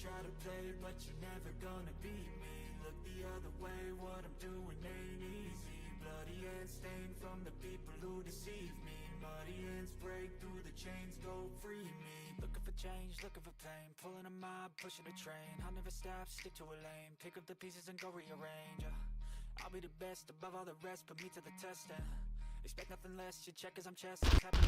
try to play, but you're never gonna beat me. Look the other way, what I'm doing ain't easy. Bloody hands stained from the people who deceive me. Muddy hands break through the chains, go free me. Looking for change, looking for pain, pulling a mob, pushing a train. I'll never stop, stick to a lane, pick up the pieces and go rearrange. I'll be the best above all the rest, put me to the test and expect nothing less. You check as I'm chest, it's happening.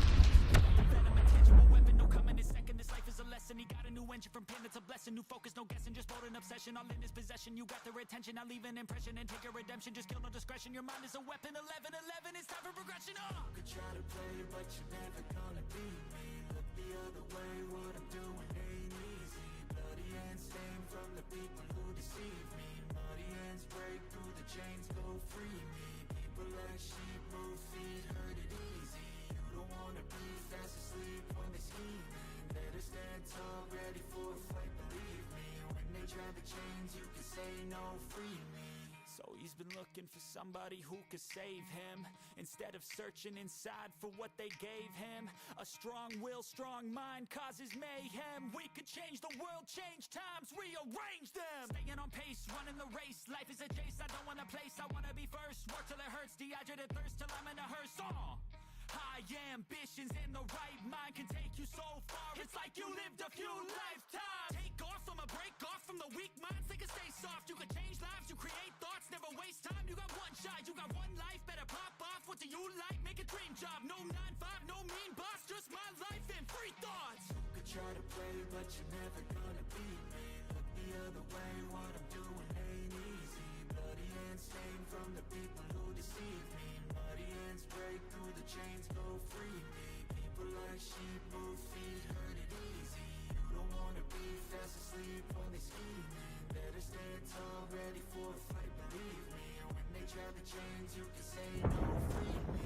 Venom, a tangible weapon, no coming in second. This life is a lesson. He got a new engine from pain, it's a blessing. New focus, no guessing, just bold and obsession. All in his possession, you got their attention. I leave an impression and take your redemption. Just kill no discretion. Your mind is a weapon. 11-11, it's time for progression. You could try to play, but you're never gonna beat me. Look the other way, what I'm doing ain't easy. Bloody hands stained from the people who deceive me. Muddy hands break through the chains, go free me. People like sheep move feet, hurt it easy. You don't wanna be fast asleep when they scheming. Better stand tall, ready for a fight, believe me. When they try the chains, you can say no, free me. So he's been looking for somebody who could save him, instead of searching inside for what they gave him. A strong will, strong mind causes mayhem. We could change the world, change times, rearrange them. Staying on pace, running the race. Life is a chase, I don't want a place, I wanna be first. Work till it hurts, dehydrated thirst till I'm in a hearse. High ambitions in the right mind can take you so far. It's like you lived a few lifetimes. Take off from a break off from the weak minds. They can stay soft. You can change lives. You create thoughts. Never waste time. You got one shot. You got one life. Better pop off. What do you like? Make a dream job. No 9-5. No mean boss. Just my life and free thoughts. You could try to play, but you're never gonna beat me. Look the other way. What I'm doing ain't easy. Bloody hands stained from the people who deceive me. Muddy hands break through the chains, go free me. People like sheep move feet, hurt it easy. You don't wanna be fast asleep when they scheming. Better stand tall, ready for a fight, believe me. When they try the chains, you can say no, free me.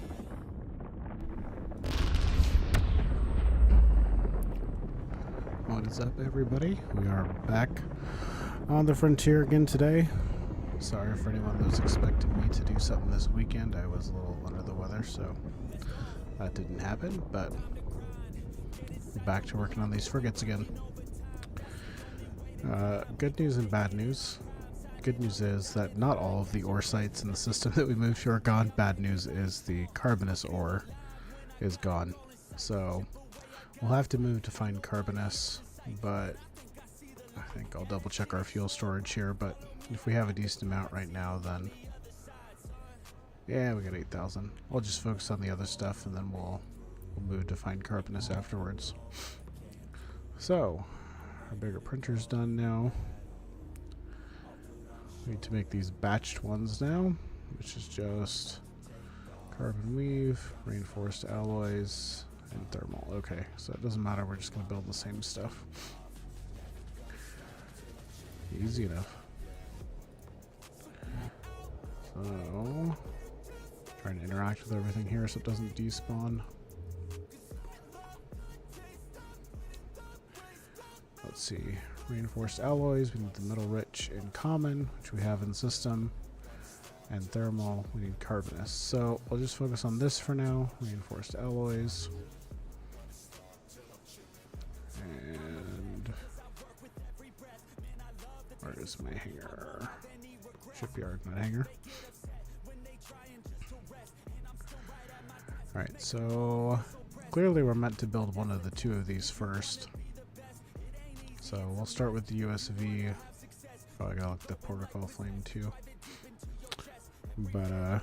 What is up, everybody? We are back on the frontier again today. Sorry for anyone that was expecting me to do something this weekend. I was a little under the weather, so that didn't happen, but back to working on these frigates again. Good news and bad news. Good news is that not all of the ore sites in the system that we moved to are gone. Bad news is the carbonous ore is gone. So we'll have to move to find carbonous, but I think I'll double check our fuel storage here, but if we have a decent amount right now, then yeah, we got 8,000. I'll just focus on the other stuff, and then we'll move to find carbonous afterwards. So our bigger printer's done now. We need to make these batched ones now, which is just carbon weave, reinforced alloys, and thermal. Okay, so it doesn't matter, we're just going to build the same stuff. Easy enough. So, trying to interact with everything here so it doesn't despawn. Let's see. Reinforced alloys, we need the metal rich in common, which we have in system. And thermal, we need carbonous. So, we'll just focus on this for now. Reinforced alloys. And where is my hangar? Shipyard, not hangar. Alright, so clearly we're meant to build one of the two of these first. So we'll start with the USV. Probably gotta look at the protocol flame too. But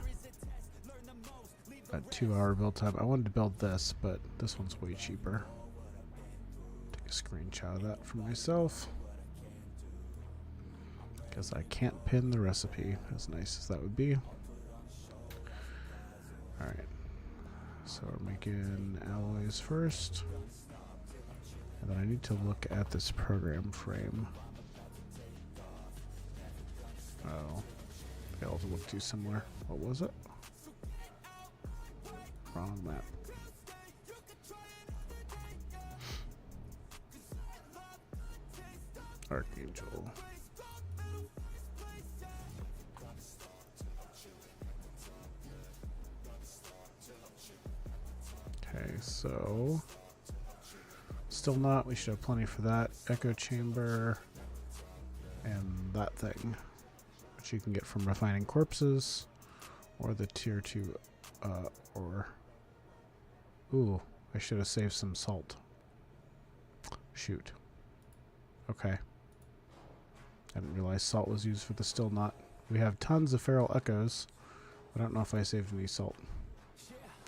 that 2-hour build time. I wanted to build this, but this one's way cheaper. Take a screenshot of that for myself, because I can't pin the recipe, as nice as that would be. Alright, so we're making alloys first, and then I need to look at this program frame. Oh, they all look too similar. What was it? Wrong map. Archangel. Okay, so still not. We should have plenty for that. Echo chamber. and that thing, which you can get from refining corpses, or the tier 2 ore. Ooh, I should have saved some salt. Shoot. Okay. I didn't realize salt was used for the still knot. We have tons of feral echoes. I don't know if I saved any salt.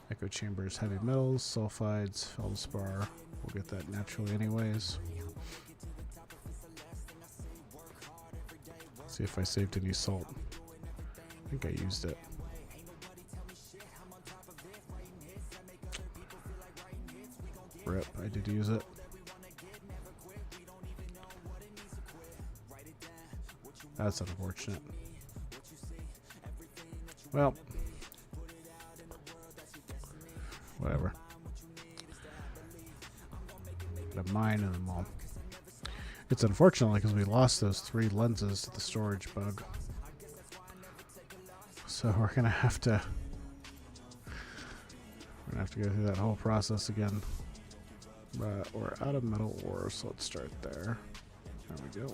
Echo chambers, heavy metals, sulfides, feldspar. We'll get that naturally anyways. See if I saved any salt. I think I used it. Rip, I did use it. That's unfortunate. Well, whatever. The mine and them all. It's unfortunate because we lost those 3 lenses to the storage bug. So we're gonna have to go through that whole process again. But we're out of metal ore, so let's start there. There we go.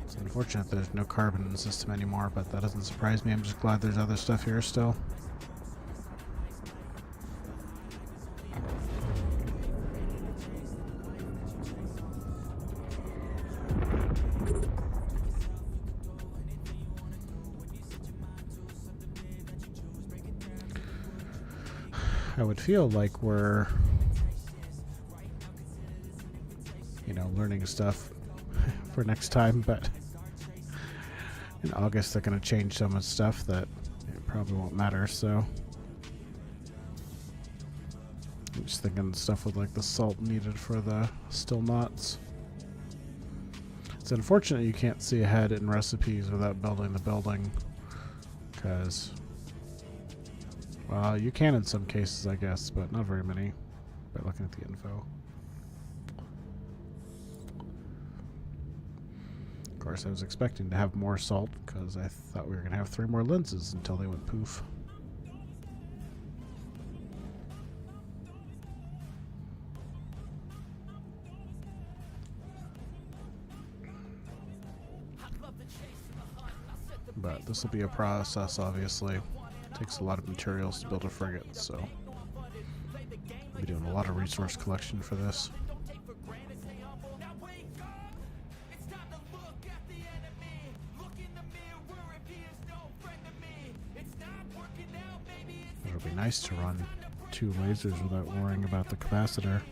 It's unfortunate there's no carbon in the system anymore, but that doesn't surprise me. I'm just glad there's other stuff here still. I would feel like we're, learning stuff for next time, but in August they're going to change some of the stuff that it probably won't matter, so I'm just thinking stuff with like the salt needed for the still knots. It's unfortunate you can't see ahead in recipes without building the building, because, well, you can in some cases, I guess, but not very many by looking at the info. Of course, I was expecting to have more salt because I thought we were going to have 3 more lenses until they went poof. But this will be a process, obviously. It takes a lot of materials to build a frigate, so I'll be doing a lot of resource collection for this. It'll be nice to run 2 lasers without worrying about the capacitor.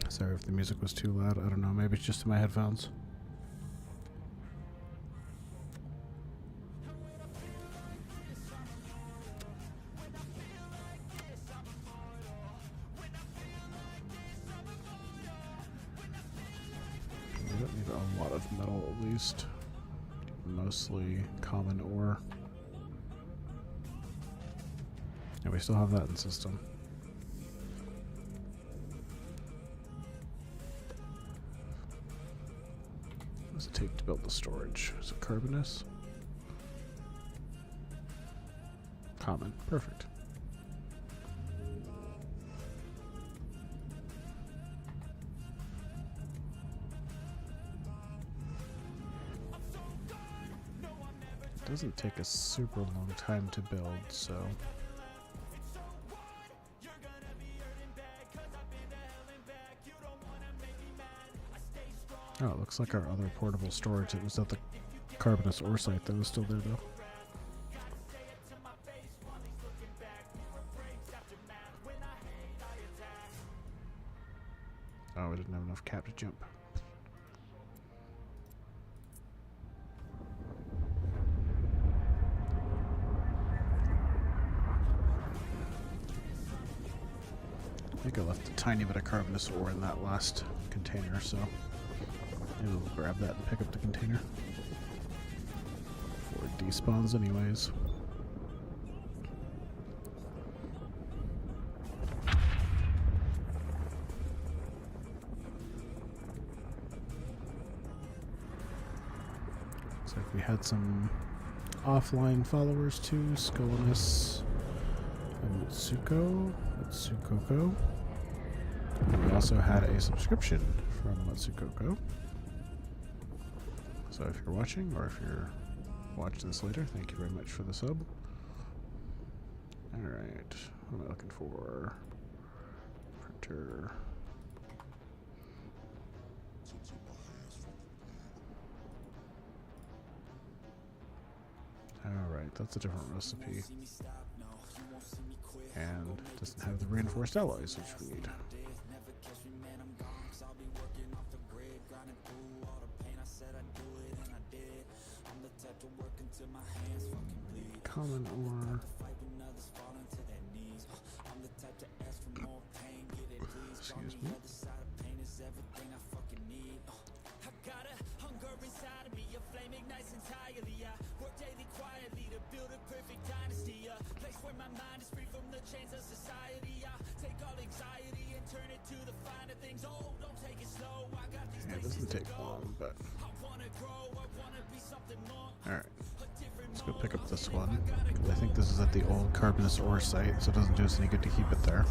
Sorry if the music was too loud. I don't know. Maybe it's just in my headphones. We don't need a lot of metal, at least. Mostly common ore. And we still have that in the system. What does it take to build the storage? Is it carbonous? Common. Perfect. It doesn't take a super long time to build, so... Oh, it looks like our other portable storage. It was at the carbonous ore site that was still there, though. Oh, we didn't have enough cap to jump. think I left a tiny bit of carbonous ore in that last container, so maybe we'll grab that and pick up the container before it despawns anyways. Looks like we had some offline followers too, Skolinus and Matsukoko. And we also had a subscription from Matsukoko. So if you're watching, or if you're watching this later, thank you very much for the sub. Alright, what am I looking for? Printer. Alright, that's a different recipe. And doesn't have the reinforced alloys, which we need. Common ore. Excuse me. Yeah, it doesn't take long, but alright. Let's go pick up this one. I think this is at the old carbonous ore site, so it doesn't do us any good to keep it there.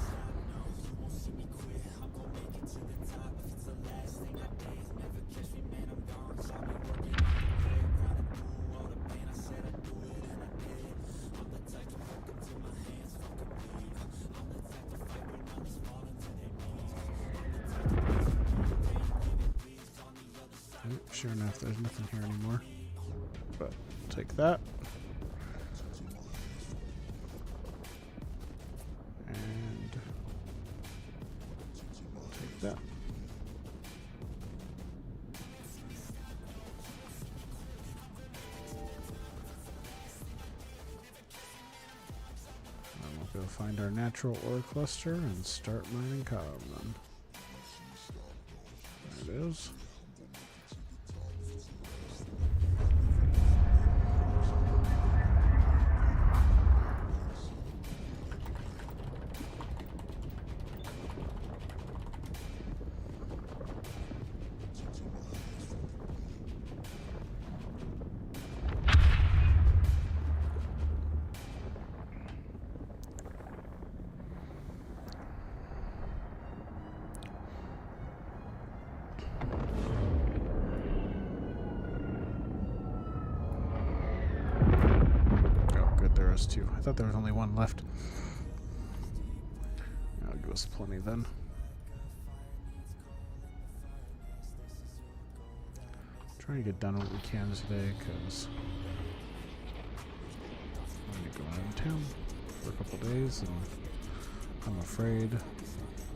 Sure enough, there's nothing here anymore. But take that. And take that. And we'll go find our natural ore cluster and start mining carbon. There it is. Two. I thought there was only one left. That'll give us plenty then. Trying to get done what we can today because I'm going to go out of town for a couple days and I'm afraid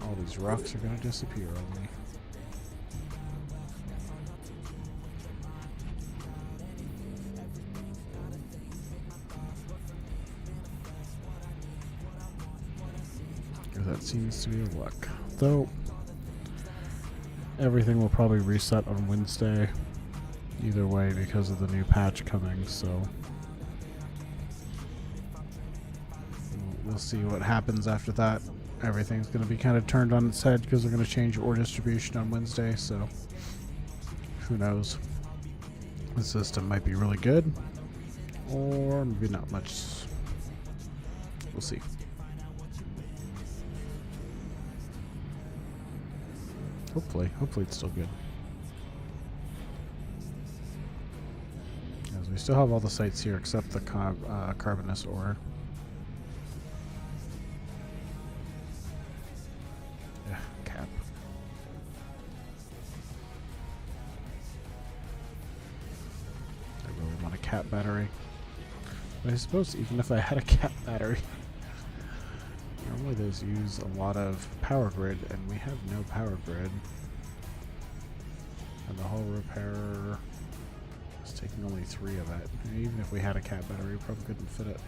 all these rocks are going to disappear on me. That seems to be a luck. Though, everything will probably reset on Wednesday either way because of the new patch coming, so we'll see what happens after that. Everything's going to be kind of turned on its head because they're going to change ore distribution on Wednesday, so who knows. The system might be really good, or maybe not much. We'll see. Hopefully it's still good. As we still have all the sites here except the carbonous ore. Yeah, cap. I really want a cap battery. But I suppose even if I had a cap battery, normally those use a lot of power grid, and we have no power grid. And the hull repair is taking only 3 of it. And even if we had a cap battery, we probably couldn't fit it.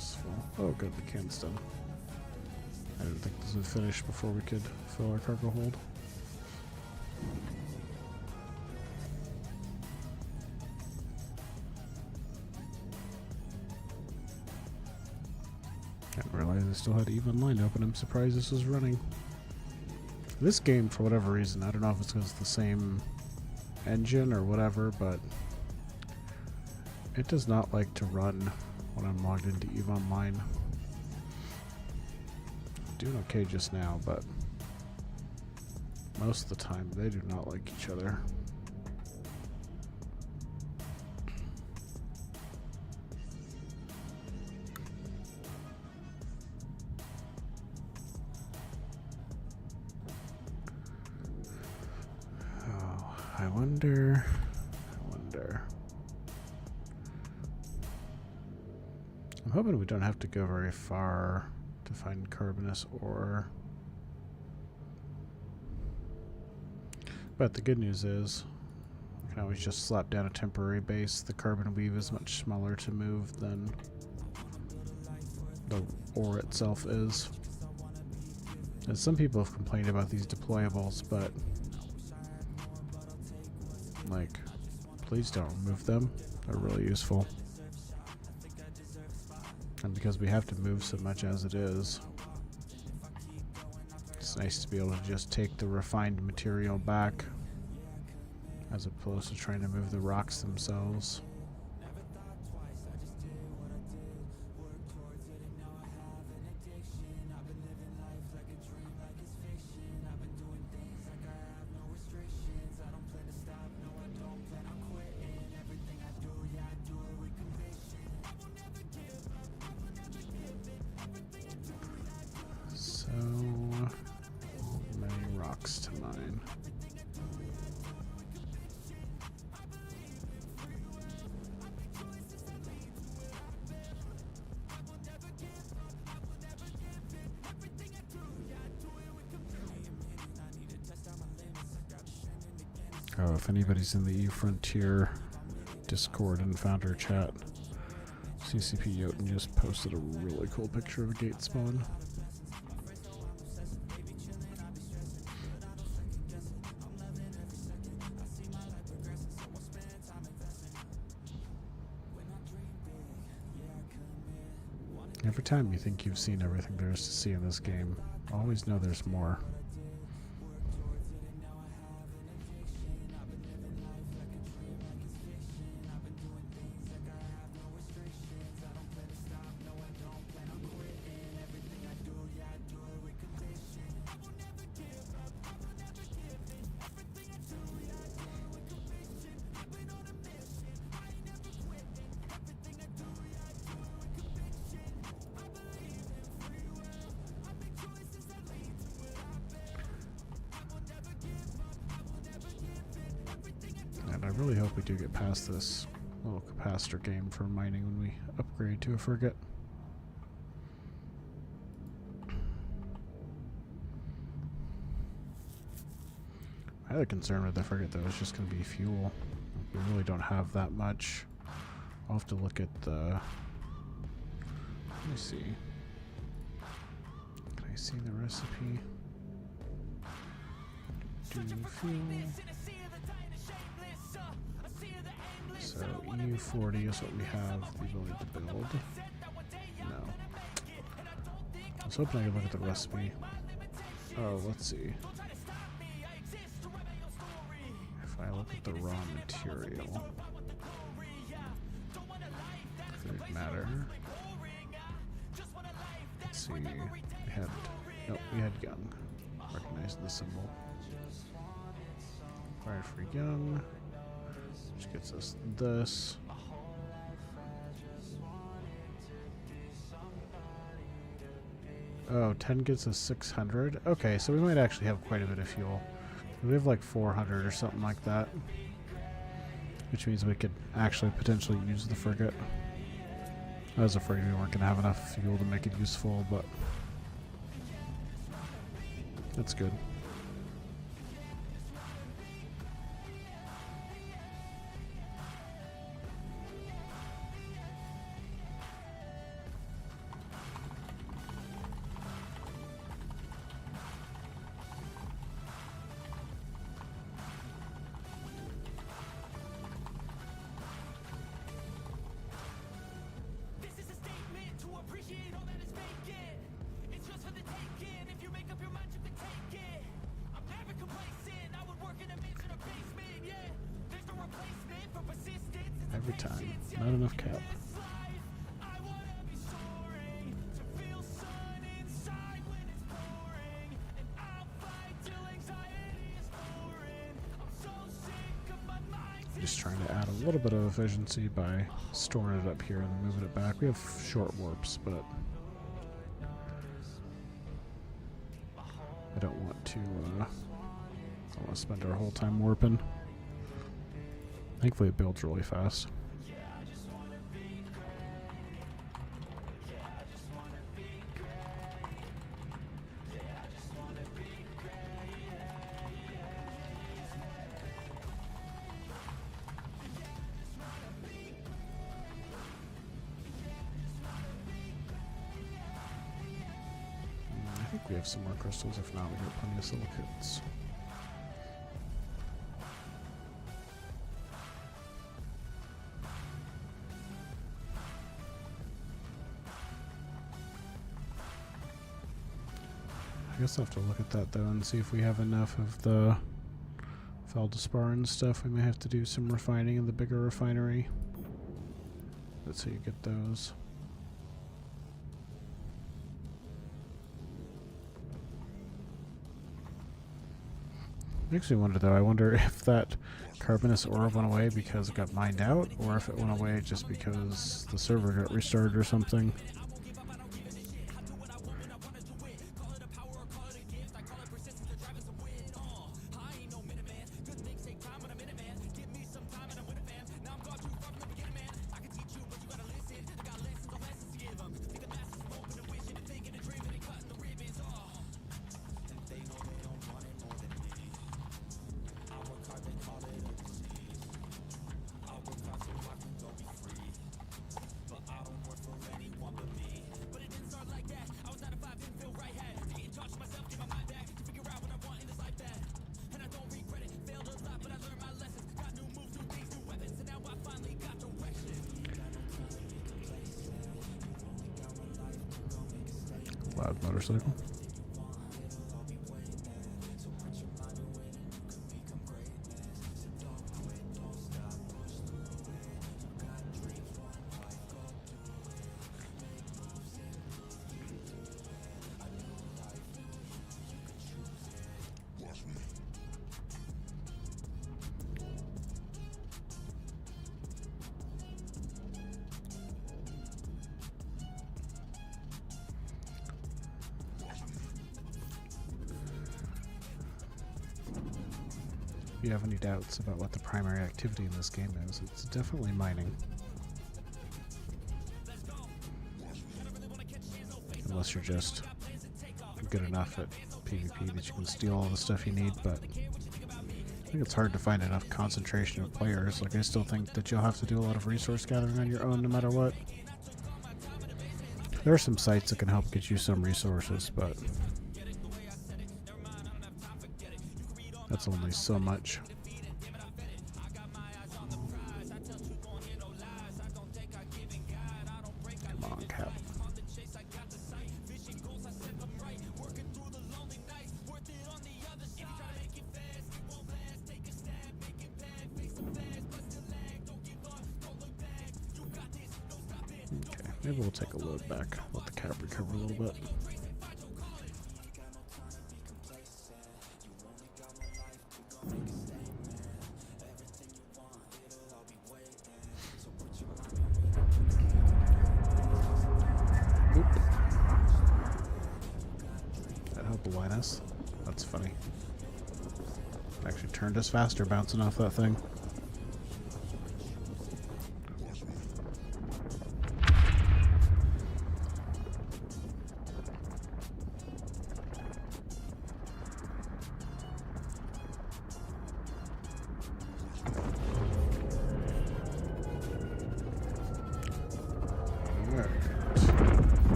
Useful. Oh, good, the can's done. I didn't think this would finish before we could fill our cargo hold. Didn't realize I still had even line open. I'm surprised this was running. This game, for whatever reason, I don't know if it's because it's the same engine or whatever, but it does not like to run when I'm logged into EVE Online. I'm doing okay just now, but most of the time they do not like each other. Oh, I wonder. I'm hoping we don't have to go very far to find carbonous ore. But the good news is, I can always just slap down a temporary base. The carbon weave is much smaller to move than the ore itself is. And some people have complained about these deployables, but like, please don't remove them. They're really useful. And because we have to move so much as it is, it's nice to be able to just take the refined material back as opposed to trying to move the rocks themselves. So many rocks to mine. Oh, if anybody's in the E Frontier Discord and Founder chat, CCP Jotun just posted a really cool picture of a gate spawn. Every time you think you've seen everything there is to see in this game, always know there's more. And I really hope we do get past this little capacitor game for mining when we upgrade to a frigate. My other concern with the frigate, though, is just going to be fuel. We really don't have that much. I'll have to look at the... Let me see. Can I see the recipe? Do fuel. So EU40 is what we have the ability to build. No. I was hoping I could look at the recipe. Oh, let's see. If I look at the raw material, food matter. Let's see. We had young. Recognize the symbol. Fire for young. Which gets us this. Oh, 10 gets us 600. Okay, so we might actually have quite a bit of fuel. We have like 400 or something like that. Which means we could actually potentially use the frigate. I was afraid we weren't going to have enough fuel to make it useful, but that's good. Every time. Not enough cap. Just trying to add a little bit of efficiency by storing it up here and then moving it back. We have short warps, but I don't want to spend our whole time warping. Thankfully it builds really fast. I think we have some more crystals. If not, we got plenty of silicates. I guess I'll have to look at that though and see if we have enough of the feldspar and stuff. We may have to do some refining in the bigger refinery. That's how you get those. Makes me wonder though, I wonder if that carbonous ore went away because it got mined out, or if it went away just because the server got restarted or something. Loud motorcycle. If you have any doubts about what the primary activity in this game is, it's definitely mining. Unless you're just good enough at PvP that you can steal all the stuff you need, but I think it's hard to find enough concentration of players. Like, I still think that you'll have to do a lot of resource gathering on your own no matter what. There are some sites that can help get you some resources, but that's only so much. Come on, Cap. Okay, maybe we'll take a load back, let the Cap recover a little bit. That helped align us. That's funny. Actually turned us faster bouncing off that thing.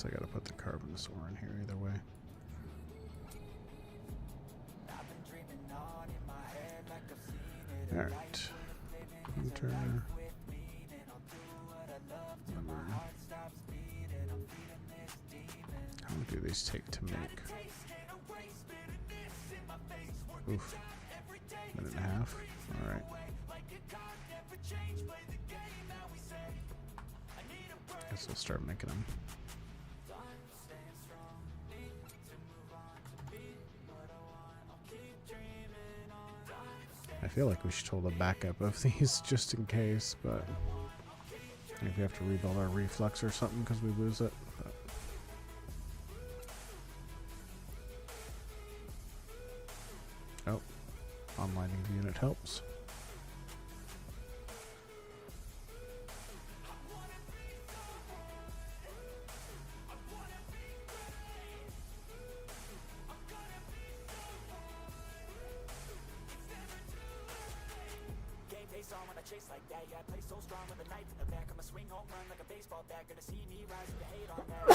I gotta put the carbonous ore in here either way. Alright. Enter. do these take to make? Oof. Minute and a half. Alright. Guess I'll start making them. I feel like we should hold a backup of these just in case, but maybe we have to rebuild our reflex or something because we lose it. But oh, onlining the unit helps. Chase like that, yeah, I play so strong with a knife in the back. I'ma swing home run like a baseball bat. Gonna see me rise with the hate on that.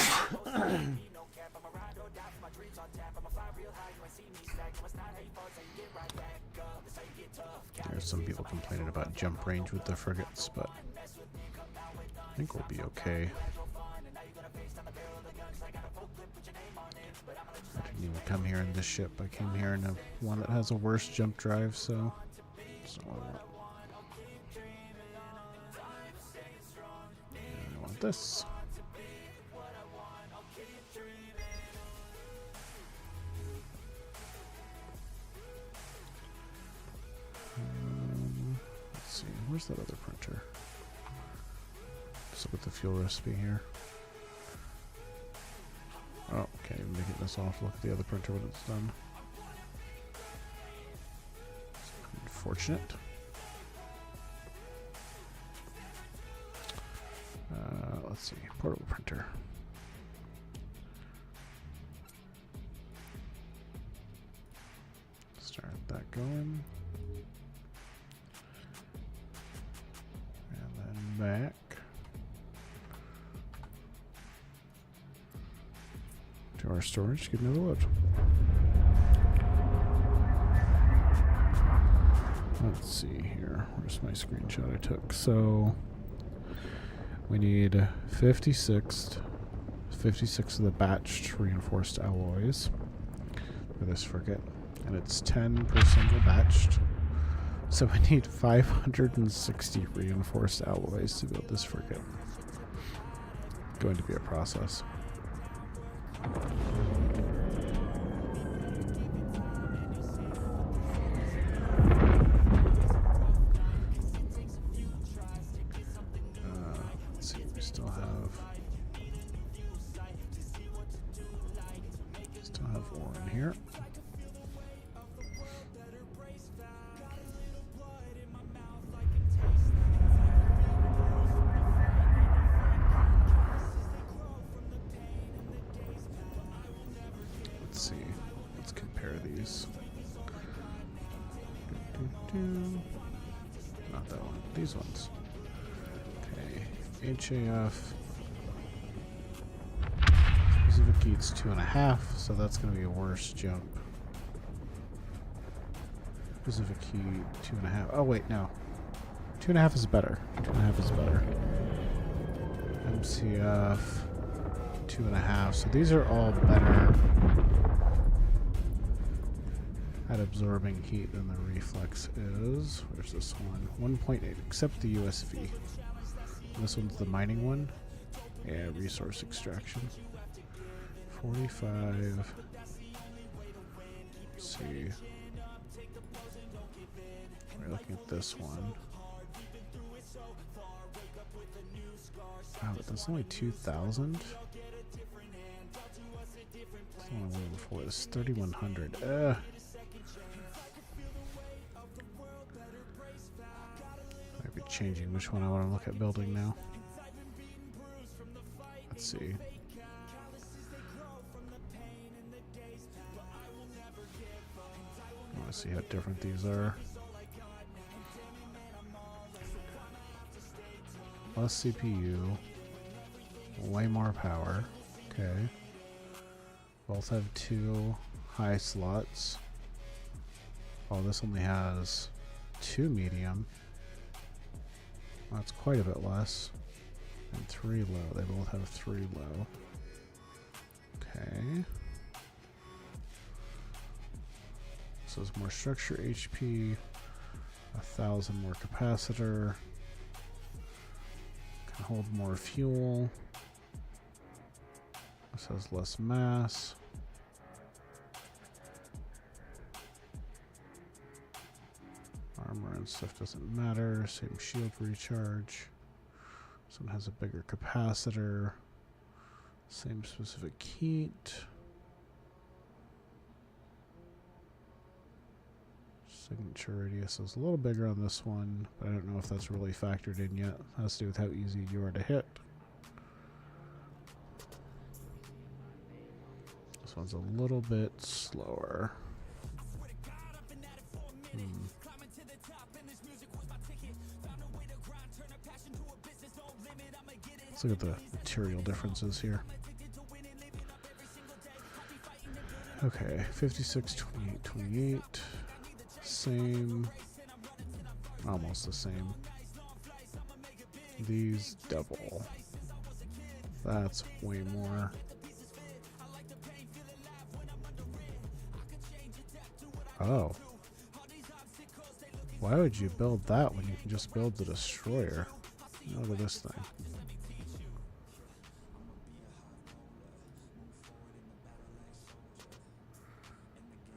No cap, I'ma ride or die for my dreams on tap. I'ma fly real high, you ain't see me stack. No, it's not how you fall, it's how you get right back up. It's how you get tough. There's some people complaining about jump range with the frigates, but I think we'll be okay. I didn't even come here in this ship. I came here in one that has a worse jump drive, so that's not what I want. I want this. Let's see, where's that other printer? Let's look at the fuel recipe here. Oh, okay, making this off. Look at the other printer when it's done. Unfortunate. Let's see, portable printer. Start that going. And then back. To our storage, get another load. Let's see here. Where's my screenshot I took? So we need 56 of the batched reinforced alloys for this frigate, and it's 10 per single batched. So we need 560 reinforced alloys to build this frigate. Going to be a process. Let's see, we still have ore in here. Let's see. Let's compare these. Not that one. These ones. Okay. HAF. Specific heat's 2.5, so that's going to be a worse jump. Specific heat 2.5. Oh wait, no. 2.5 is better. 2.5 is better. MCF 2.5. So these are all better at absorbing heat than the reflex is. Where's this one? 1.8, except the USV. This one's the mining one. Yeah, resource extraction. 45. Let's see. We're looking at this one. Wow, but that's only 2,000. That's the one I'm waiting for. It's 3,100. Might be changing which one I want to look at building now. Let's see. I want to see how different these are. Less CPU, way more power. Okay. Both have 2 high slots. Oh, this only has 2 medium. That's quite a bit less. And 3 low. They both have 3 low. Okay. So it's more structure HP, 1,000 more capacitor, can hold more fuel. This has less mass. Armor and stuff doesn't matter. Same shield recharge. This one has a bigger capacitor. Same specific heat. Signature radius is a little bigger on this one, but I don't know if that's really factored in yet. It has to do with how easy you are to hit. This one's a little bit slower. Let's look at the material differences here. Okay, 56, 28, 28. Same. Almost the same. These double. That's way more. Oh. Why would you build that when you can just build the destroyer? Look at this thing.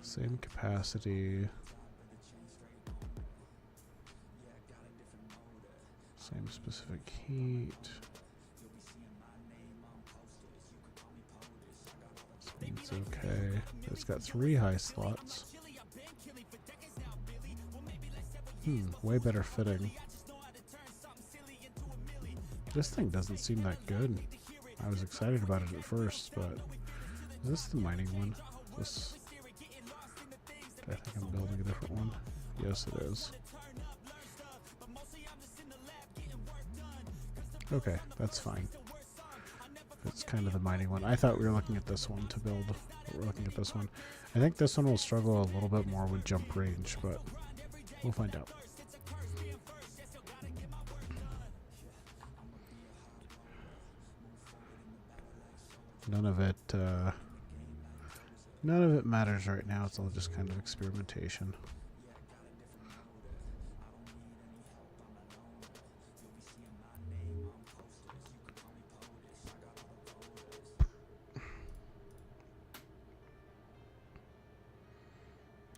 Same capacity. Same specific heat. It's okay. It's got 3 high slots. Way better fitting. This thing doesn't seem that good. I was excited about it at first, but is this the mining one? This, I think I'm building a different one. Yes, it is. Okay, that's fine. It's kind of the mining one. I thought we were looking at this one to build, but we're looking at this one. I think this one will struggle a little bit more with jump range, but we'll find out. None of it matters right now. It's all just kind of experimentation.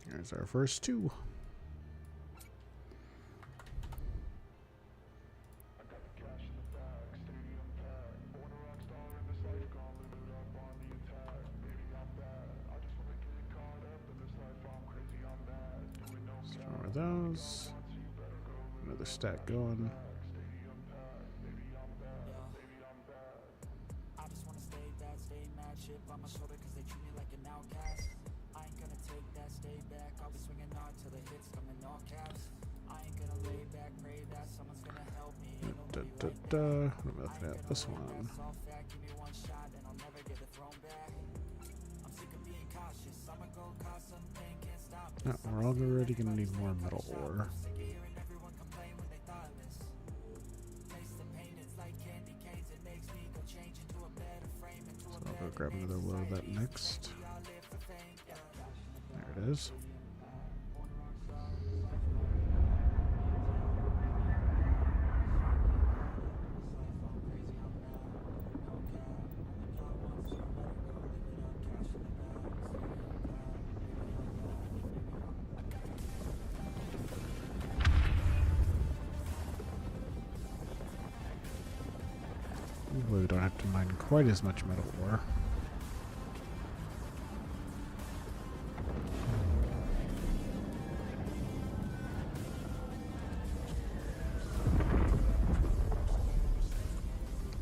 Here's our first 2. Those. Another stack going. I just wanna stay bad, stay mad, chip on my shoulder cause they treat me like an outcast. I ain't gonna take that, stay back. I'll be swinging hard till the hits come in all caps. I ain't gonna lay back, pray that someone's gonna help me. What about that? This one. Give me one shot and I'll never get it thrown back. I'm sick of being cautious. I'ma go cause something, can't stop. No, we're already gonna need more metal ore. So I'll go grab another load of that next. There it is. We don't have to mine quite as much metal ore.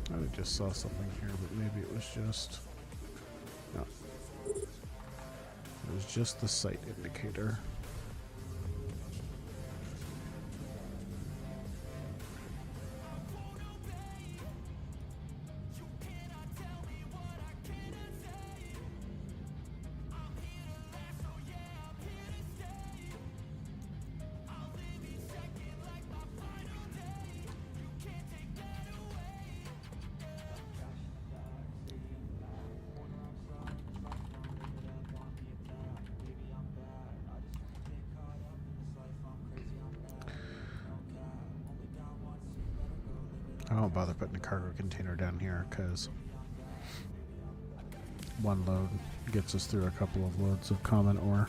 I just saw something here, but maybe it was just... No. It was just the site indicator. I won't bother putting a cargo container down here because one load gets us through a couple of loads of common ore.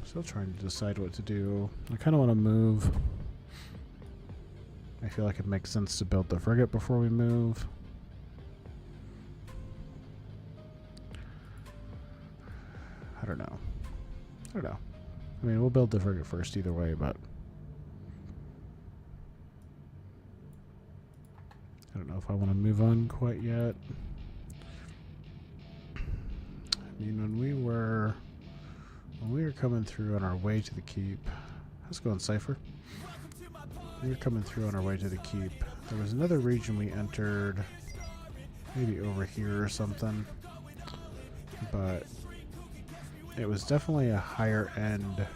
Still trying to decide what to do. I kind of want to move. I feel like it makes sense to build the frigate before we move. I don't know. I mean, we'll build the frigate first either way, but I don't know if I want to move on quite yet. I mean, when we were coming through on our way to the keep, how's it going, Cypher? We were coming through on our way to the keep. There was another region we entered, maybe over here or something, but it was definitely a higher end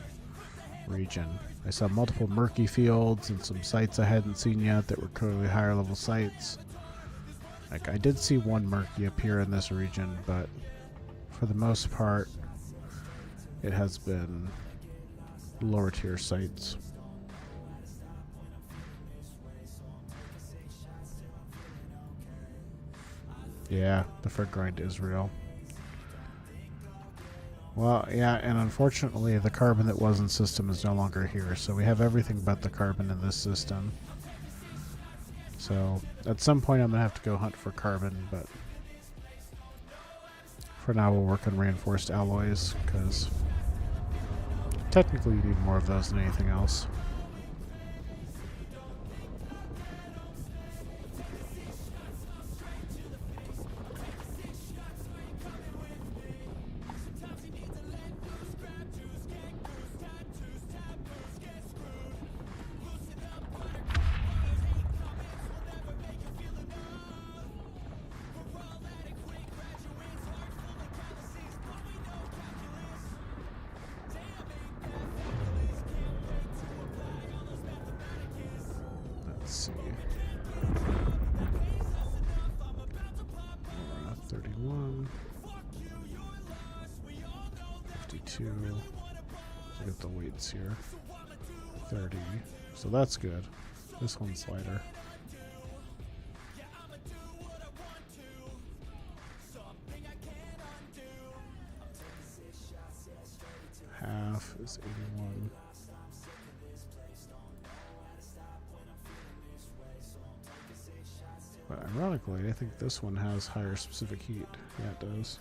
region. I saw multiple murky fields and some sites I hadn't seen yet that were clearly higher level sites. Like, I did see one murky appear in this region, but for the most part, it has been lower tier sites. Yeah, the frig grind is real. Well, yeah, and unfortunately the carbon that was in system is no longer here, so we have everything but the carbon in this system. So at some point I'm going to have to go hunt for carbon, but for now we'll work on reinforced alloys, because technically you need more of those than anything else. Let's see. We're at 31. 52. So get the weights here. 30. So that's good. This one's lighter. Half is 81. But ironically, I think this one has higher specific heat. Yeah, it does.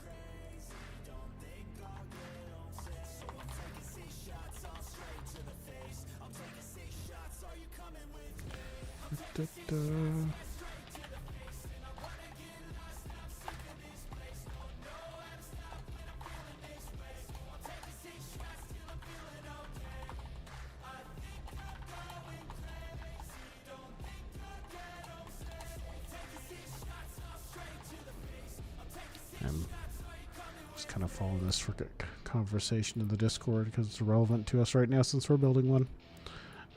Da, da, da. I'm just kind of following this for conversation in the Discord because it's relevant to us right now since we're building one.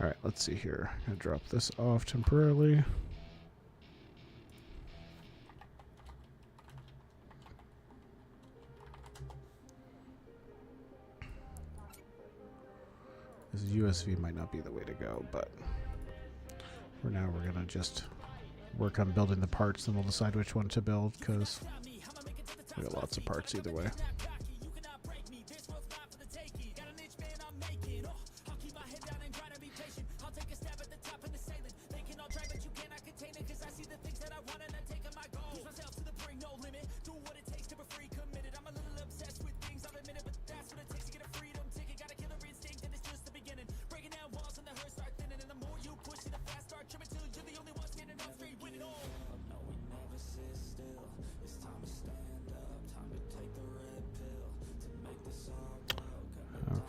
Alright, let's see here. I'm going to drop this off temporarily. This USV might not be the way to go, but for now we're going to just work on building the parts, then we'll decide which one to build, because we got lots of parts either way.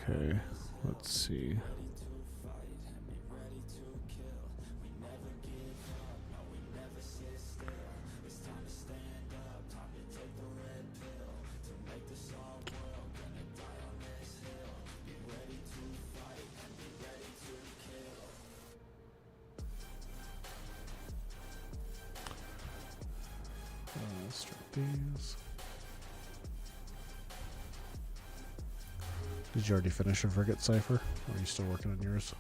Okay, let's see. these. Did you already finish a frigate cipher? Or are you still working on yours?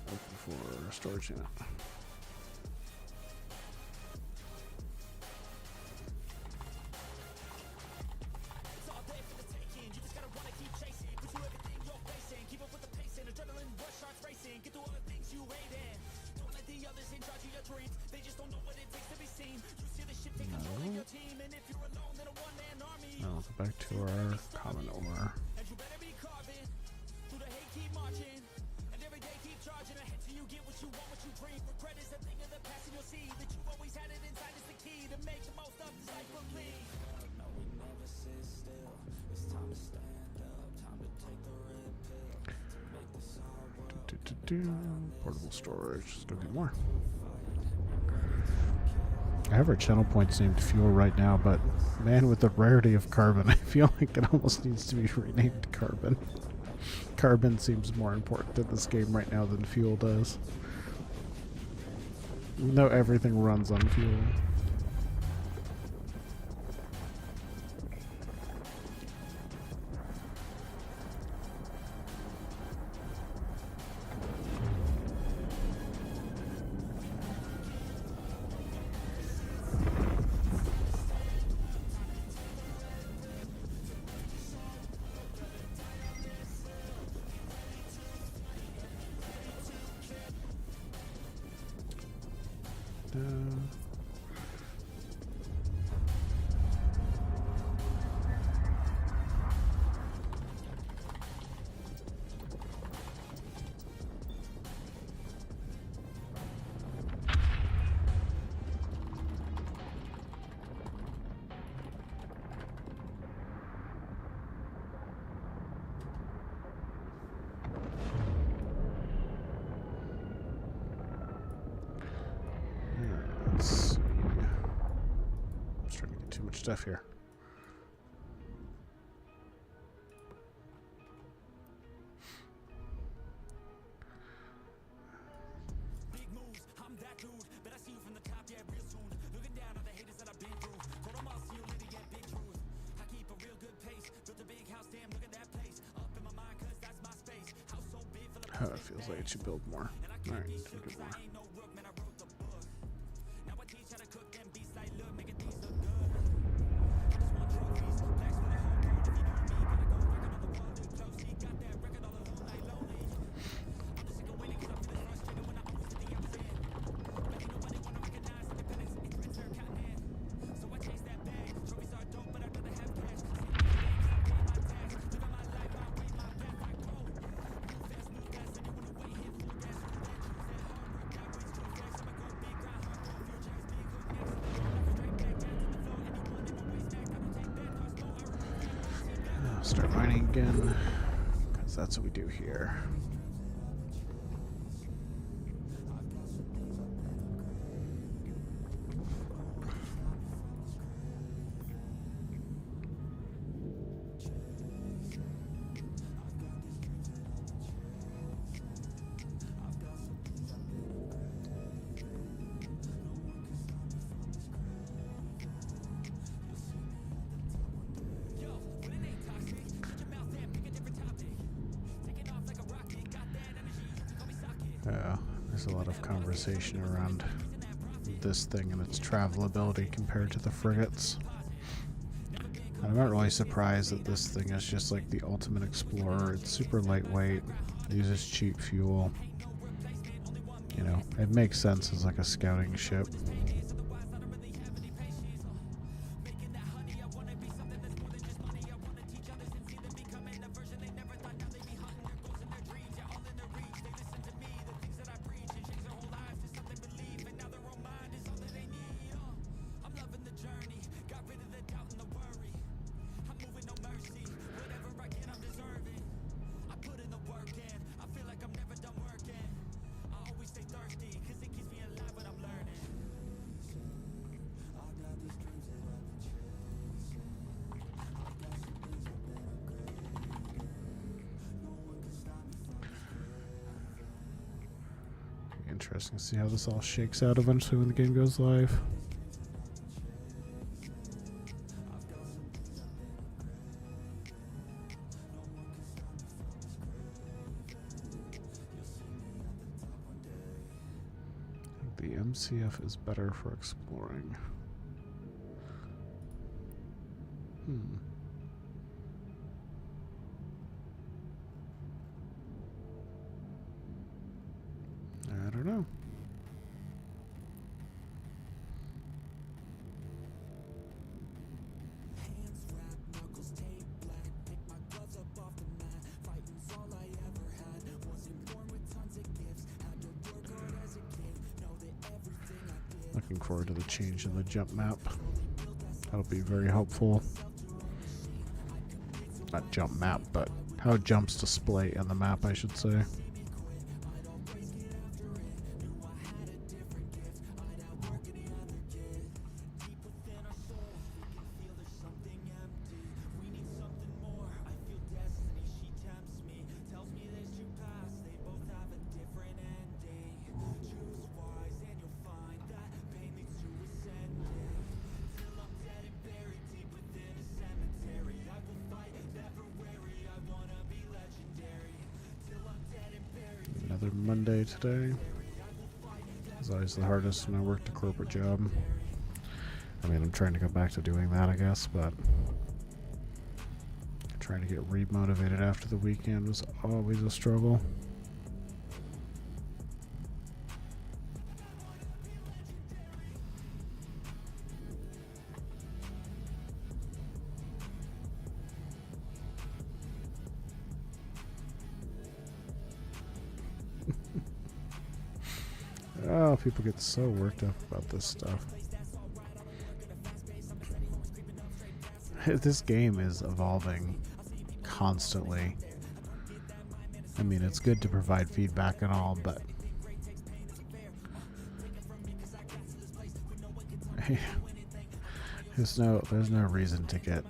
Looking for a storage unit. Now we'll go back to our common ore. Portable storage. Let's go get more. I have our channel points named fuel right now, but man, with the rarity of carbon, I feel like it almost needs to be renamed carbon. Carbon seems more important in this game right now than fuel does. Even though everything runs on fuel. Let's see. I'm just trying to get too much stuff here. Oh, it feels like it should build more. Alright, we'll get more. Start mining again, because that's what we do here. There's a lot of conversation around this thing and its travelability compared to the frigates. And I'm not really surprised that this thing is just like the ultimate explorer. It's super lightweight, uses cheap fuel. You know, it makes sense as like a scouting ship. interesting to see how this all shakes out eventually when the game goes live. I think the MCF is better for exploring. I don't know. Looking forward to the change in the jump map. That'll be very helpful. Not jump map, but how jumps display in the map, I should say. Another Monday today. It's always the hardest when I worked a corporate job. I mean, I'm trying to go back to doing that, I guess, but trying to get re-motivated after the weekend was always a struggle. Oh, people get so worked up about this stuff. This game is evolving constantly. I mean, it's good to provide feedback and all, but there's no reason to get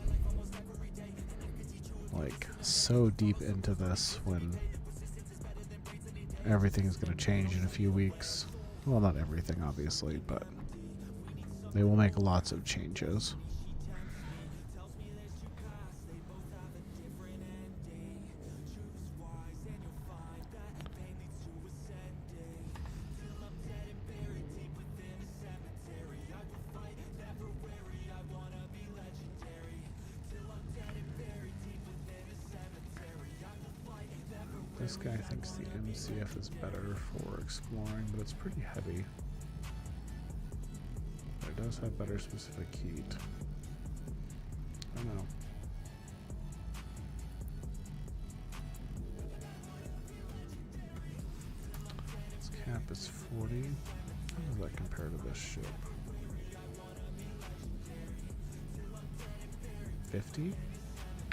like so deep into this when everything's going to change in a few weeks. Well, not everything, obviously, but they will make lots of changes. This guy thinks the MCF is better for exploring, but it's pretty heavy. But it does have better specific heat. I don't know. Its cap is 40. How does that compare to this ship? 50?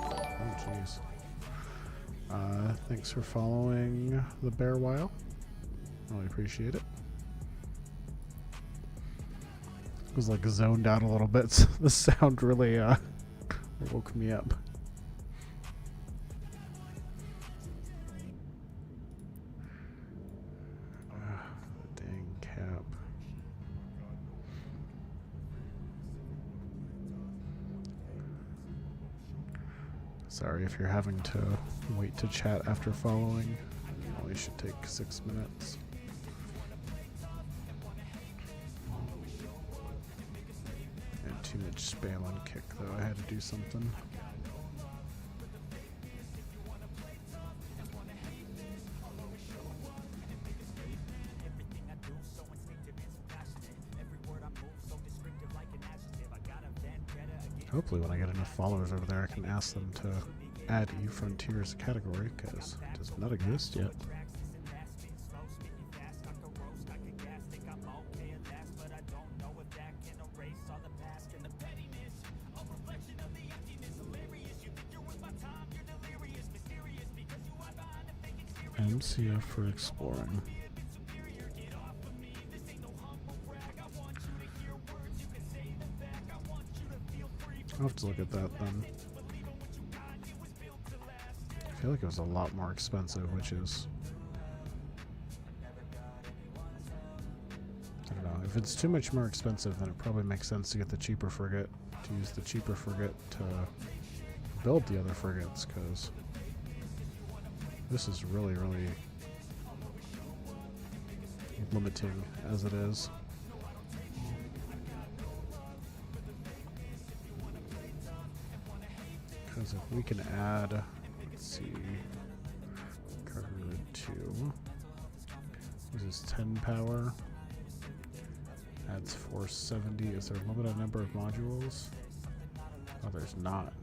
Oh, jeez. Thanks for following the Bear While. Really appreciate it. It was like zoned out a little bit, so the sound really woke me up. Dang cap. Sorry if you're having to wait to chat after following. It only should take 6 minutes. And too much spam on Kick, though. I had to do something. Hopefully when I get enough followers over there, I can ask them to add eFrontier as a category, because it does not exist yet. MCF for exploring. I'll have to look at that then. I feel like it was a lot more expensive, which is I don't know. If it's too much more expensive, then it probably makes sense to get the cheaper frigate, to use the cheaper frigate to build the other frigates, because this is really, really limiting as it is. Because if we can add, let's see, cargo grid 2 uses 10 power, adds 470. Is there a limited number of modules? Oh, there's not.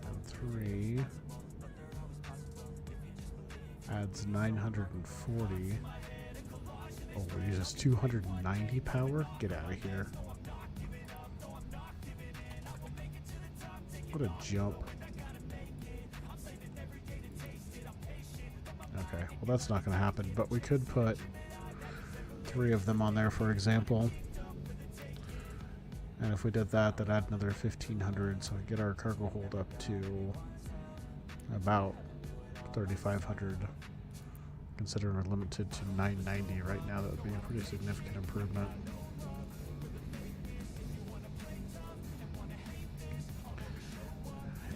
And 3 adds 940. Oh, it uses 290 power? Get out of here. What a jump. Okay, well that's not going to happen, but we could put 3 of them on there, for example. And if we did that, that'd add another 1,500, so we get our cargo hold up to about 3,500. Considering we're limited to 990 right now, that would be a pretty significant improvement.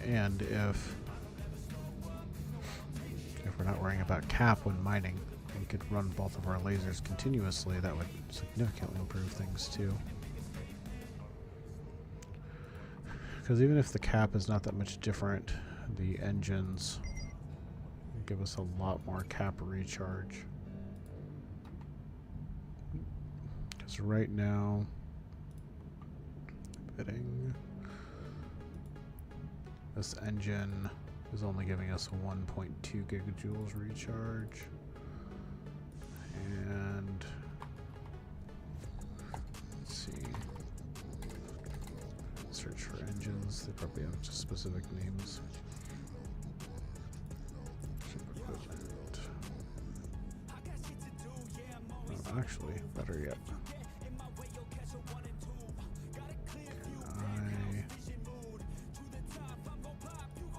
And if we're not worrying about cap when mining, we could run both of our lasers continuously. That would significantly improve things too. Because even if the cap is not that much different, the engines give us a lot more cap recharge. Because right now, bidding, this engine is only giving us 1.2 gigajoules recharge. And let's see. Search for engines. They probably have just specific names. Ship equipment. Oh, actually, better yet.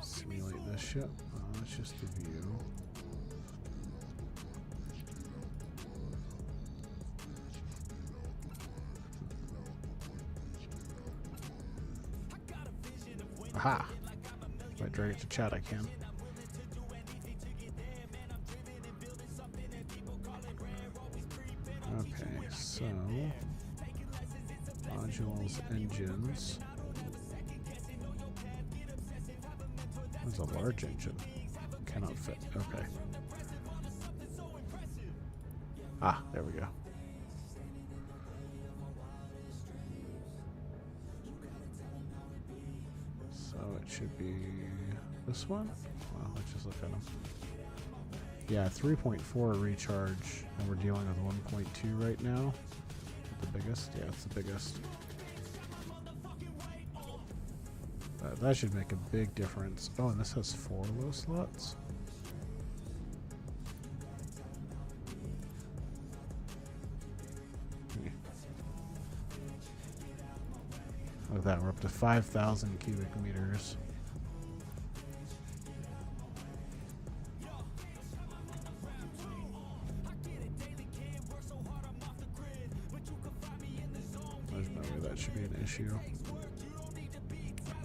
Simulate this ship. That's just the view. Aha! If I drag it to chat, I can. Okay, so modules, engines. That's a large engine. Cannot fit. Okay. Ah, there we go. So it should be this one. Well, let's just look at them. Yeah, 3.4 recharge, and we're dealing with 1.2 right now. The biggest? Yeah, it's the biggest. That should make a big difference. Oh, and this has 4 low slots. Look at that, we're up to 5,000 cubic meters. There's no way that should be an issue.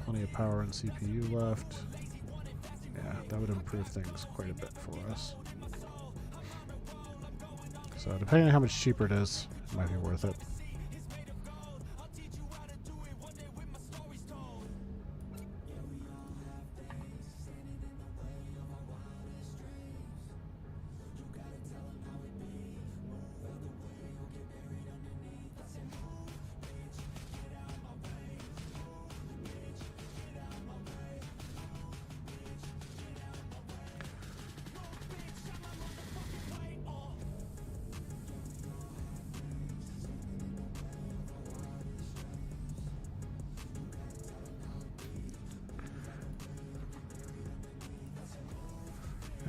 Plenty of power and CPU left. Yeah, that would improve things quite a bit for us. So depending on how much cheaper it is, it might be worth it.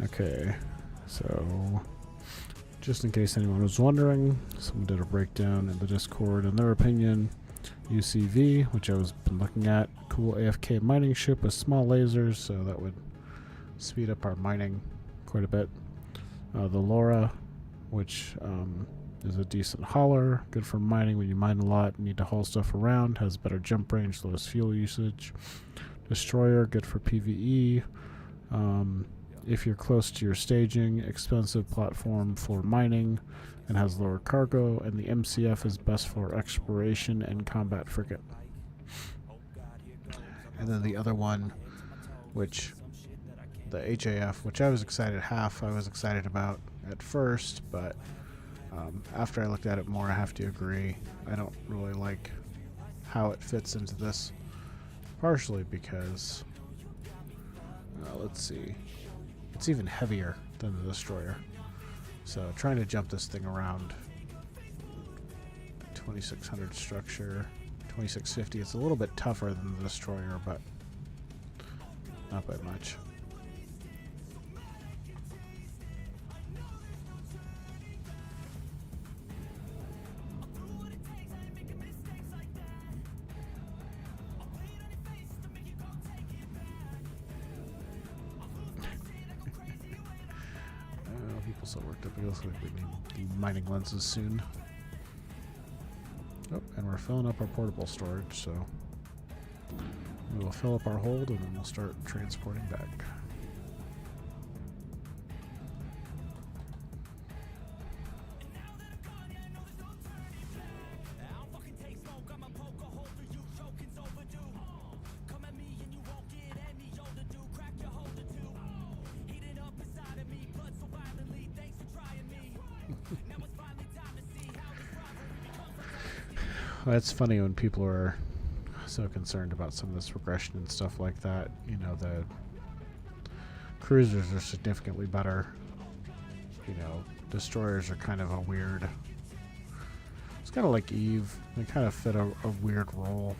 Okay, so just in case anyone was wondering, someone did a breakdown in the Discord. In their opinion, UCV, which I was been looking at, cool AFK mining ship with small lasers, so that would speed up our mining quite a bit. The LoRa which is a decent hauler, good for mining when you mine a lot, need to haul stuff around, has better jump range, lowest fuel usage. Destroyer, good for PvE. If you're close to your staging, expensive platform for mining, and has lower cargo, and the MCF is best for exploration and combat frigate. And then the other one, which the HAF, which I was excited about at first, but after I looked at it more, I have to agree. I don't really like how it fits into this, partially because, let's see, it's even heavier than the Destroyer. So trying to jump this thing around, 2600 structure, 2650, it's a little bit tougher than the Destroyer, but not by much. People still worked up. It looks like we need the mining lenses soon. Oh, and we're filling up our portable storage, so we will fill up our hold and then we'll start transporting back. Well, it's funny when people are so concerned about some of this regression and stuff like that. You know, the cruisers are significantly better. You know, destroyers are kind of a weird... It's kind of like Eve. They kind of fit a weird role.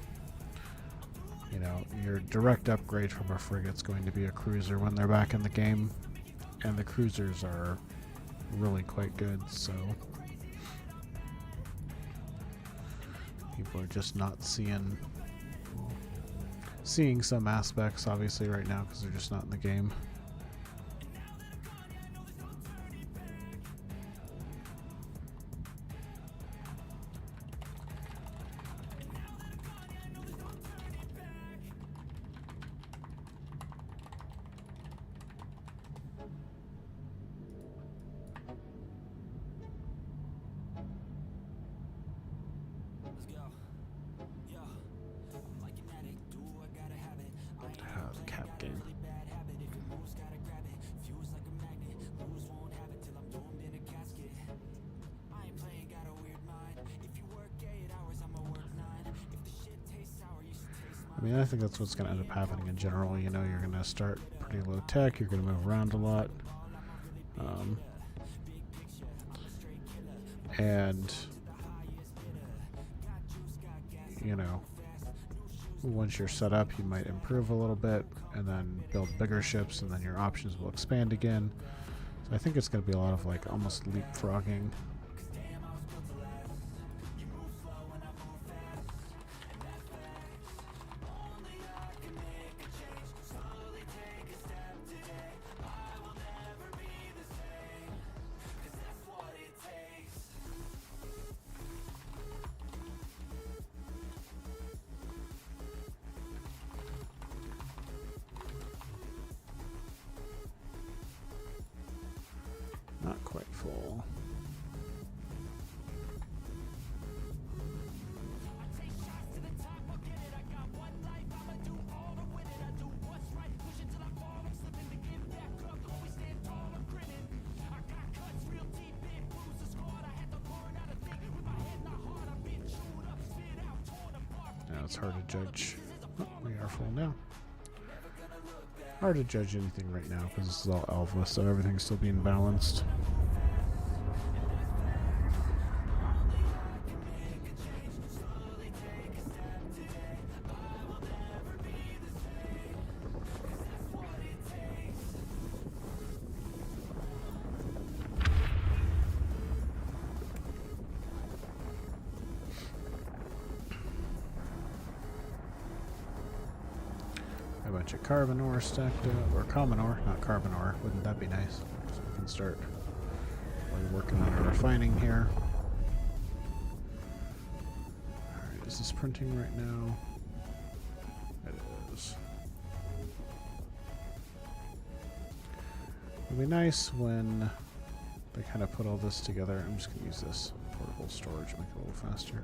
You know, your direct upgrade from a frigate's going to be a cruiser when they're back in the game. And the cruisers are really quite good, so... People are just not seeing some aspects, obviously, right now because they're just not in the game. Cap game. I mean, I think that's what's going to end up happening in general. You know, you're going to start pretty low tech, you're going to move around a lot. And, you know, once you're set up, you might improve a little bit and then build bigger ships, and then your options will expand again. So I think it's going to be a lot of like almost leapfrogging. Not quite full. Now it's hard to judge. Oh, we are full now. Hard to judge anything right now because this is all alpha, so everything's still being balanced. A bunch of carbon ore stacked up, or common ore, not carbon ore. Wouldn't that be nice? So we can start We're working on our refining here. Alright, is this printing right now? It is. It'll be nice when they kind of put all this together. I'm just going to use this portable storage, make it a little faster.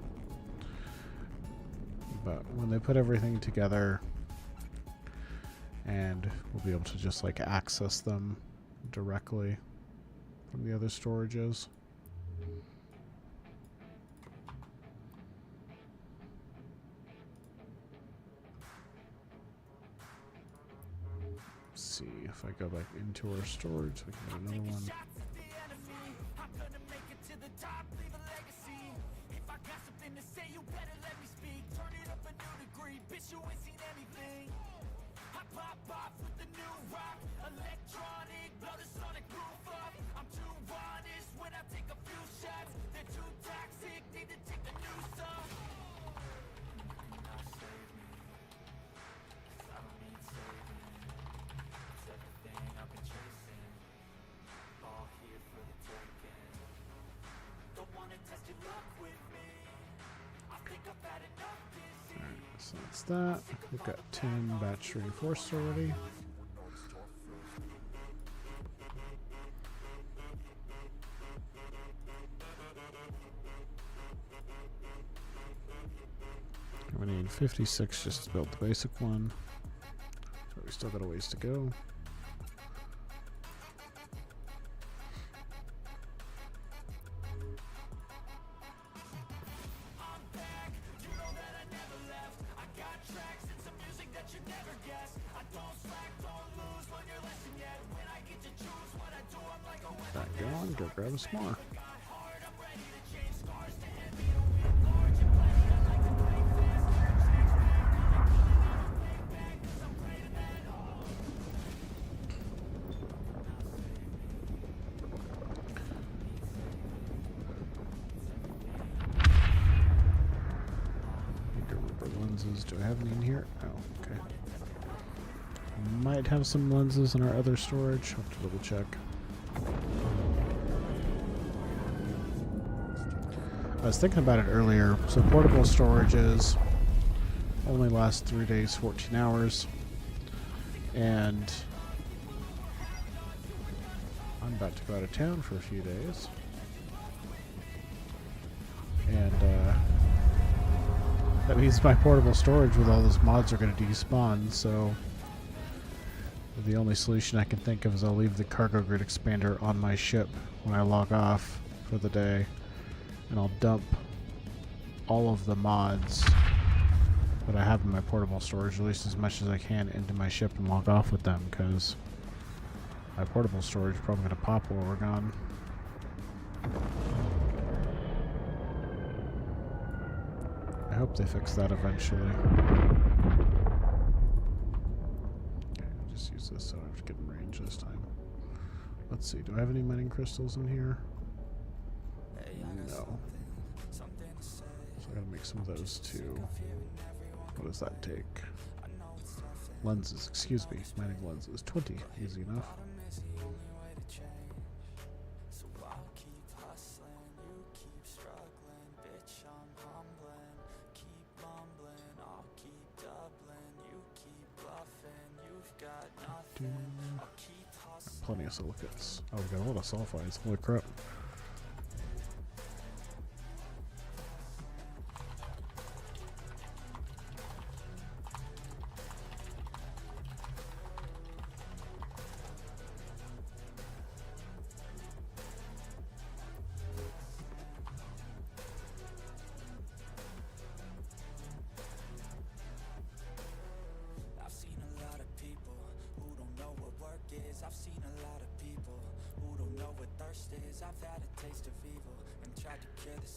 But when they put everything together, and we'll be able to just like access them directly from the other storages. Let's see if I go back into our storage, we can do another one. So that's that. We've got 10 batch reinforced already. We need 56 just to build the basic one. So we still got a ways to go. Back on, go grab some more. Need to remember lenses. Do I have any in here? Oh, okay. Might have some lenses in our other storage. Have to double check. I was thinking about it earlier. So portable storages only last 3 days, 14 hours. And I'm about to go out of town for a few days. And that means my portable storage with all those mods are going to despawn, so the only solution I can think of is I'll leave the cargo grid expander on my ship when I log off for the day, and I'll dump all of the mods that I have in my portable storage, at least as much as I can, into my ship and log off with them, because my portable storage is probably going to pop while we're gone. I hope they fix that eventually. Just use this so I don't have to get in range this time. Let's see, do I have any mining crystals in here? No. So I gotta make some of those too. What does that take? Lenses, excuse me. Mining lenses. 20. Easy enough. Plenty of silicates. Oh, we got a lot of sulfides. Holy crap.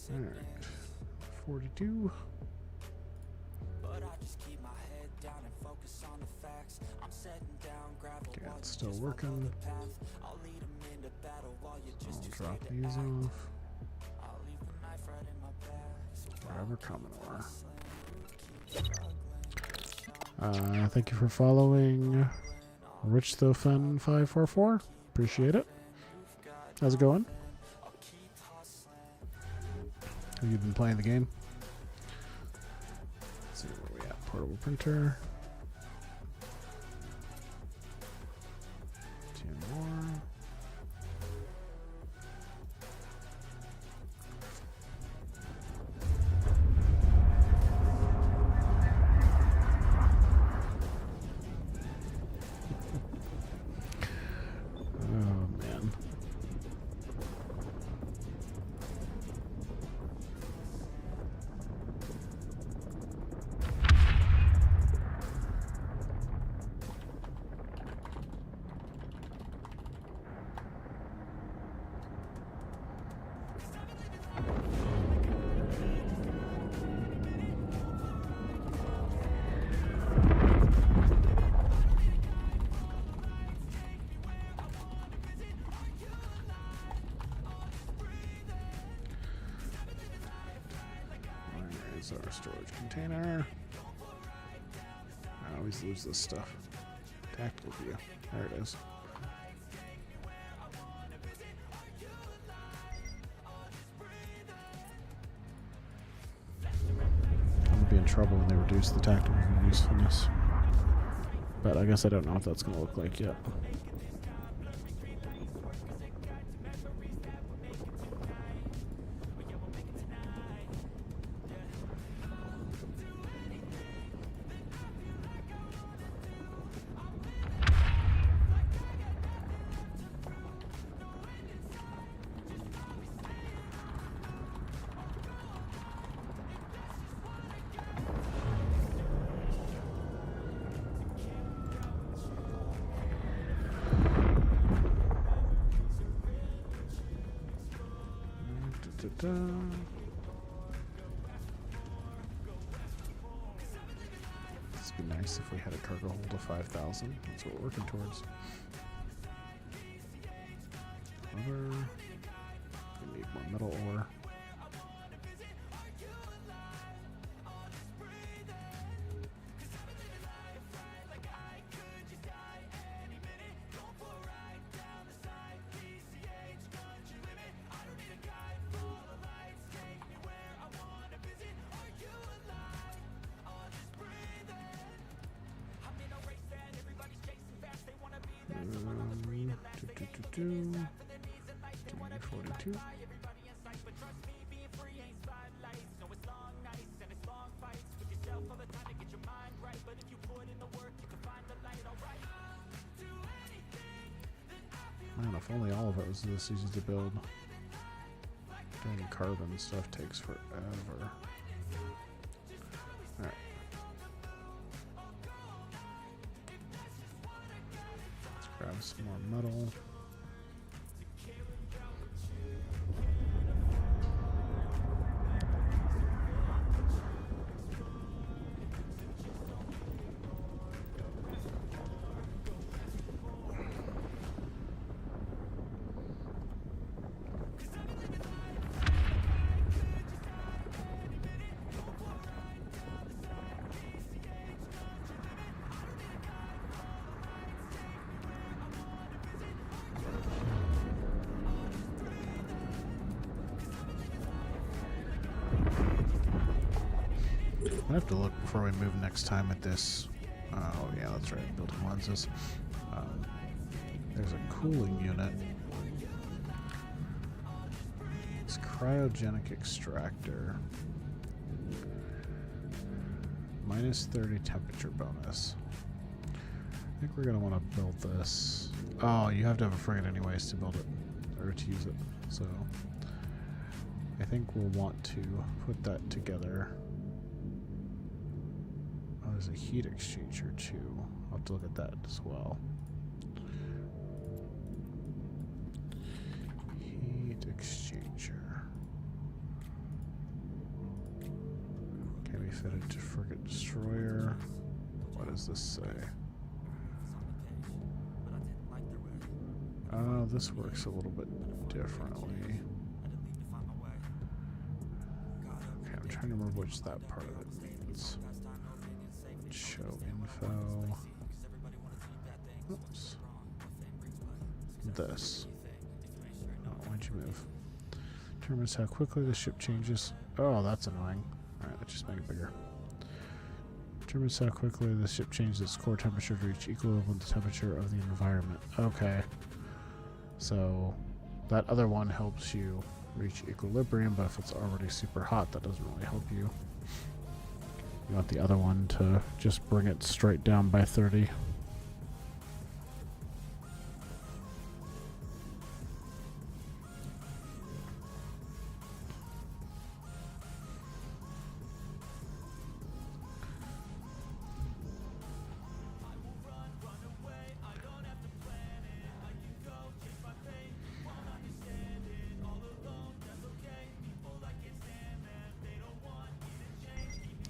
Alright, 42. Okay, it's still working. I'll drop these off. Forever Commodore. Thank you for following Rich Though Fun 544. Appreciate it. How's it going? Have you been playing the game? Let's see where we at. Portable printer. 2 more. Oh man. Where is our storage container? I always lose this stuff. Tactical view. There it is. I'm gonna be in trouble when they reduce the tactical view usefulness. But I guess I don't know what that's gonna look like yet. Da-da. This would be nice if we had a cargo hold of 5,000. That's what we're working towards. Leather. We need more metal ore. Do 42. Man, if only all of it was this easy to build. Doing carbon stuff takes forever. Alright. Let's grab some more metal. I have to look before we move next time at this. Oh yeah, that's right, building lenses. There's a cooling unit. It's cryogenic extractor. Minus 30 temperature bonus. I think we're gonna want to build this. Oh, you have to have a frigate anyways to build it, or to use it. So I think we'll want to put that together. Oh, there's a heat exchanger too. I'll have to look at that as well. Heat exchanger. Can be fitted to frigate destroyer. What does this say? This works a little bit differently. Okay, I'm trying to remember which that part of it means. Show info. Oops. This. Oh, why'd you move? Determines how quickly the ship changes Oh, that's annoying. Alright, let's just make it bigger. Determines how quickly the ship changes its core temperature to reach equilibrium with the temperature of the environment. Okay. So, that other one helps you reach equilibrium, but if it's already super hot, that doesn't really help you. You want the other one to just bring it straight down by 30.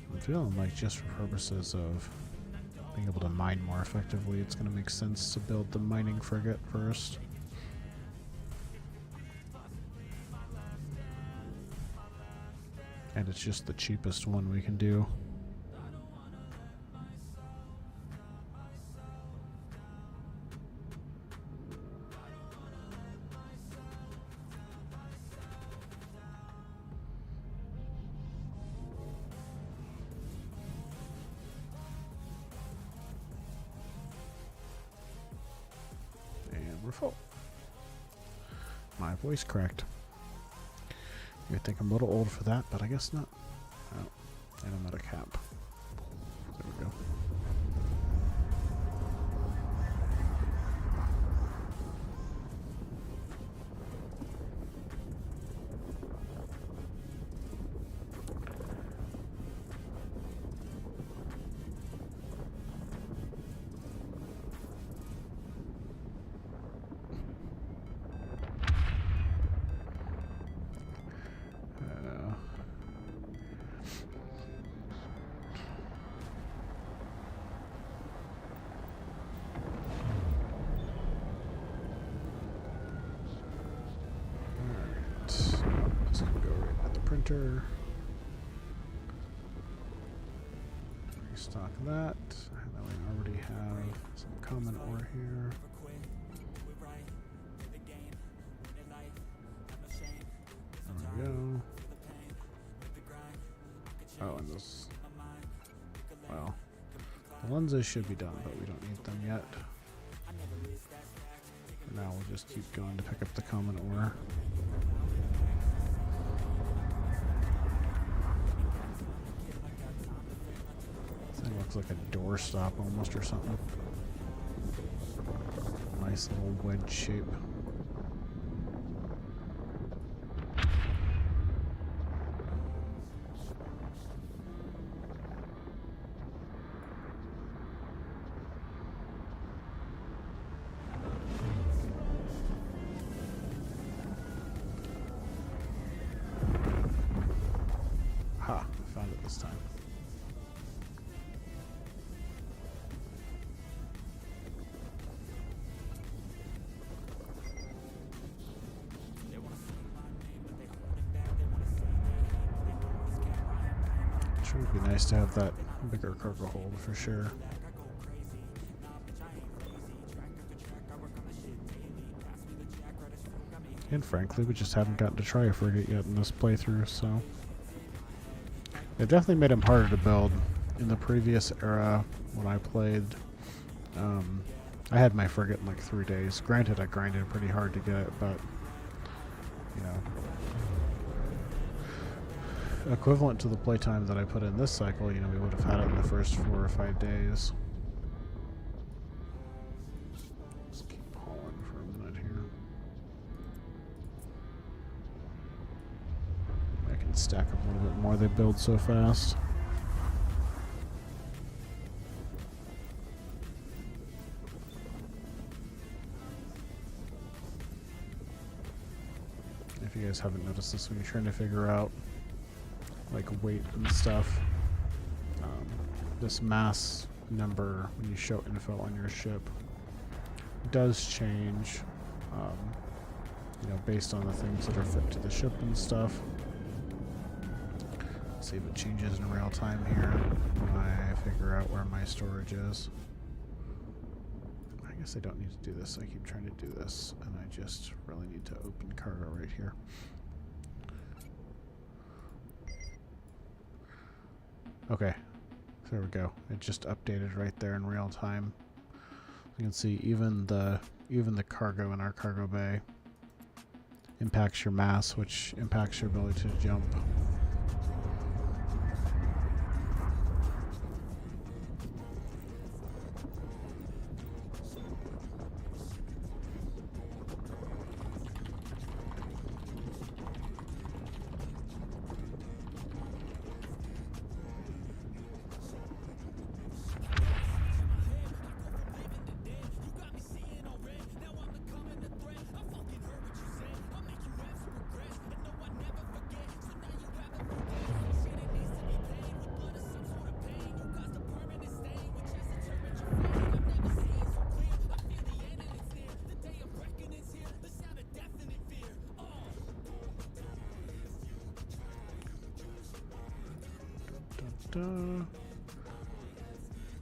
I'm feeling like just for purposes of being able to mine more effectively, it's going to make sense to build the mining frigate first. And it's just the cheapest one we can do. We're full. My voice cracked. You'd think I'm a little old for that, but I guess not. Oh, and I'm at a cap. There we go. Printer. Restock that. And then we already have some common ore here. There we go. Oh, and this. Well, the lenses should be done, but we don't need them yet. For now, we'll just keep going to pick up the common ore. Looks like a doorstop almost or something. Nice little wedge shape. Ha, I found it this time. Sure would be nice to have that bigger cargo hold for sure. And frankly, we just haven't gotten to try a frigate yet in this playthrough, so... It definitely made them harder to build. In the previous era, when I played, I had my frigate in like 3 days. Granted, I grinded pretty hard to get it, but, you know... Equivalent to the playtime that I put in this cycle, you know, we would have had it in the first 4 or 5 days. Let's keep hauling for a minute here. I can stack up a little bit more, they build so fast. If you guys haven't noticed this when you're trying to figure out like weight and stuff, this mass number when you show info on your ship does change, you know, based on the things that are fit to the ship and stuff. Let's see if it changes in real time here when I figure out where my storage is. I guess I don't need to do this. I keep trying to do this, and I just really need to open cargo right here. Okay, there we go. It just updated right there in real time. You can see even the cargo in our cargo bay impacts your mass, which impacts your ability to jump.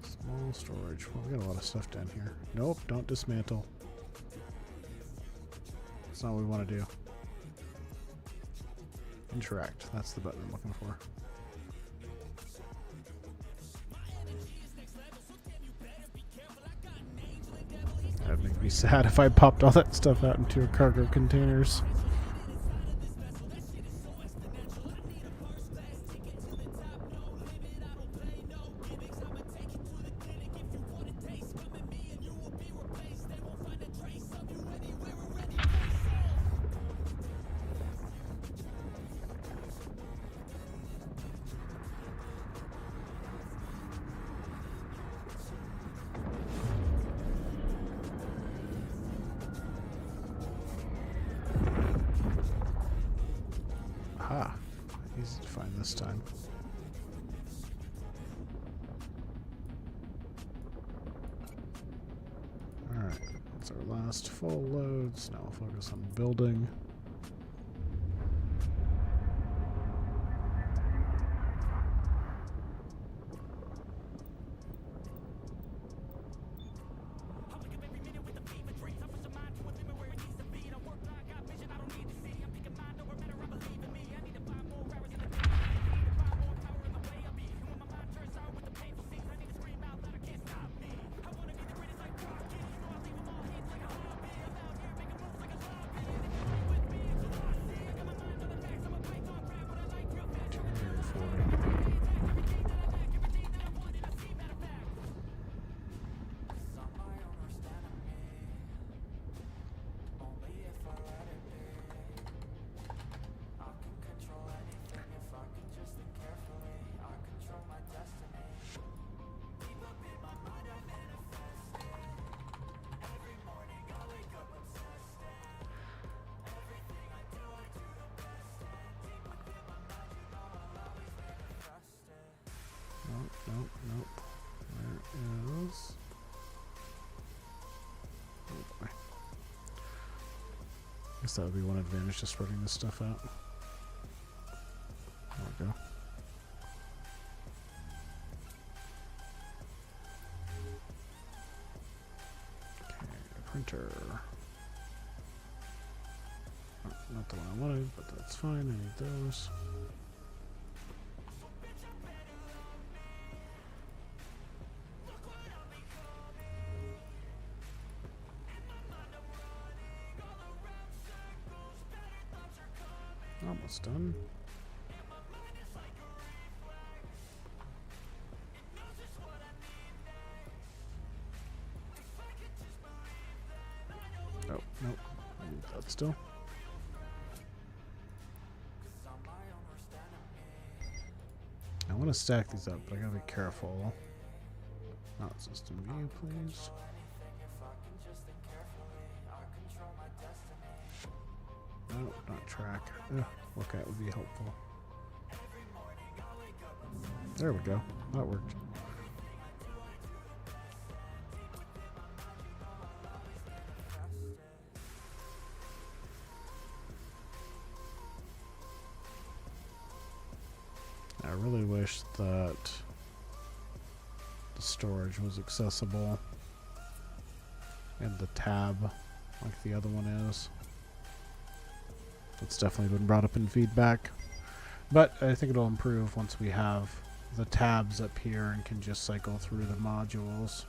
Small storage. Well, we got a lot of stuff down here. Nope, don't dismantle. That's not what we want to do. Interact. That's the button I'm looking for. That'd make me sad if I popped all that stuff out into cargo containers. Aha, easy to find this time. Alright, that's our last full loads. Now we'll focus on building. Nope. Where is... Oh boy. Guess that would be one advantage to spreading this stuff out. There we go. Okay, printer. Oh, not the one I wanted, but that's fine. I need those. Almost done. Oh, nope. I need that still. I want to stack these up, but I gotta be careful. Not system view, please. No, not track. Look at would be helpful. There we go. That worked. I really wish that the storage was accessible and the tab like the other one is. It's definitely been brought up in feedback, but I think it'll improve once we have the tabs up here and can just cycle through the modules.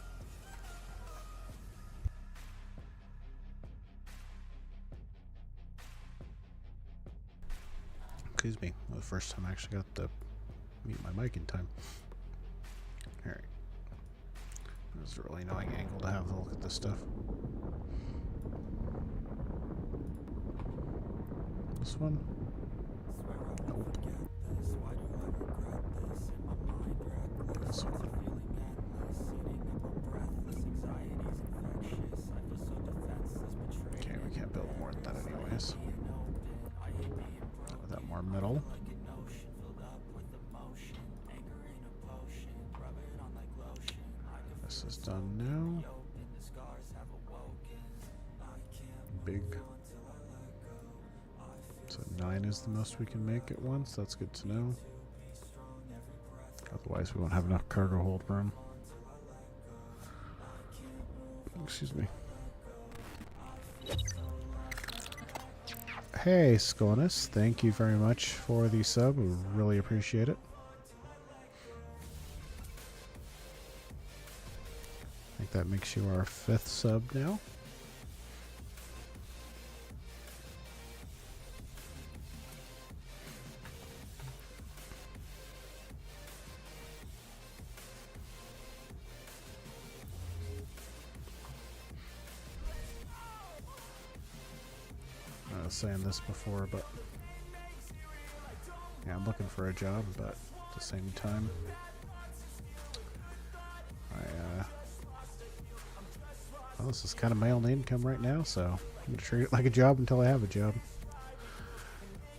Excuse me, the first time I actually got to mute my mic in time. Alright. This is a really annoying angle to have to look at this stuff. This one? Nope. This one. Okay, we can't build more than that anyways. With that more metal. This is done now. Big. So 9 is the most we can make at once. That's good to know. Otherwise we won't have enough cargo hold room. Excuse me. Hey, Sconis, thank you very much for the sub. We really appreciate it. I think that makes you our 5th sub now. I was saying this before, but yeah, I'm looking for a job, but at the same time, well, this is kind of my only income right now, so I'm going to treat it like a job until I have a job.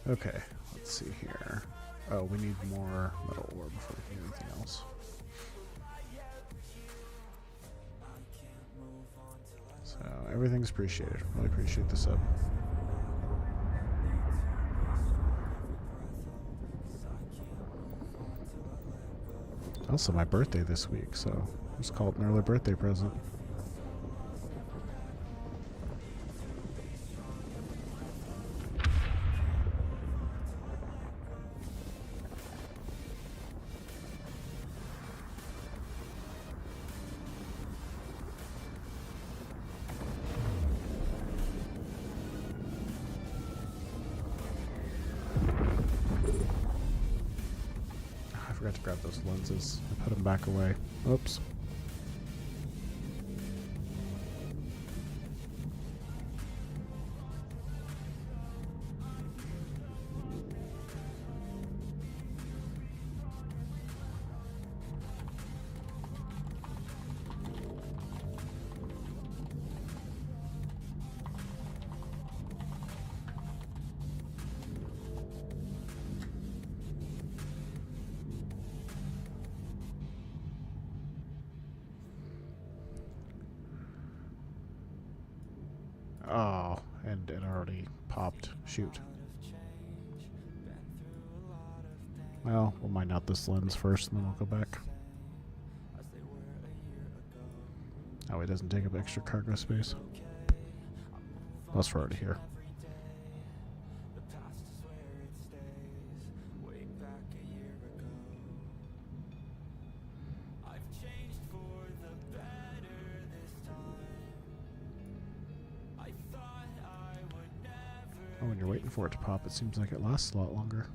Okay, let's see here. Oh, we need more metal ore before we can do anything else. So, everything's appreciated. Really appreciate the sub. Also my birthday this week, so let's call it an early birthday present. I forgot to grab those lenses. I put them back away. Oops. Oh, and it already popped. Shoot. Well, we'll mine out this lens first and then we'll go back. Oh, it doesn't take up extra cargo space. Plus we're already here. Oh, when you're waiting for it to pop, it seems like it lasts a lot longer.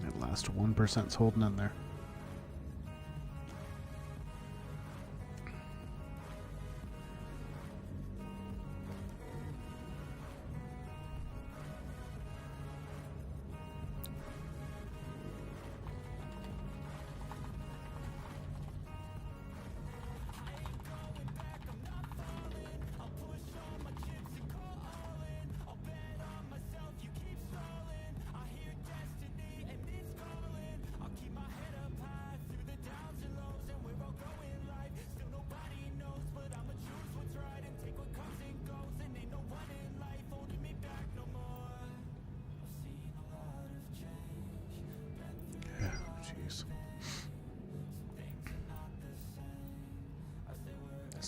That last 1%'s holding in there.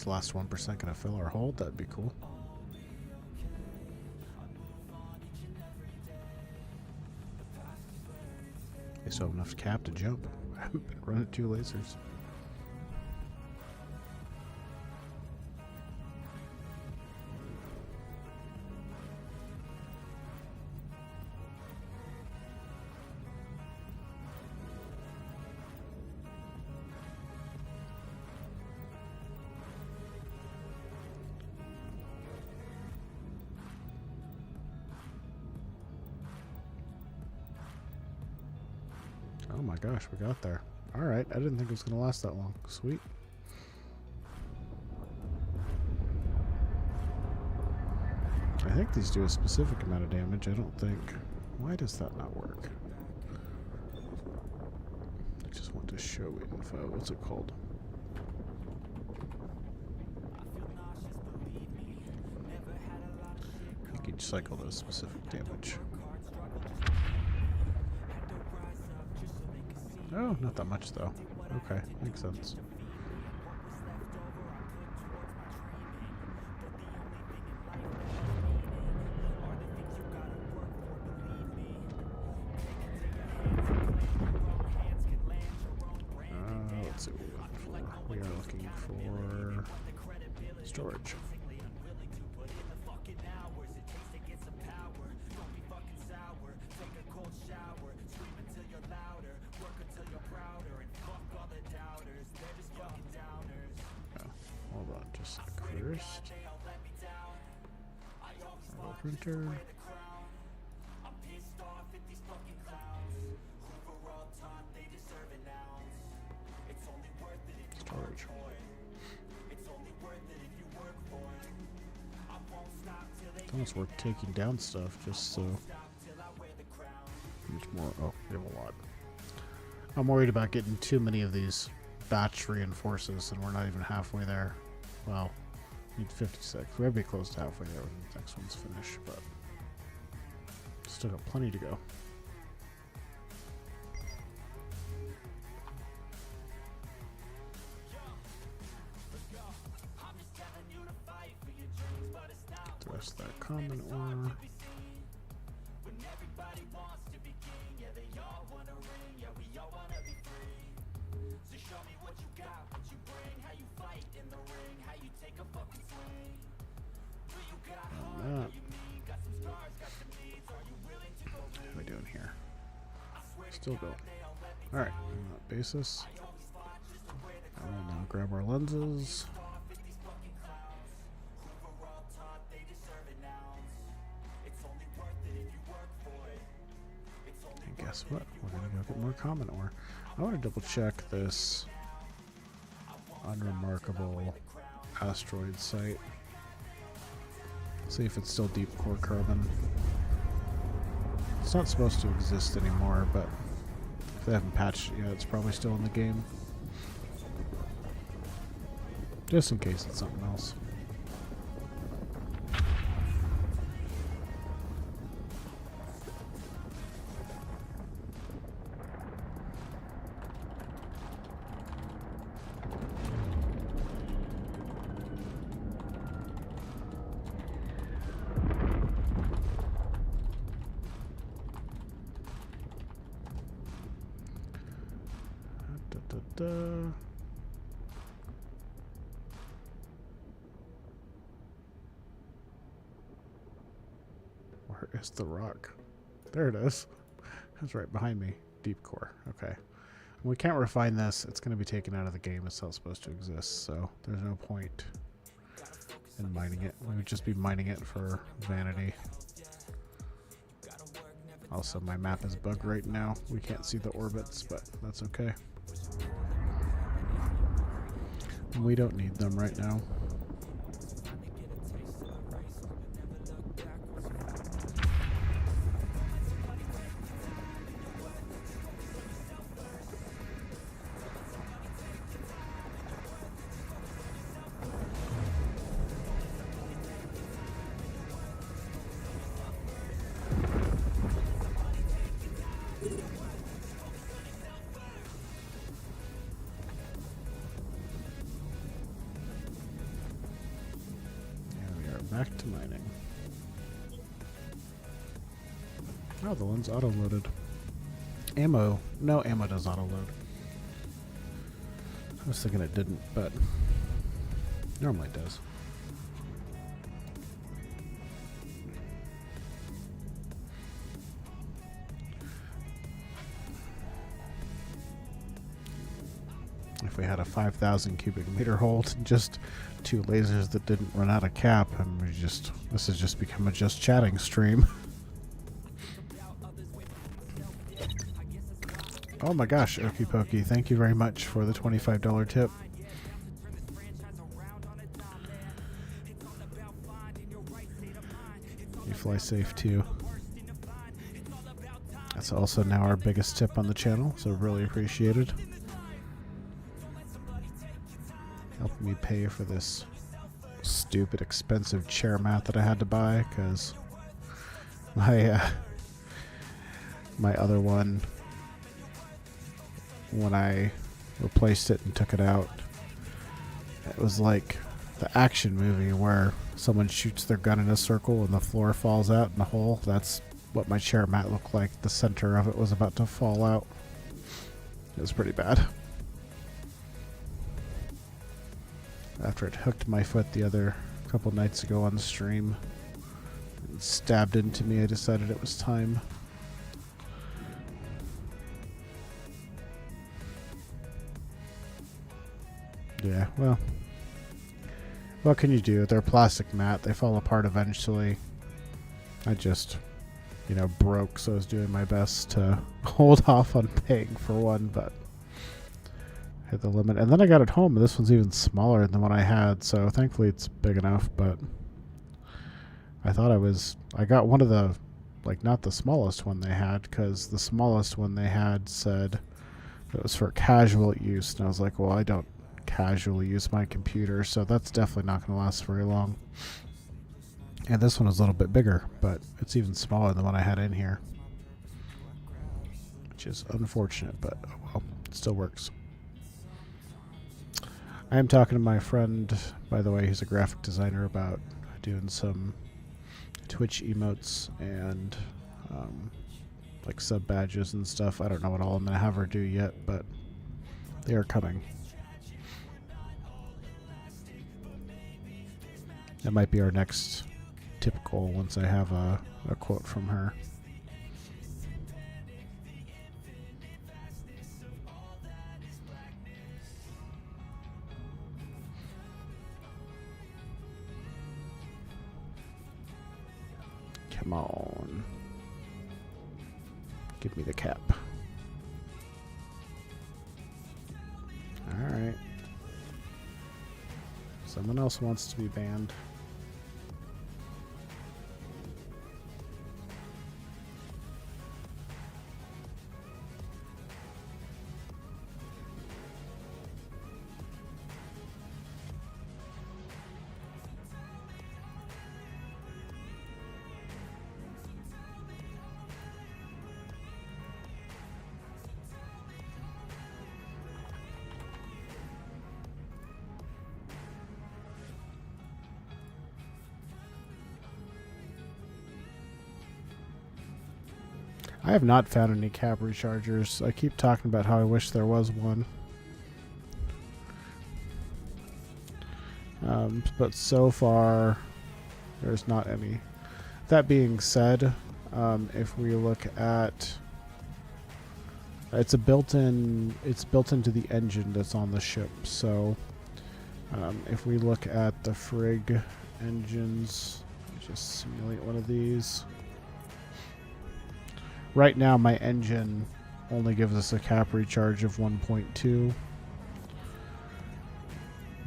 Is the last 1% gonna fill or hold? That'd be cool. They still have enough cap to jump. I haven't been running 2 lasers. Oh my gosh, we got there. Alright, I didn't think it was going to last that long. Sweet. I think these do a specific amount of damage. I don't think... Why does that not work? I just want to show info. What's it called? I think each cycle does specific damage. Oh, not that much though. Okay, makes sense. Let's see what we're looking for. We are looking for storage. Hold on, just first. Printer. Storage. It's almost worth taking down stuff just so. Much more. Oh, we have a lot. I'm worried about getting too many of these batch reinforces, and we're not even halfway there. Well, need 56. We're gonna be close to halfway there when the next one's finished, but still got plenty to go. The rest of that common ore. What are we doing here? Still going. Alright, on that basis, I will now grab our lenses. And guess what? We're going to go get more common ore. I want to double check this unremarkable asteroid site. See if it's still deep core carbon. It's not supposed to exist anymore, but if they haven't patched it yet, it's probably still in the game. Just in case it's something else. Where is the rock? There it is. It's right behind me. Deep core. Okay. When we can't refine this, it's going to be taken out of the game. It's not supposed to exist, so there's no point in mining it. We would just be mining it for vanity. Also, my map is bugged right now. We can't see the orbits, but that's okay. We don't need them right now. Oh, the one's auto-loaded. Ammo. No, ammo does auto-load. I was thinking it didn't, but normally it does. If we had a 5,000 cubic meter hold and just 2 lasers that didn't run out of cap, and this has just become a just chatting stream. Oh my gosh, Okie Pokey, thank you very much for the $25 tip. You fly safe too. That's also now our biggest tip on the channel, so really appreciated. Helping me pay for this stupid expensive chair mat that I had to buy because my other one, when I replaced it and took it out, it was like the action movie where someone shoots their gun in a circle and the floor falls out in a hole. That's what my chair mat looked like. The center of it was about to fall out. It was pretty bad. After it hooked my foot the other couple nights ago on the stream and stabbed into me, I decided it was time. Yeah, well, what can you do? They're plastic mat. They fall apart eventually. I just, broke, so I was doing my best to hold off on paying for one, but hit the limit. And then I got it home, and this one's even smaller than the one I had, so thankfully it's big enough, but I thought I got one of the, not the smallest one they had, because the smallest one they had said it was for casual use, and I was like, well, I don't casually use my computer, so that's definitely not going to last very long. And this one is a little bit bigger, but it's even smaller than the one I had in here, which is unfortunate, but oh well, it still works. I am talking to my friend, by the way, he's a graphic designer, about doing some Twitch emotes and sub badges and stuff. I don't know what all I'm going to have her do yet, but they are coming. That might be our next typical once I have a quote from her. Come on. Give me the cap. Alright. Someone else wants to be banned. I have not found any cap rechargers. I keep talking about how I wish there was one. But so far, there's not any. That being said, if we look at... It's built into the engine that's on the ship. So if we look at the Frig engines, just simulate one of these. Right now, my engine only gives us a cap recharge of 1.2.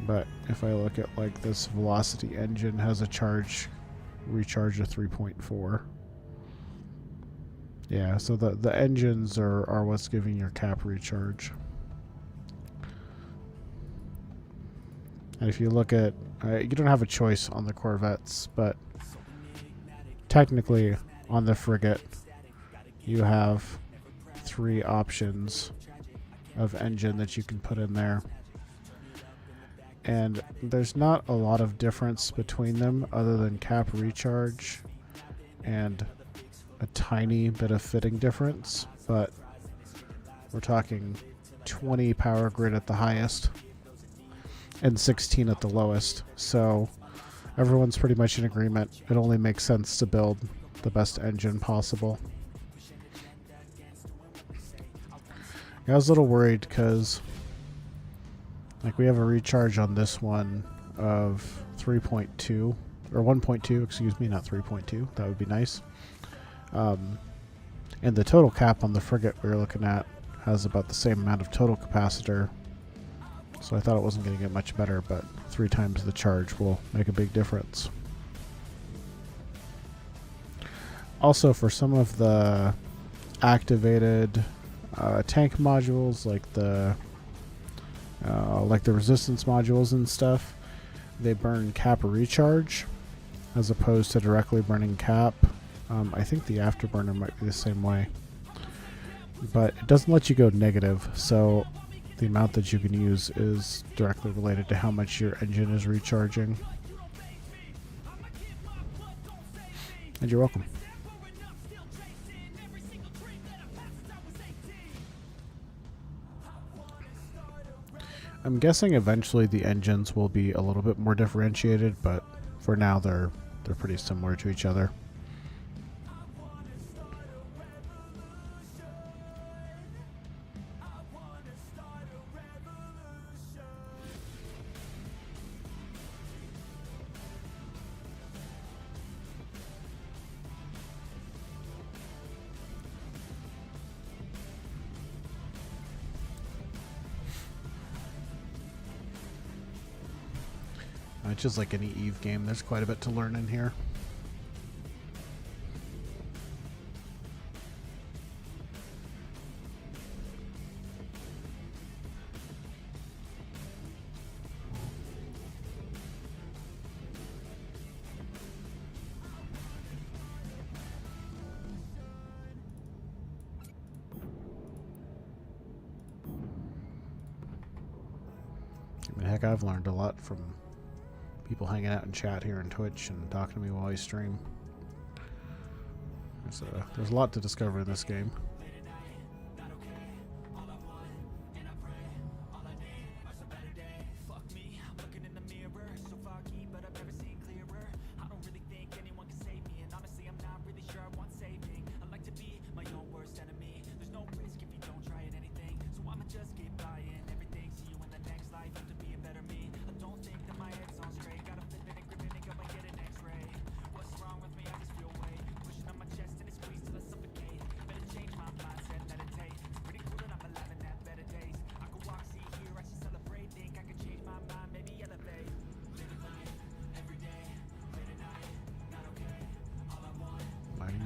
But if I look at this Velocity engine, has a recharge of 3.4. Yeah, so the engines are what's giving your cap recharge. And if you look at, you don't have a choice on the Corvettes, but technically on the frigate, you have 3 options of engine that you can put in there. And there's not a lot of difference between them other than cap recharge and a tiny bit of fitting difference, but we're talking 20 power grid at the highest and 16 at the lowest. So everyone's pretty much in agreement. It only makes sense to build the best engine possible. I was a little worried because like we have a recharge on this one of 3.2 or 1.2, excuse me, not 3.2. That would be nice. And the total cap on the frigate we were looking at has about the same amount of total capacitor. So I thought it wasn't going to get much better, but 3 times the charge will make a big difference. Also, for some of the activated tank modules, like the resistance modules and stuff, they burn cap recharge as opposed to directly burning cap. I think the afterburner might be the same way, but it doesn't let you go negative, so the amount that you can use is directly related to how much your engine is recharging. And you're welcome. I'm guessing eventually the engines will be a little bit more differentiated, but for now they're pretty similar to each other. It's just like any EVE game, there's quite a bit to learn in here. I mean, heck, I've learned a lot from people hanging out in chat here on Twitch and talking to me while I stream. There's a lot to discover in this game.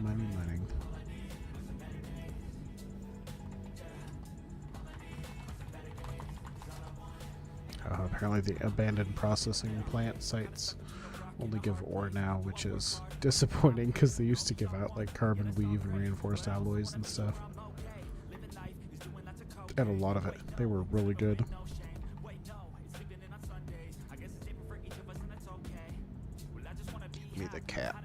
Mining. Apparently the abandoned processing plant sites only give ore now, which is disappointing because they used to give out like carbon weave and reinforced alloys and stuff. And a lot of it. They were really good. Give me the cap.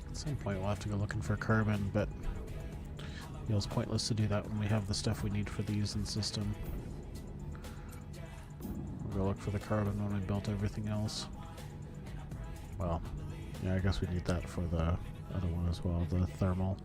At some point we'll have to go looking for carbon, but it feels pointless to do that when we have the stuff we need for the using system. We'll go look for the carbon when we built everything else. Well, yeah, I guess we need that for the other one as well, the thermal.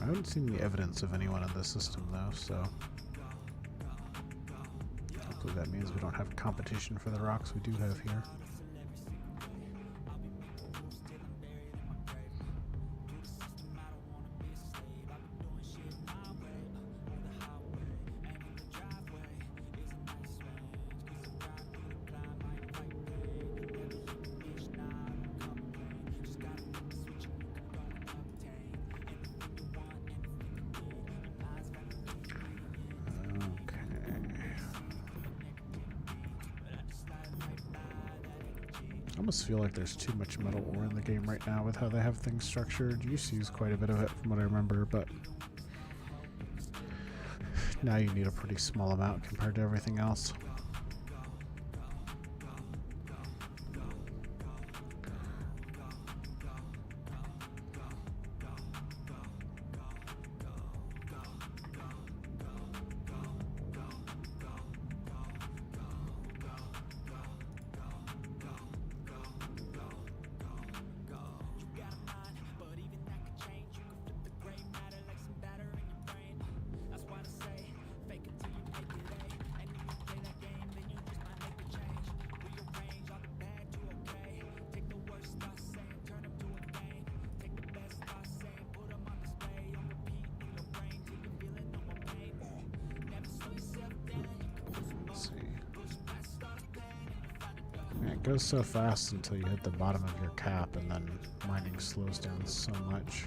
I haven't seen the evidence of anyone in this system though, so hopefully that means we don't have competition for the rocks we do have here. almost feel like there's too much metal ore in the game right now with how they have things structured. You used to use quite a bit of it from what I remember, but now you need a pretty small amount compared to everything else. It goes so fast until you hit the bottom of your cap, and then mining slows down so much.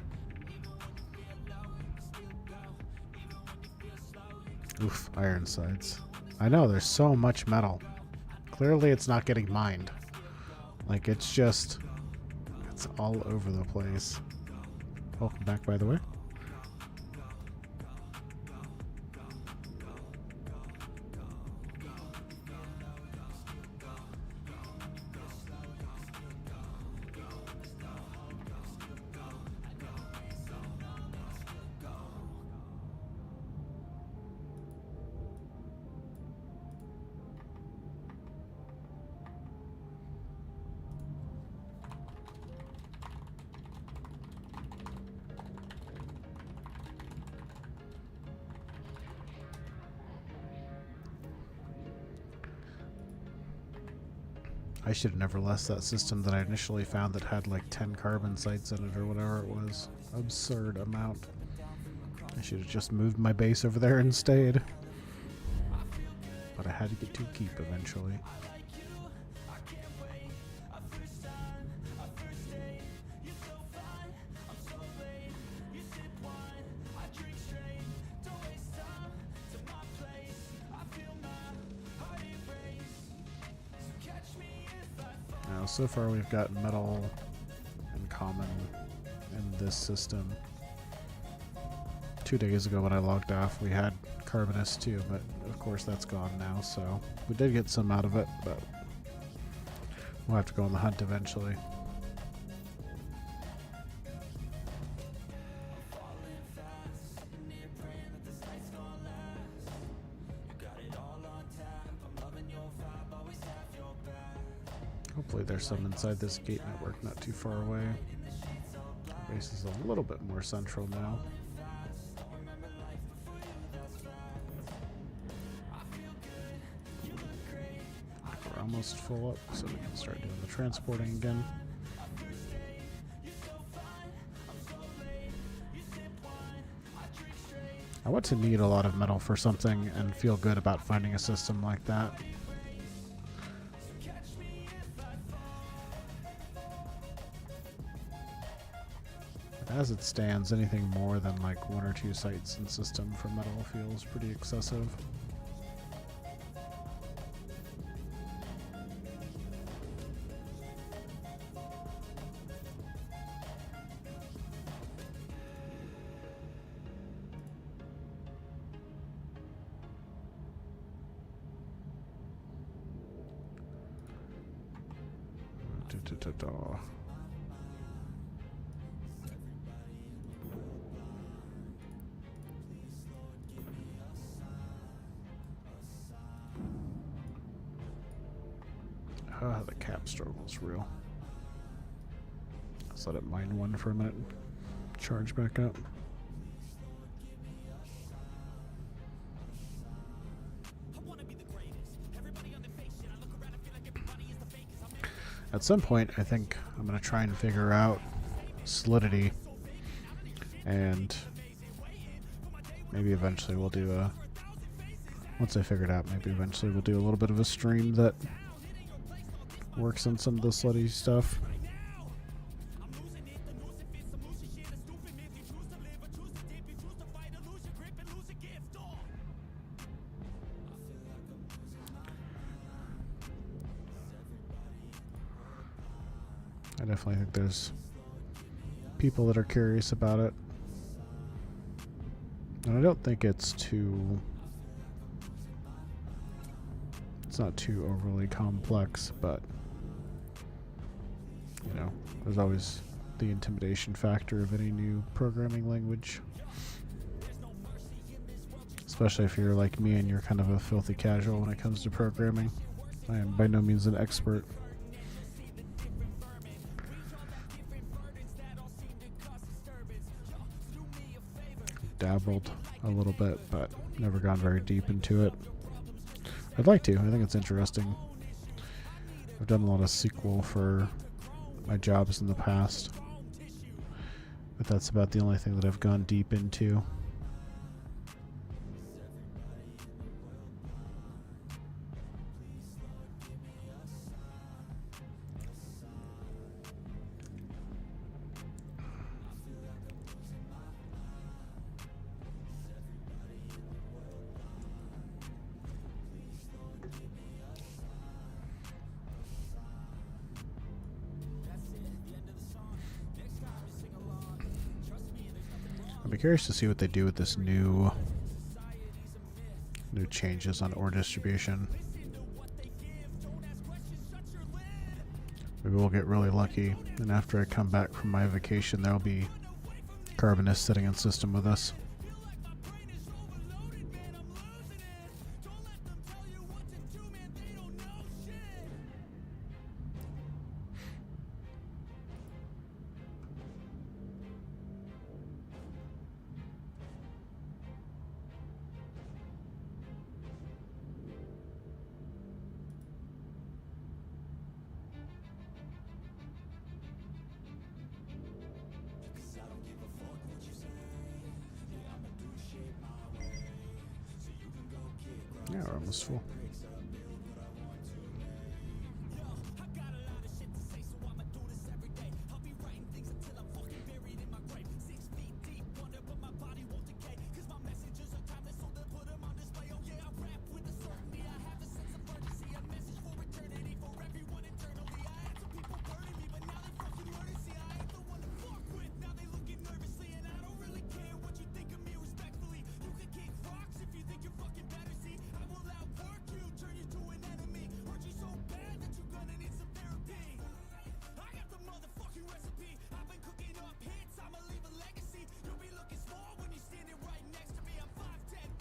Oof, iron sides. I know, there's so much metal. Clearly it's not getting mined. Like, it's just... it's all over the place. Welcome back, by the way. I should have never left that system that I initially found that had like 10 carbon sites in it or whatever it was. Absurd amount. I should have just moved my base over there and stayed. But I had to get to keep eventually. Now, so far we've got metal in common in this system. 2 days ago when I logged off, we had carbonus too, but of course that's gone now, so we did get some out of it, but we'll have to go on the hunt eventually. Hopefully there's some inside this gate network not too far away. The base is a little bit more central now. We're almost full up, so we can start doing the transporting again. I want to need a lot of metal for something and feel good about finding a system like that. As it stands, anything more than like 1 or 2 sites in system for metal feels pretty excessive. The cap struggle's real. Let's let it mine one for a minute. Charge back up. At some point, I think I'm going to try and figure out solidity, and maybe eventually we'll do a... once I figure it out, maybe eventually we'll do a little bit of a stream that works on some of the slutty stuff. I definitely think there's people that are curious about it. And I don't think it's not too overly complex, but you know, there's always the intimidation factor of any new programming language. Especially if you're like me and you're kind of a filthy casual when it comes to programming. I am by no means an expert. Dabbled a little bit, but never gone very deep into it. I'd like to. I think it's interesting. I've done a lot of SQL for my jobs in the past, but that's about the only thing that I've gone deep into. I'd be curious to see what they do with this new changes on ore distribution. Maybe we'll get really lucky, and after I come back from my vacation, there'll be Carbonists sitting in system with us. Yeah, we're almost full.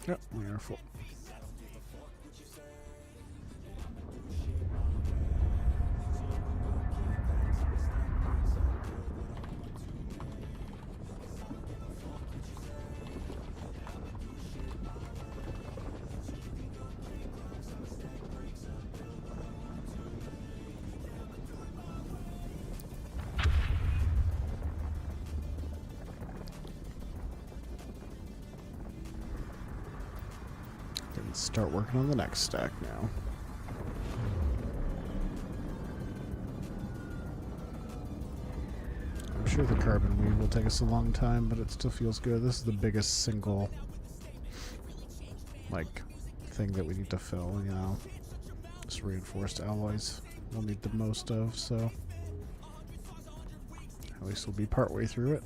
Yep, we are full. Start working on the next stack now. I'm sure the carbon weave will take us a long time, but it still feels good. This is the biggest single thing that we need to fill, you know. Just reinforced alloys we'll need the most of, so at least we'll be partway through it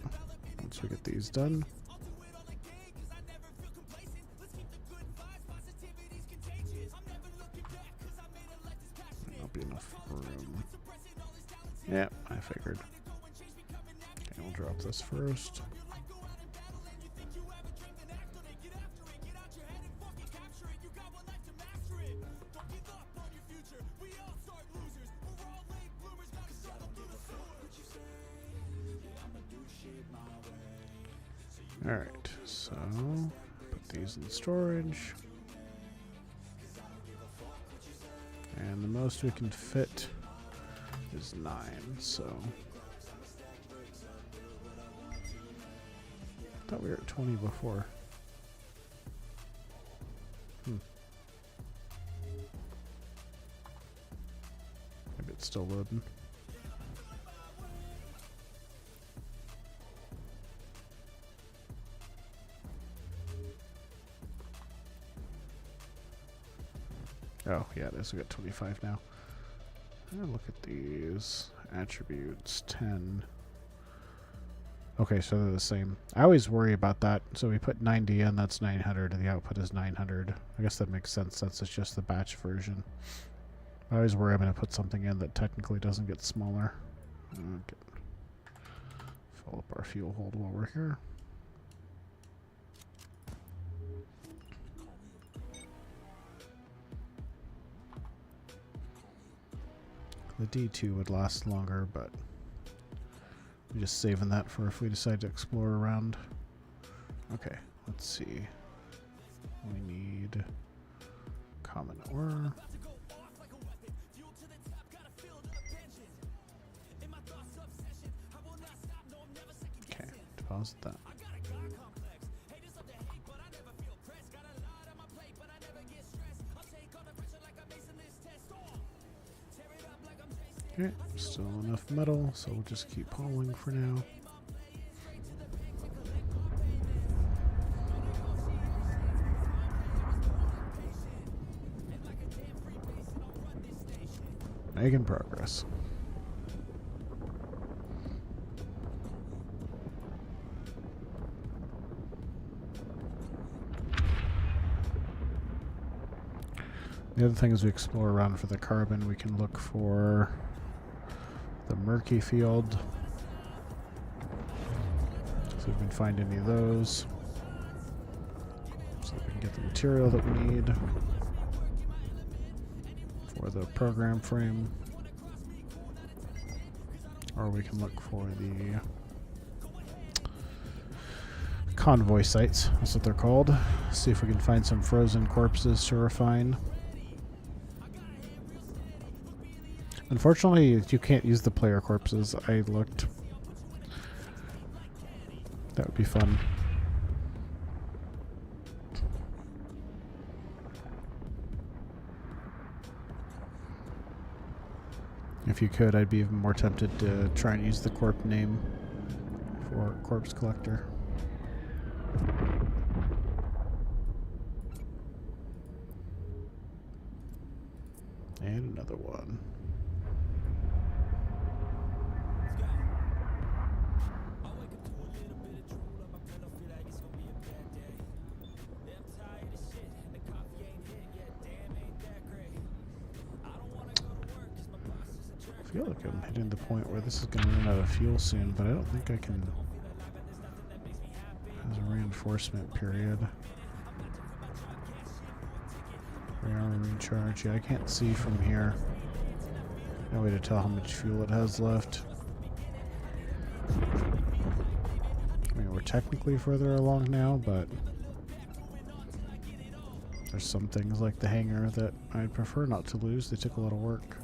once we get these done. Enough room. Yeah, I figured. Okay, we'll drop this first. Alright, so put these in storage. And the most we can fit is 9, so I thought we were at 20 before. Maybe it's still loading. Oh, yeah, it is. We got 25 now. And look at these. attributes 10. Okay, so they're the same. I always worry about that. So we put 90 in, that's 900, and the output is 900. I guess that makes sense since it's just the batch version. I always worry I'm going to put something in that technically doesn't get smaller. Okay. Fill up our fuel hold while we're here. The D2 would last longer, but I'm just saving that for if we decide to explore around. Okay, let's see. We need common ore. Okay, deposit that. Okay, still enough metal, so we'll just keep hauling for now. Making progress. The other thing is we explore around for the carbon, we can look for the murky field. See if we can find any of those. So we can get the material that we need for the program frame. Or we can look for the convoy sites, that's what they're called. See if we can find some frozen corpses to refine. Unfortunately, you can't use the player corpses. I looked. That would be fun. If you could, I'd be even more tempted to try and use the corp name for corpse collector. And another one. I feel like I'm hitting the point where this is going to run out of fuel soon, but I don't think I can. There's a reinforcement period. Recharge. Yeah, I can't see from here. No way to tell how much fuel it has left. I mean, we're technically further along now, but there's some things like the hangar that I'd prefer not to lose. They took a lot of work.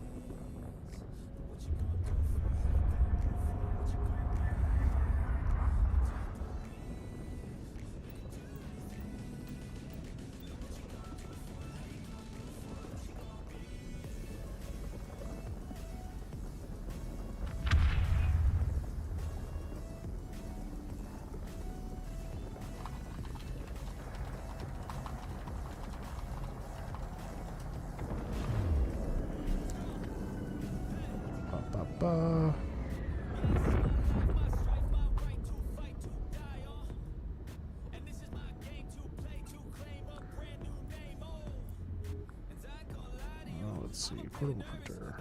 Let's see, portable printer.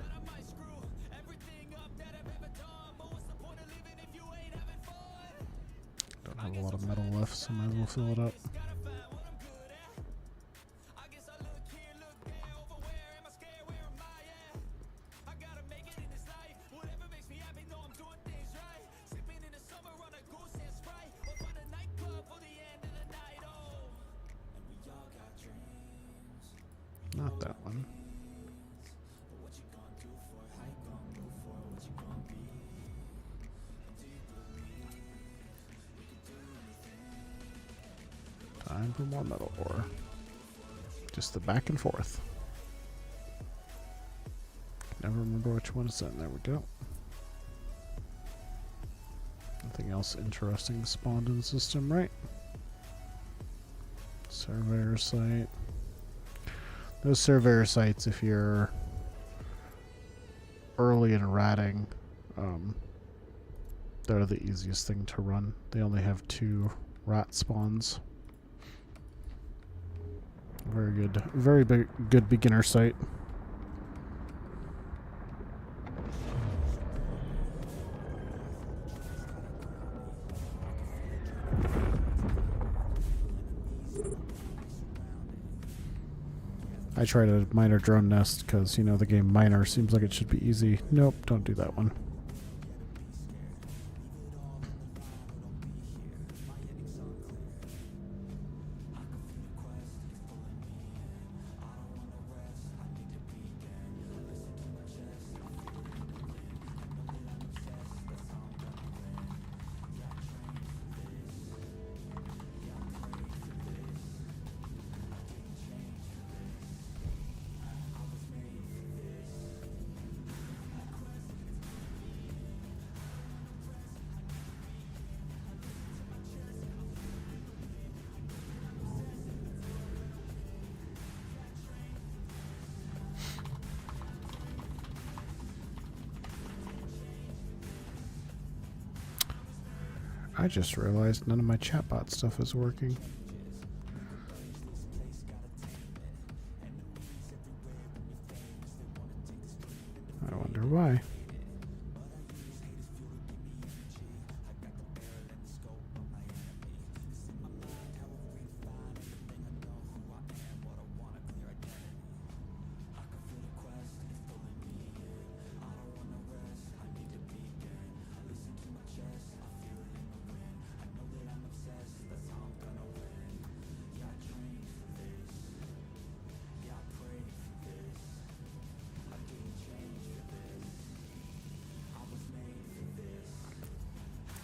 Don't have a lot of metal left, so might as well fill it up. Not that one. Time for more metal ore. Just the back and forth. Never remember which one it's in. There we go. Nothing else interesting spawned in the system, right? Surveyor site. Those surveyor sites, if you're early in ratting, They're the easiest thing to run. They only have 2 rat spawns. Very good beginner site. I tried a miner drone nest because, you know, the game Miner seems like it should be easy. Nope, don't do that one. I just realized none of my chatbot stuff is working. I wonder why.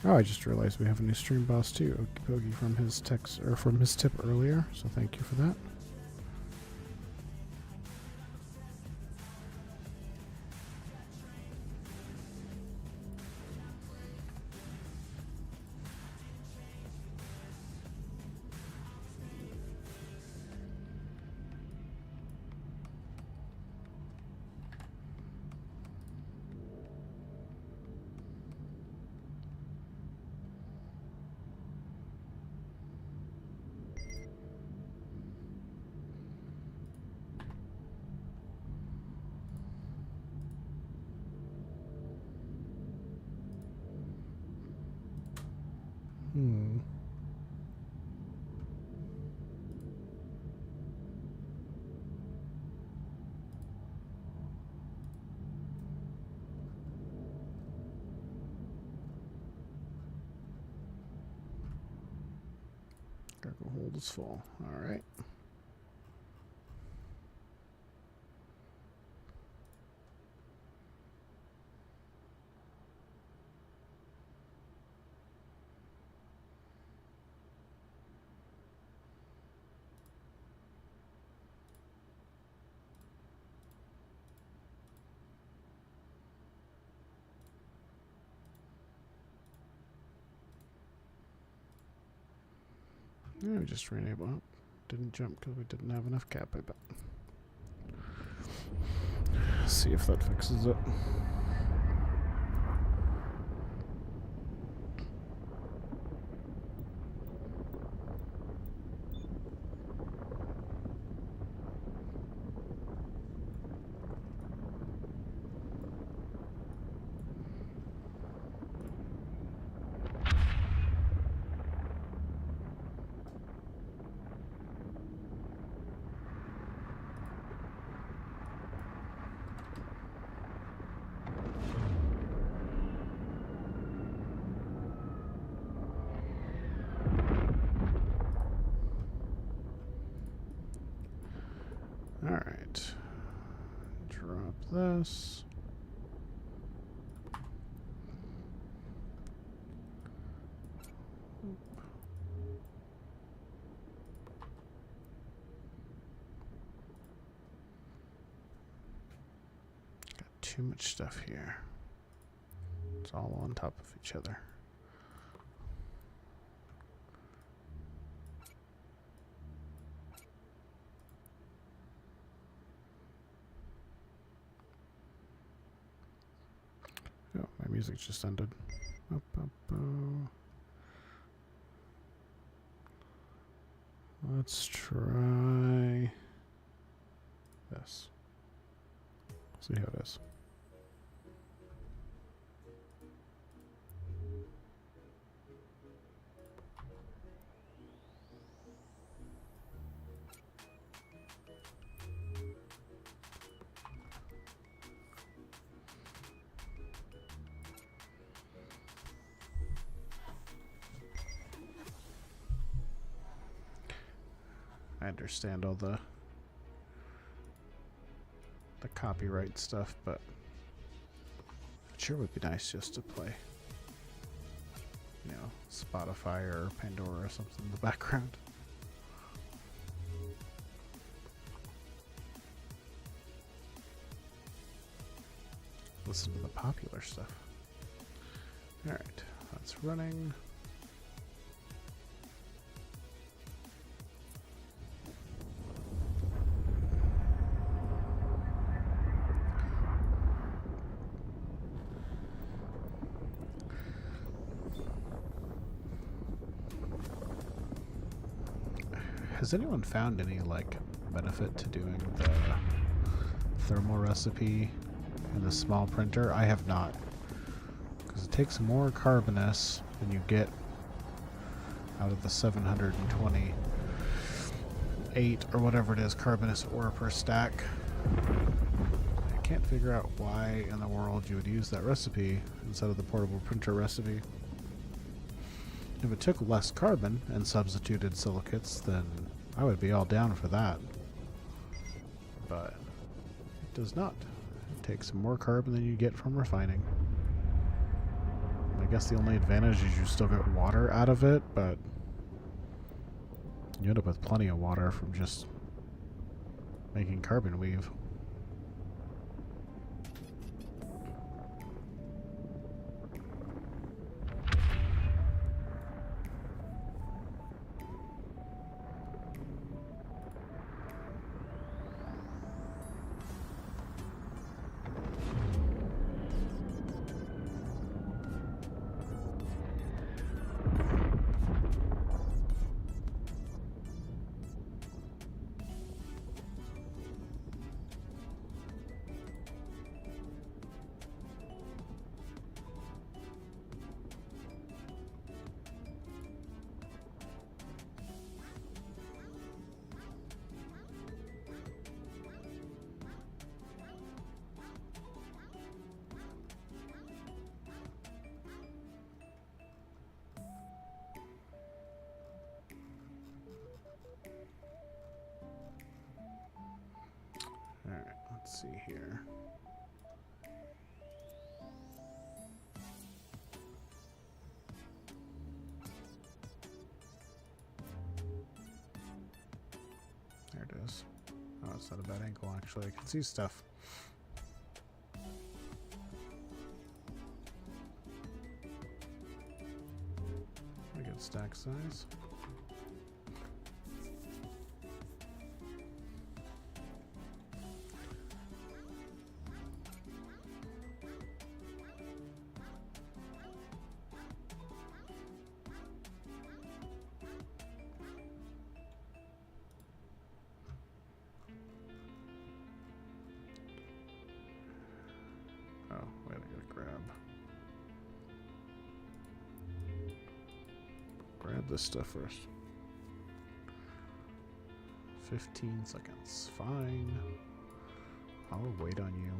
Oh, I just realized we have a new stream boss too, Okey from his text or from his tip earlier. So thank you for that. Cargo hold is full. All right. Yeah, we just ran able up. Didn't jump because we didn't have enough cap, I bet. See if that fixes it. Alright. Drop this. Got too much stuff here. It's all on top of each other. music just ended. Let's try this. See how it is. I understand all the copyright stuff, but it sure would be nice just to play, you know, Spotify or Pandora or something in the background. Listen to the popular stuff. Alright, that's running. Has anyone found any, like, benefit to doing the thermal recipe in the small printer? I have not. Because it takes more carbonus than you get out of the 728 or whatever it is carbonus ore per stack. I can't figure out why in the world you would use that recipe instead of the portable printer recipe. If it took less carbon and substituted silicates, then I would be all down for that. But it does not. It takes more carbon than you get from refining. I guess the only advantage is you still get water out of it, but you end up with plenty of water from just making carbon weave. Alright, let's see here. There it is. Oh, it's not a bad angle, actually. I can see stuff. A good stack size. Oh, wait, I gotta grab this stuff first. 15 seconds. Fine. I'll wait on you.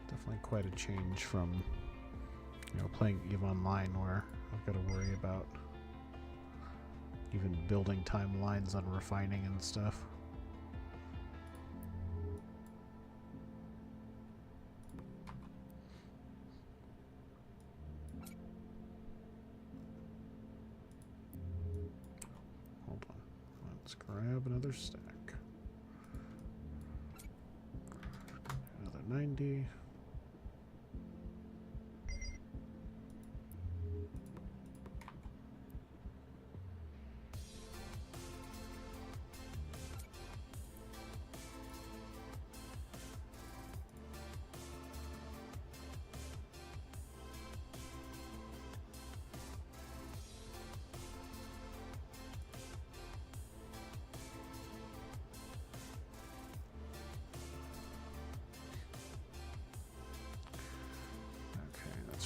Definitely quite a change from, you know, playing EVE Online, where I've got to worry about even building timelines on refining and stuff. Hold on. Let's grab another stack. 90.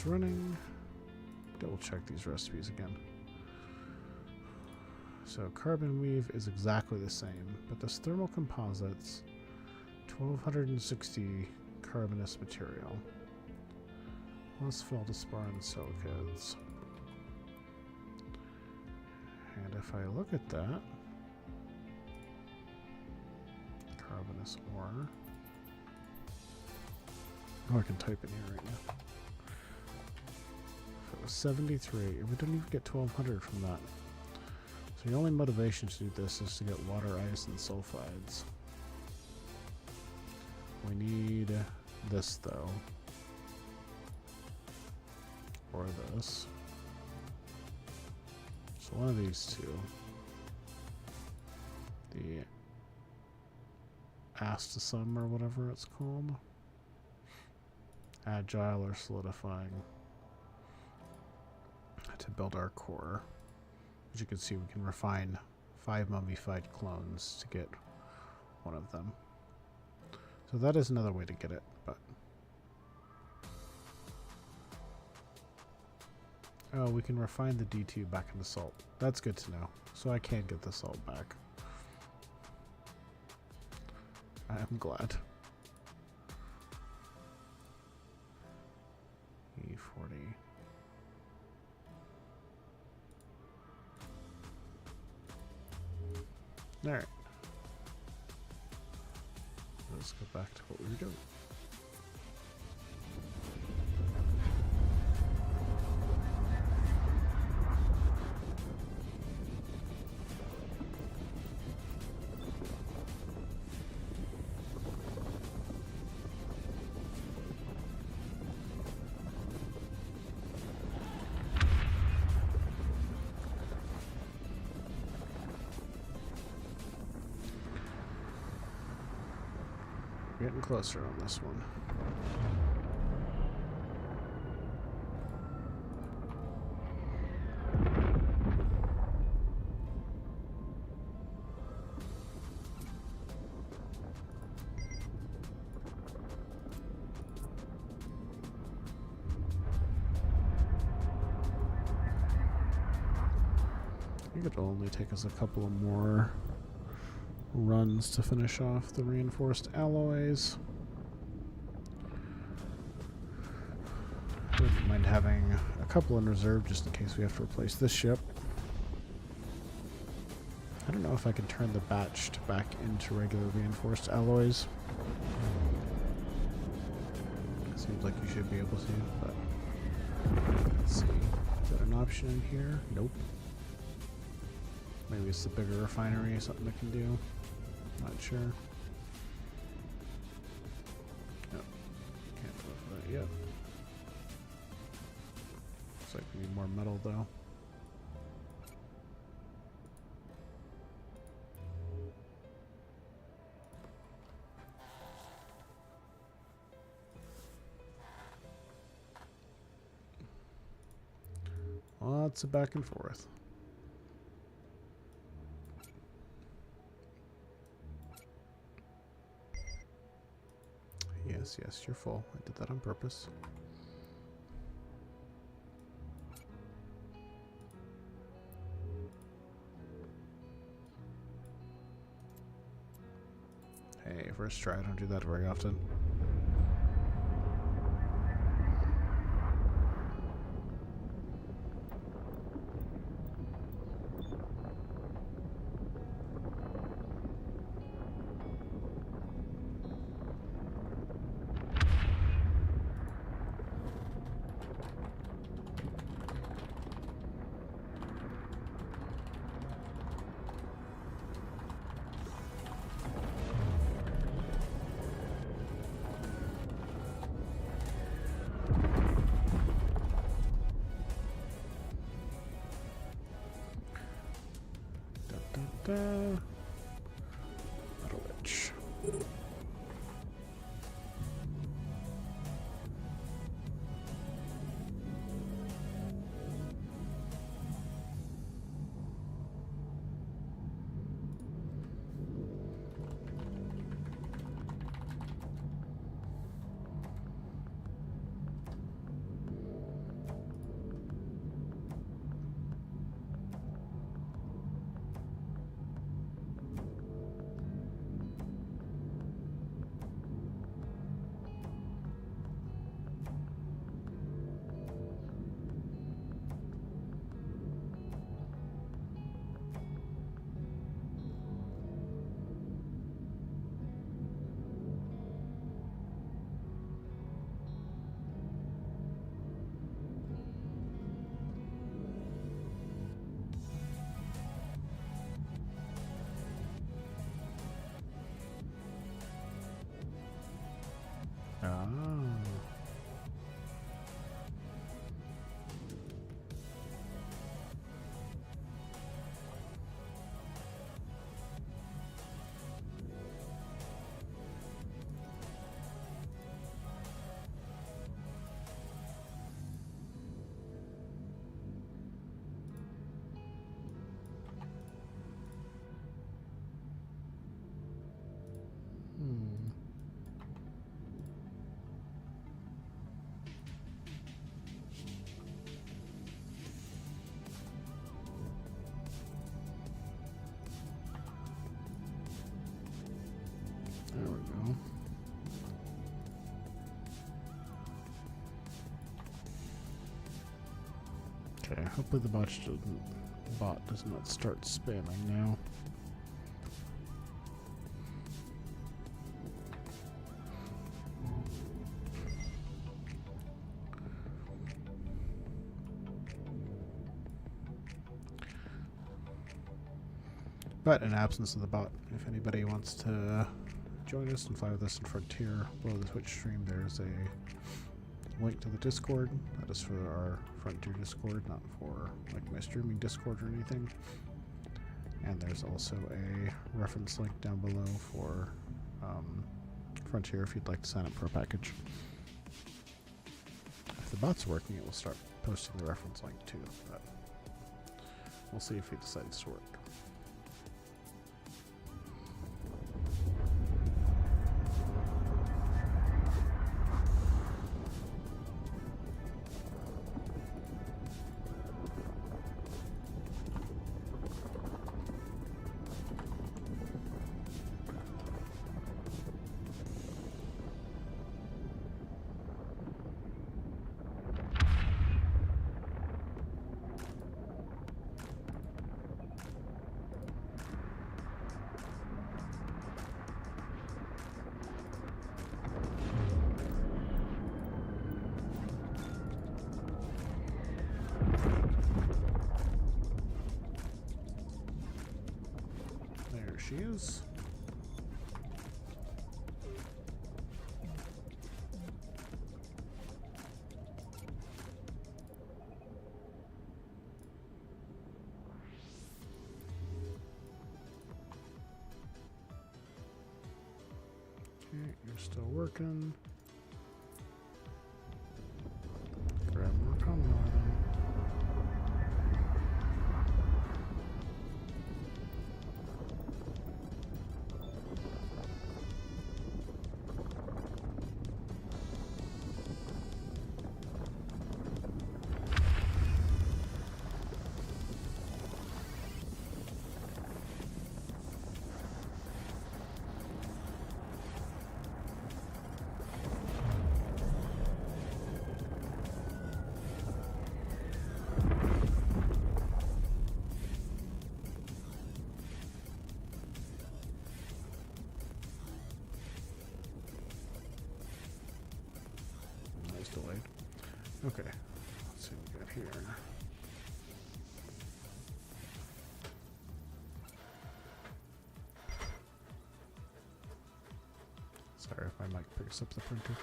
Running. Double check these recipes again. So carbon weave is exactly the same, but this thermal composites 1260 carbonous material plus feldspar and silicates. And if I look at that, carbonous ore. Oh, I can type in here right now. 73. We don't even get 1200 from that. So the only motivation to do this is to get water, ice, and sulfides. We need this though. Or this. So one of these two. The astasum or whatever it's called. Agile or solidifying. To build our core. As you can see, we can refine 5 mummified clones to get one of them. So that is another way to get it, but oh, we can refine the D2 back into salt. That's good to know. So I can get the salt back. I am glad. E40. Alright. Let's go back to what we were doing. Getting closer on this one. I think it'll only take us a couple of more runs to finish off the reinforced alloys. Wouldn't mind having a couple in reserve just in case we have to replace this ship. I don't know if I can turn the batched back into regular reinforced alloys. It seems like you should be able to, but let's see. Is there an option in here? Nope. Maybe it's the bigger refinery, something I can do. Not sure. Nope. Can't flip that yet. Looks like we need more metal though. Lots of back and forth. Yes, yes, you're full. I did that on purpose. Hey, first try. I don't do that very often. Metal Witch. Ah. Hmm. There we go. Okay, hopefully the bot does not start spamming now. But in absence of the bot, if anybody wants to join us and fly with us in Frontier below the Twitch stream, there's a link to the Discord. That is for our Frontier Discord, not for like my streaming Discord or anything. And there's also a reference link down below for Frontier if you'd like to sign up for a package. If the bot's working, it will start posting the reference link too, but we'll see if it decides to work. There she is. Okay, you're still working. Grab more common item. Delayed. Okay, let's see what we got here. Sorry if my mic picks up the printer.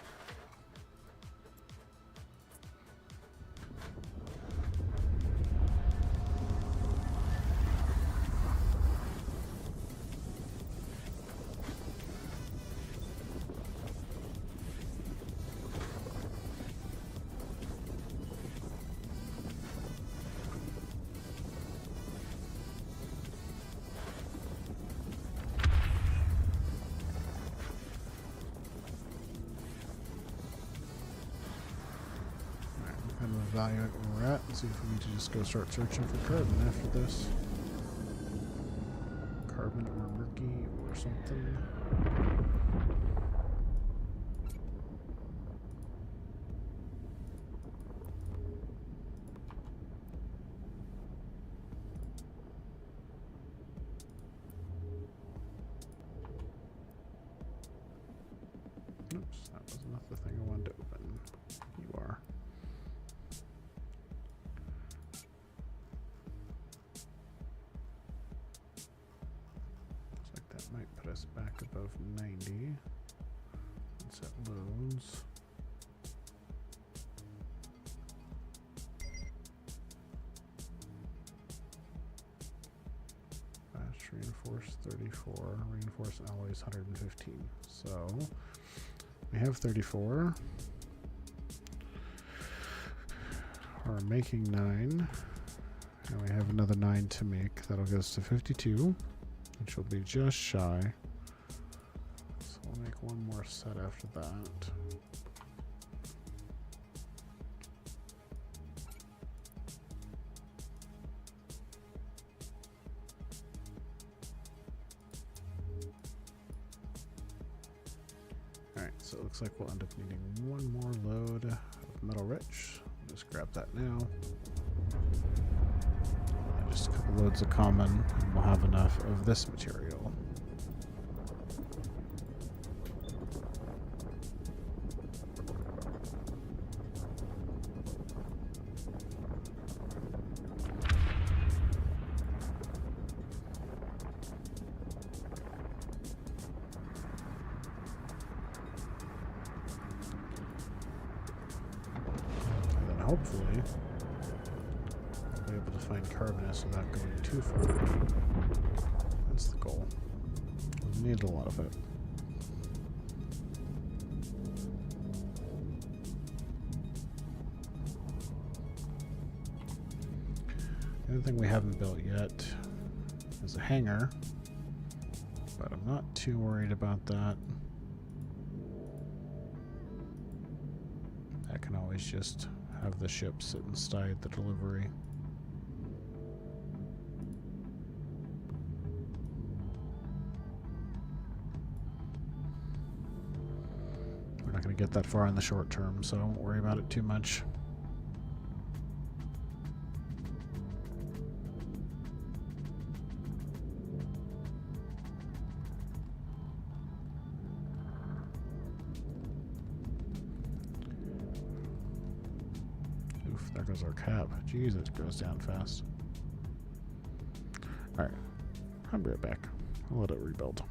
evaluate where we're at and see if we need to just go start searching for carbon after this. Carbon or murky or something. Oops, that was not the thing I wanted to open. You are. Looks like that might put us back above 90. Once that loads. Fast reinforced 34, reinforced alloys 115. So we have 34. We're making 9. And we have another 9 to make. That'll get us to 52, which will be just shy. So we'll make one more set after that. Alright, so it looks like we'll end up needing one more load of metal rich. Just grab that now. And just a couple loads of common, and we'll have enough of this material. Hopefully, I'll be able to find carbonus without going too far. That's the goal. We need a lot of it. The other thing we haven't built yet is a hangar, but I'm not too worried about that. I can always just have the ship sit inside the delivery. We're not going to get that far in the short term, so don't worry about it too much. There goes our cap. Jeez, it goes down fast. Alright. I'll be right back. I'll let it rebuild.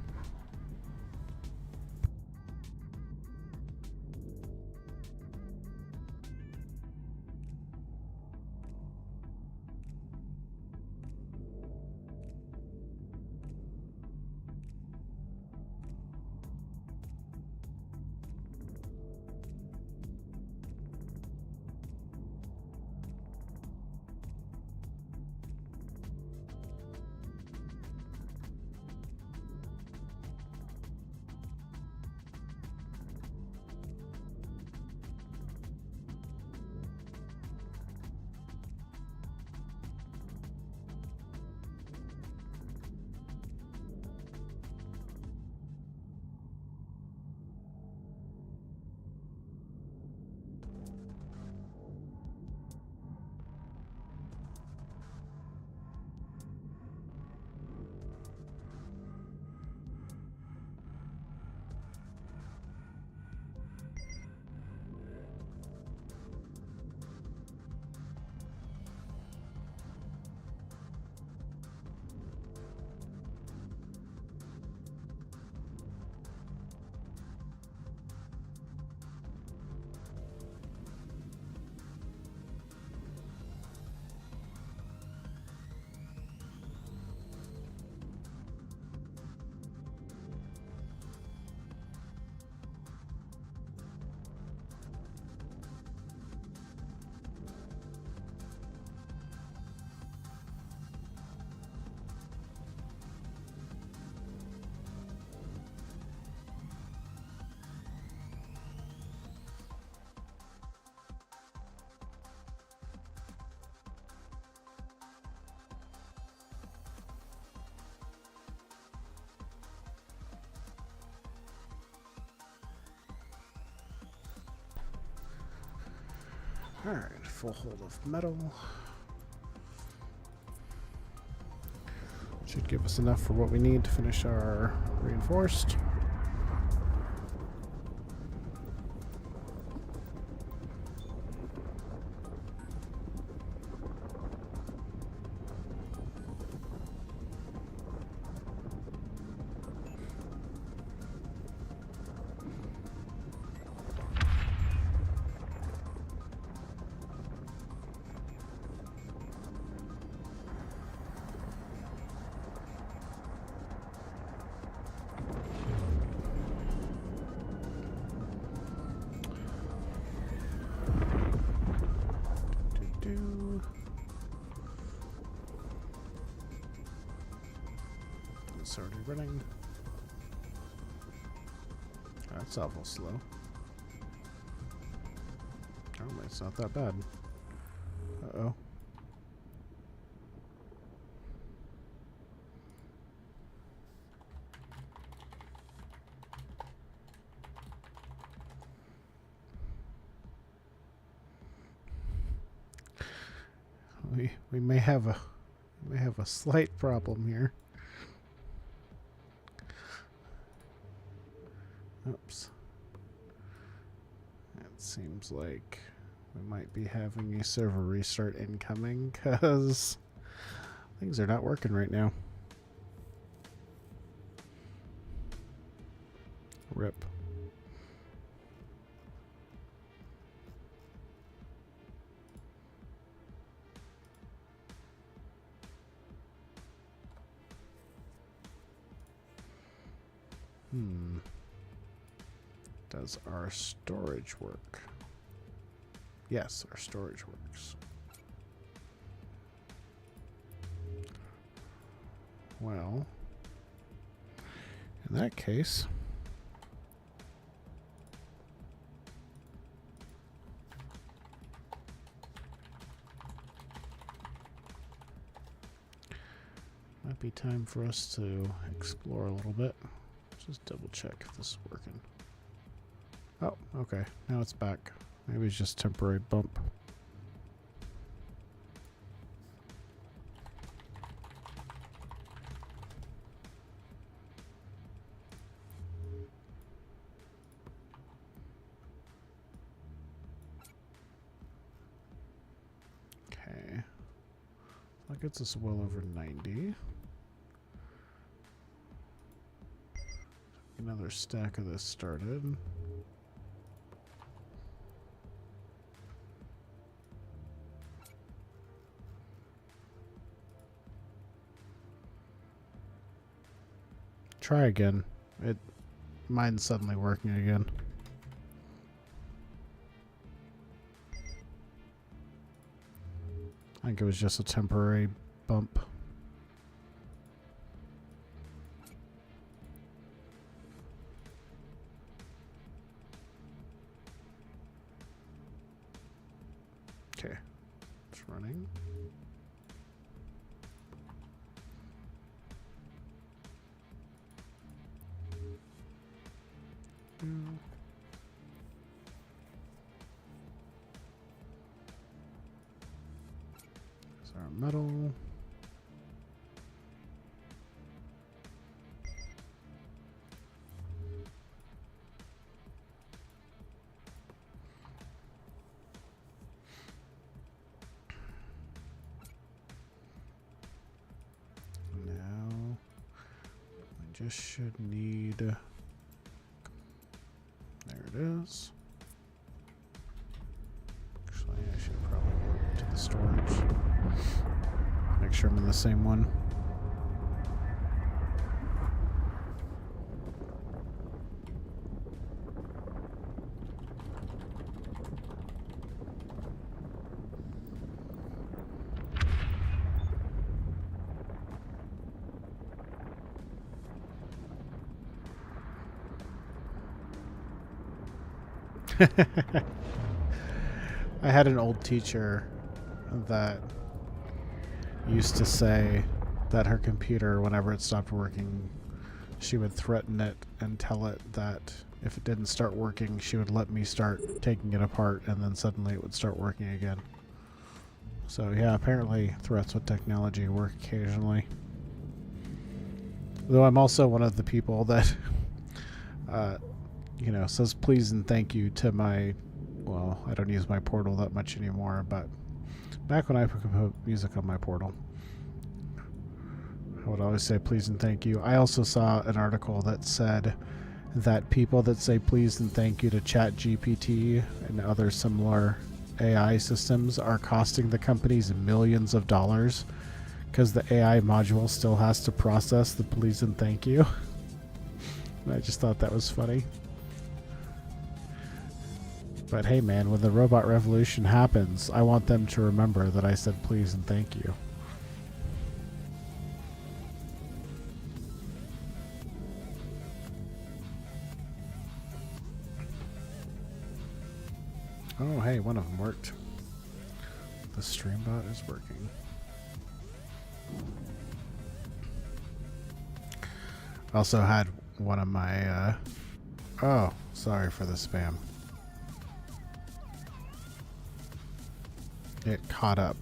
Alright, full hold of metal. Should give us enough for what we need to finish our reinforced. It's already running. That's awful slow. Oh, it's not that bad. Uh-oh. We may have a slight problem here. Oops. It seems like we might be having a server restart incoming because things are not working right now. RIP. Does our storage work? Yes, our storage works. Well, in that case, might be time for us to explore a little bit. Just double check if this is working. Oh, okay. Now it's back. Maybe it's just a temporary bump. Okay. That gets us well over 90. Another stack of this started. Try again. Mine's suddenly working again. I think it was just a temporary bump. Okay, it's running. There's our metal. Now I just should need. There it is. Actually, I should probably go to the storage. Make sure I'm in the same one. I had an old teacher that used to say that her computer, whenever it stopped working, she would threaten it and tell it that if it didn't start working, she would let me start taking it apart, and then suddenly it would start working again. So yeah, apparently threats with technology work occasionally. Though I'm also one of the people that, says please and thank you to my, well, I don't use my portal that much anymore, but back when I put music on my portal, I would always say please and thank you. I also saw an article that said that people that say please and thank you to ChatGPT and other similar AI systems are costing the companies millions of dollars because the AI module still has to process the please and thank you. And I just thought that was funny. But hey man, when the robot revolution happens, I want them to remember that I said please and thank you. Oh, hey, one of them worked. The stream bot is working. I also had one of my, oh, sorry for the spam. It caught up.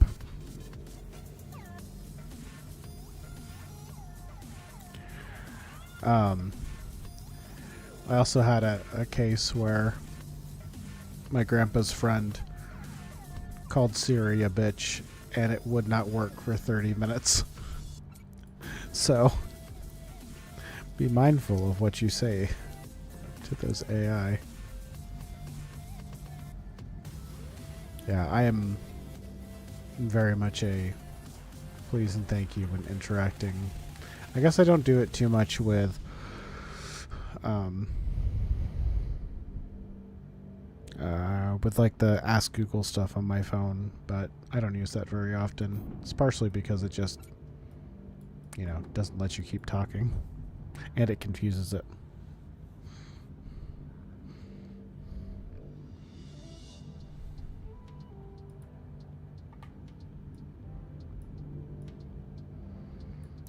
I also had a case where my grandpa's friend called Siri a bitch and it would not work for 30 minutes. So be mindful of what you say to those AI. Yeah, I am very much a please and thank you when interacting. I guess I don't do it too much with like the Ask Google stuff on my phone, but I don't use that very often. It's partially because it just, doesn't let you keep talking, and it confuses it.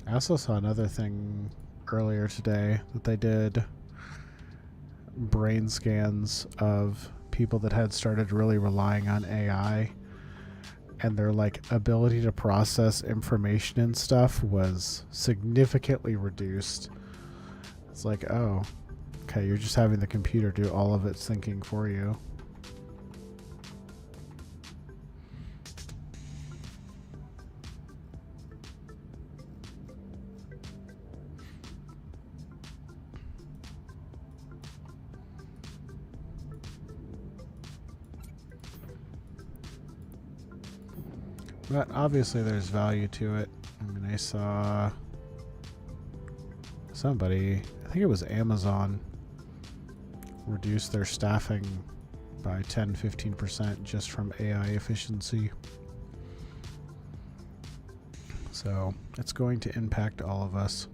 I also saw another thing earlier today that they did brain scans of people that had started really relying on AI, and their ability to process information and stuff was significantly reduced. It's like, oh, okay, you're just having the computer do all of its thinking for you. But obviously there's value to it. I mean, I saw somebody, I think it was Amazon, reduce their staffing by 10-15% just from AI efficiency. So it's going to impact all of us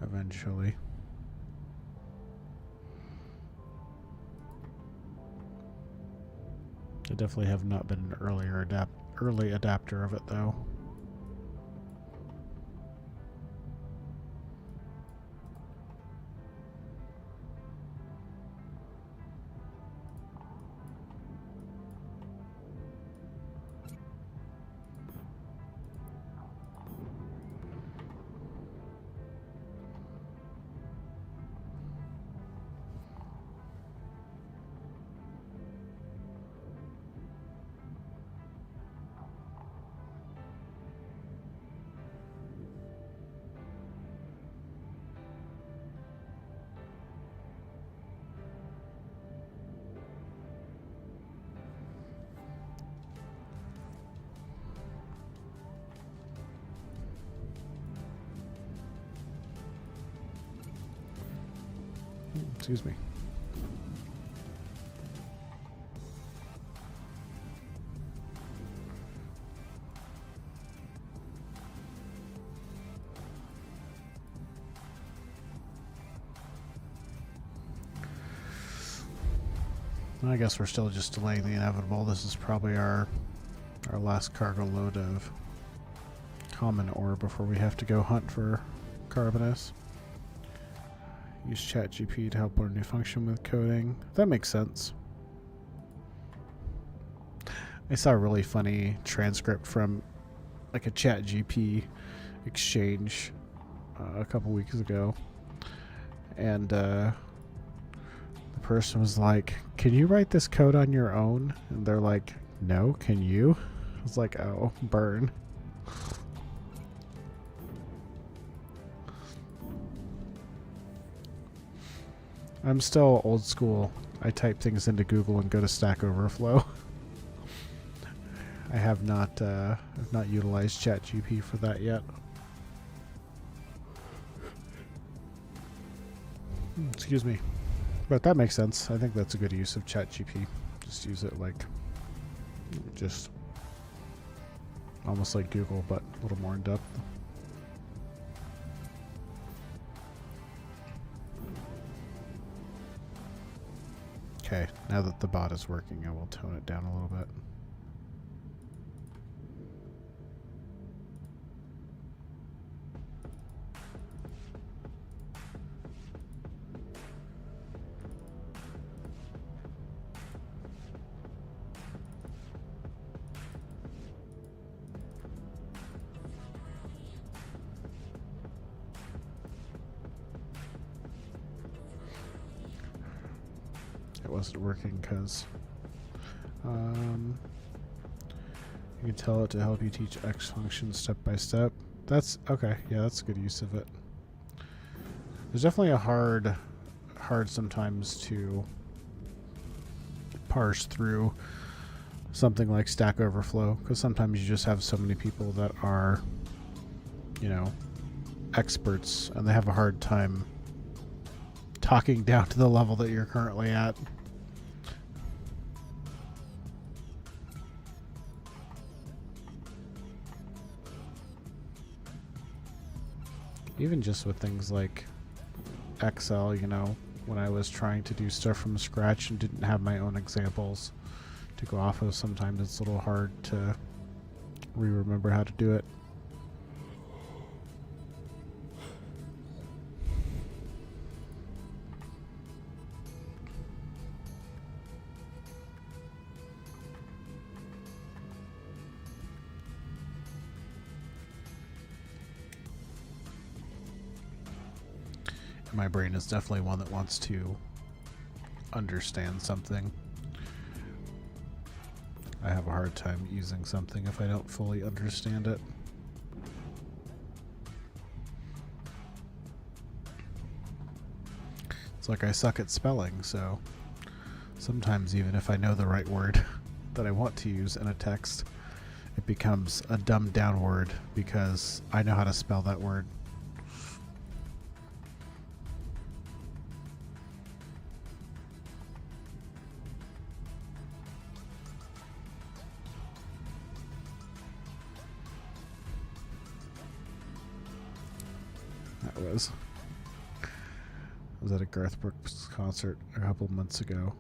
eventually. I definitely have not been an early adapter of it though. Excuse me. I guess we're still just delaying the inevitable. This is probably our last cargo load of common ore before we have to go hunt for carbonus. Use ChatGPT to help learn new function with coding. That makes sense. I saw a really funny transcript from like a ChatGPT exchange a couple weeks ago, and the person was like, "Can you write this code on your own?" And they're like, "No, can you?" I was like, "Oh, burn." I'm still old school. I type things into Google and go to Stack Overflow. I have not utilized ChatGPT for that yet. Excuse me. But that makes sense. I think that's a good use of ChatGPT. Just use it like just almost like Google, but a little more in depth. Okay, now that the bot is working, I will tone it down a little bit. It wasn't working because you can tell it to help you teach X function step by step. That's okay. Yeah, that's a good use of it. There's definitely a hard sometimes to parse through something like Stack Overflow, because sometimes you just have so many people that are, you know, experts, and they have a hard time talking down to the level that you're currently at. Even just with things like Excel, you know, when I was trying to do stuff from scratch and didn't have my own examples to go off of, sometimes it's a little hard to remember how to do it. My brain is definitely one that wants to understand something. I have a hard time using something if I don't fully understand it. It's like I suck at spelling, so sometimes even if I know the right word that I want to use in a text, it becomes a dumbed down word because I know how to spell that word. I was at a Garth Brooks concert a couple months ago,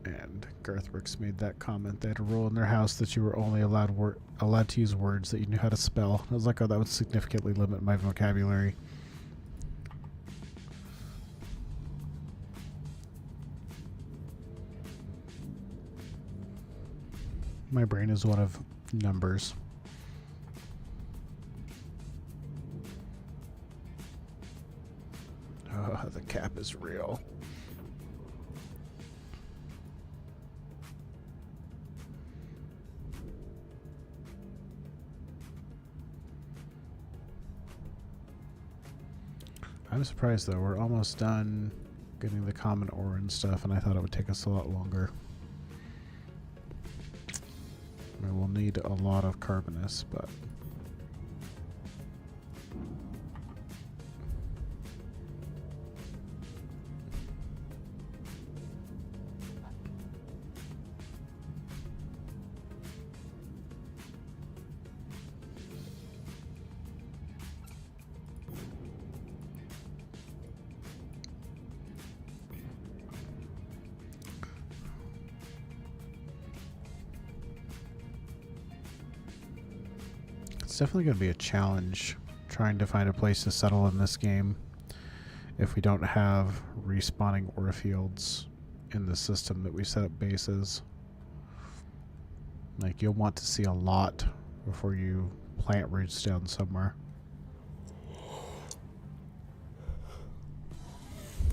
and Garth Brooks made that comment. They had a rule in their house that you were only allowed to use words that you knew how to spell. I was like, oh, that would significantly limit my vocabulary. My brain is one of numbers. Oh, the cap is real. I'm surprised though, we're almost done getting the common ore and stuff, and I thought it would take us a lot longer. I will need a lot of carbonus, but it's definitely going to be a challenge trying to find a place to settle in this game. if we don't have respawning ore fields in the system that we set up bases. Like, you'll want to see a lot before you plant roots down somewhere.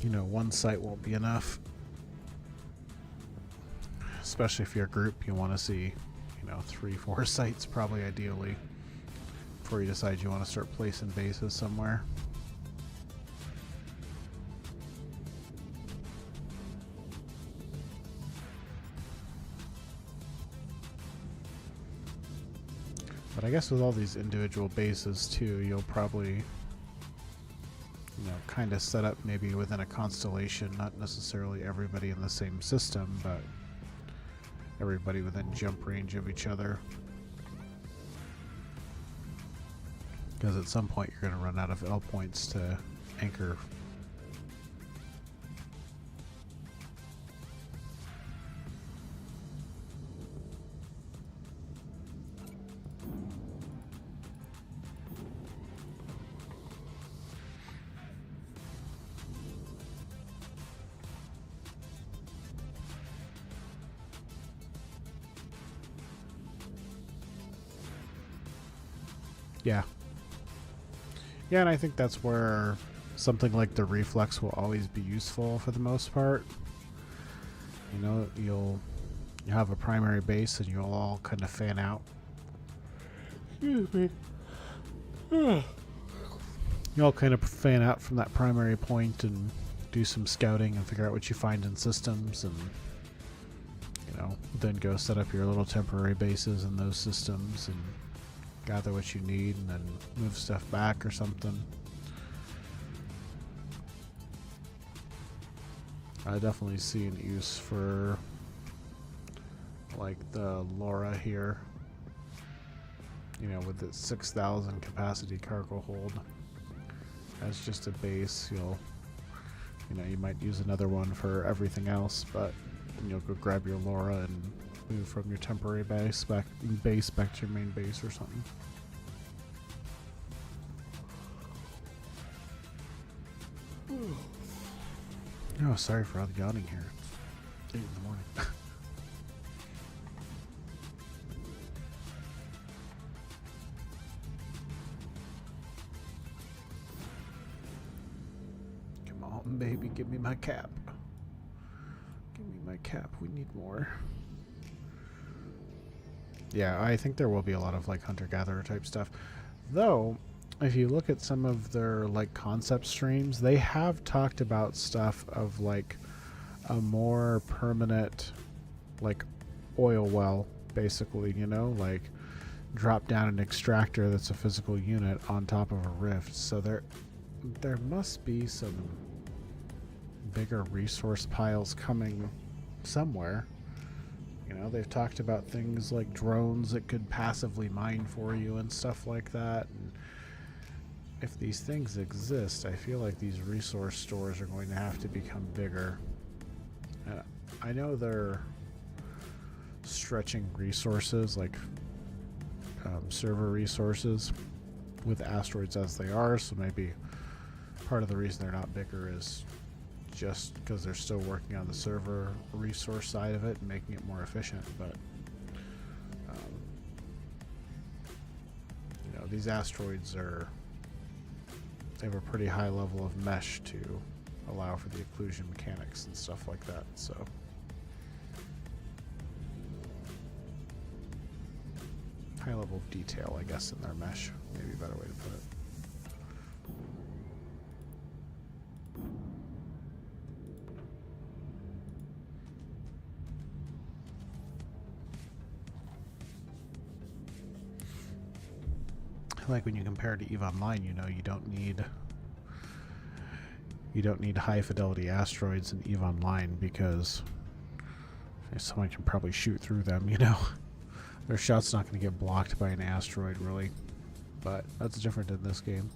You know, one site won't be enough. Especially if you're a group, you want to see, you know, 3-4 sites probably ideally before you decide you want to start placing bases somewhere. But I guess with all these individual bases too, you'll probably, you know, kind of set up maybe within a constellation, not necessarily everybody in the same system, but everybody within jump range of each other. Because at some point you're going to run out of L points to anchor. Yeah. Yeah, and I think that's where something like the reflex will always be useful for the most part. You know, you have a primary base and you'll all kind of fan out. Excuse me. You'll kind of fan out from that primary point and do some scouting and figure out what you find in systems, and you know, then go set up your little temporary bases in those systems and gather what you need and then move stuff back or something. I definitely see an use for like the Laura here, you know, with its 6,000 capacity cargo hold as just a base. You know, you might use another one for everything else, but then you'll go grab your Laura and move from your temporary base back to your main base or something. Oh, sorry for all the yawning here. It's 8 in the morning. Come on, baby, give me my cap. Give me my cap. We need more. Yeah, I think there will be a lot of like hunter-gatherer type stuff. Though, if you look at some of their like concept streams, they have talked about stuff of like a more permanent like oil well, basically, you know, like drop down an extractor that's a physical unit on top of a rift. So there must be some bigger resource piles coming somewhere. You know, they've talked about things like drones that could passively mine for you and stuff like that. And if these things exist, I feel like these resource stores are going to have to become bigger. I know they're stretching resources, like server resources, with asteroids as they are, so maybe part of the reason they're not bigger is just because they're still working on the server resource side of it and making it more efficient. But you know, these asteroids they have a pretty high level of mesh to allow for the occlusion mechanics and stuff like that. So high level of detail, I guess, in their mesh, maybe a better way to put it. Like when you compare to EVE Online, you know, you don't need high fidelity asteroids in EVE Online because someone can probably shoot through them, you know. Their shot's not going to get blocked by an asteroid, really. But that's different in this game.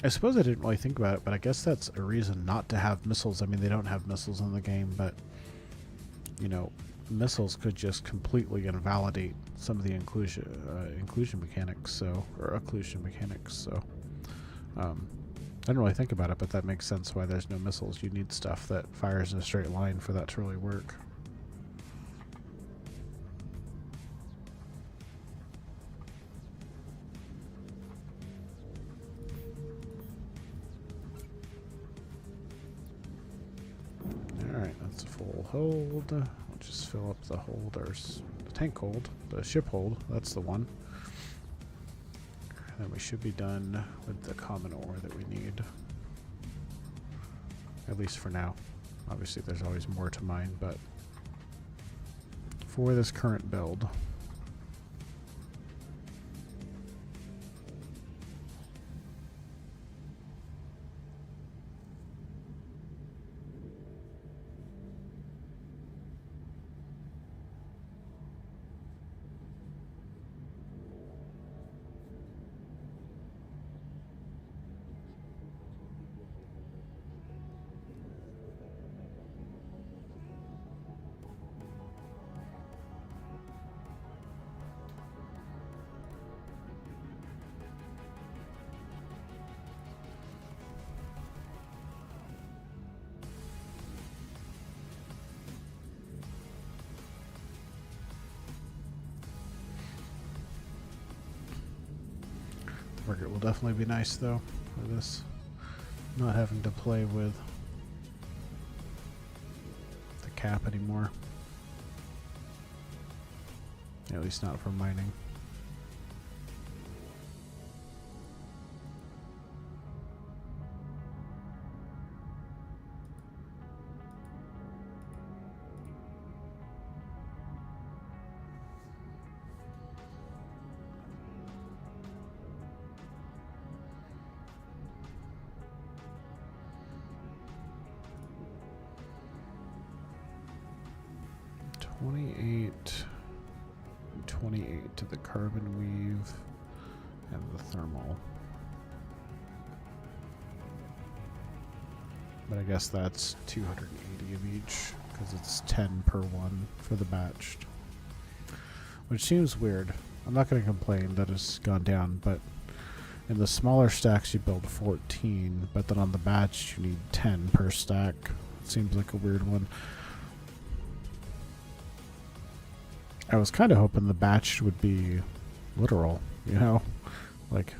I suppose I didn't really think about it, but I guess that's a reason not to have missiles. I mean, they don't have missiles in the game, but, you know, missiles could just completely invalidate some of the inclusion mechanics. So, or occlusion mechanics. So, I didn't really think about it, but that makes sense why there's no missiles. You need stuff that fires in a straight line for that to really work. Alright, that's a full hold. We'll just fill up the holders. The tank hold, the ship hold, that's the one. And we should be done with the common ore that we need. At least for now. Obviously there's always more to mine, but for this current build, it will definitely be nice though for this, not having to play with the cap anymore, at least not for mining. And 28 to the carbon weave and the thermal. But I guess that's 280 of each because it's 10 per one for the batched. Which seems weird. I'm not going to complain that it's gone down, but in the smaller stacks you build 14, but then on the batch you need 10 per stack. It seems like a weird one. I was kind of hoping the batch would be literal, you know? Like,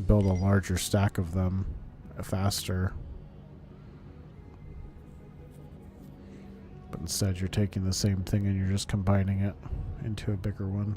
build a larger stack of them faster. But instead you're taking the same thing and you're just combining it into a bigger one.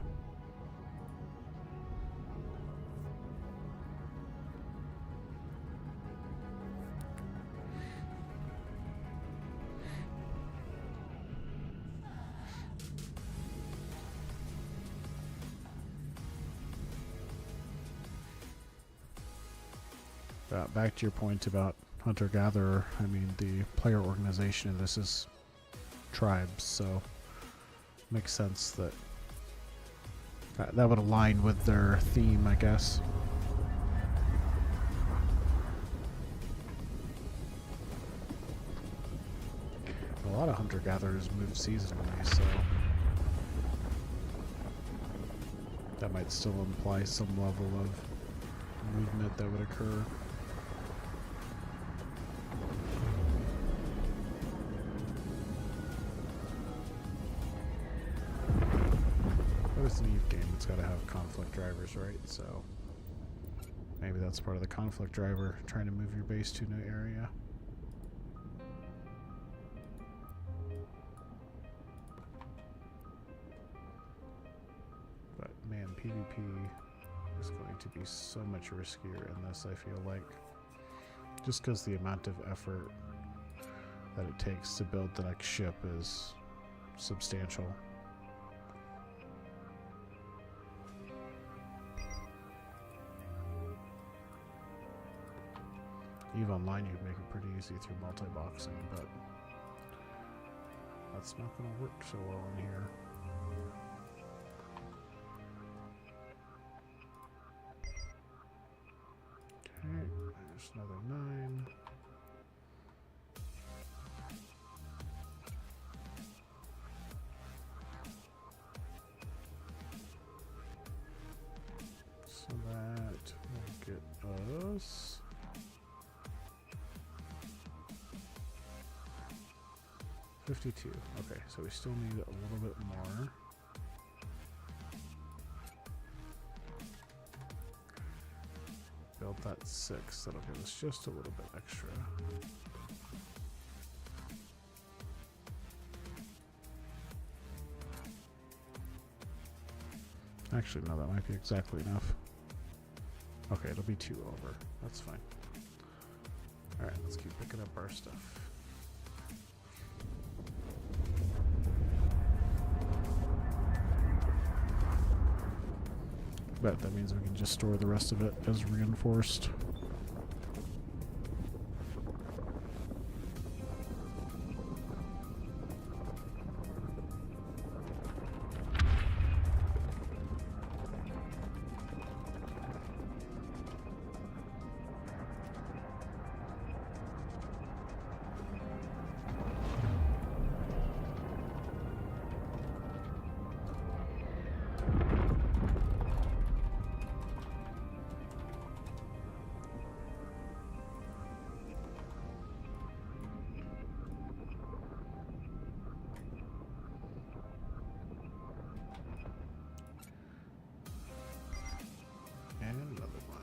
Back to your point about hunter-gatherer, I mean, the player organization of this is tribes, so makes sense that that would align with their theme, I guess. A lot of hunter-gatherers move seasonally, so that might still imply some level of movement that would occur. It's an EVE game, it's got to have conflict drivers, right? So maybe that's part of the conflict driver, trying to move your base to a new area. But man, PvP is going to be so much riskier in this, I feel like. Just because the amount of effort that it takes to build the next ship is substantial. EVE Online, you'd make it pretty easy through multi-boxing, but that's not going to work so well in here. Okay, there's another 9. 52. Okay, so we still need a little bit more. Build that 6. That'll give us just a little bit extra. Actually, no, that might be exactly enough. Okay, it'll be 2 over. That's fine. Alright, let's keep picking up our stuff. Bet that means we can just store the rest of it as reinforced. And another one.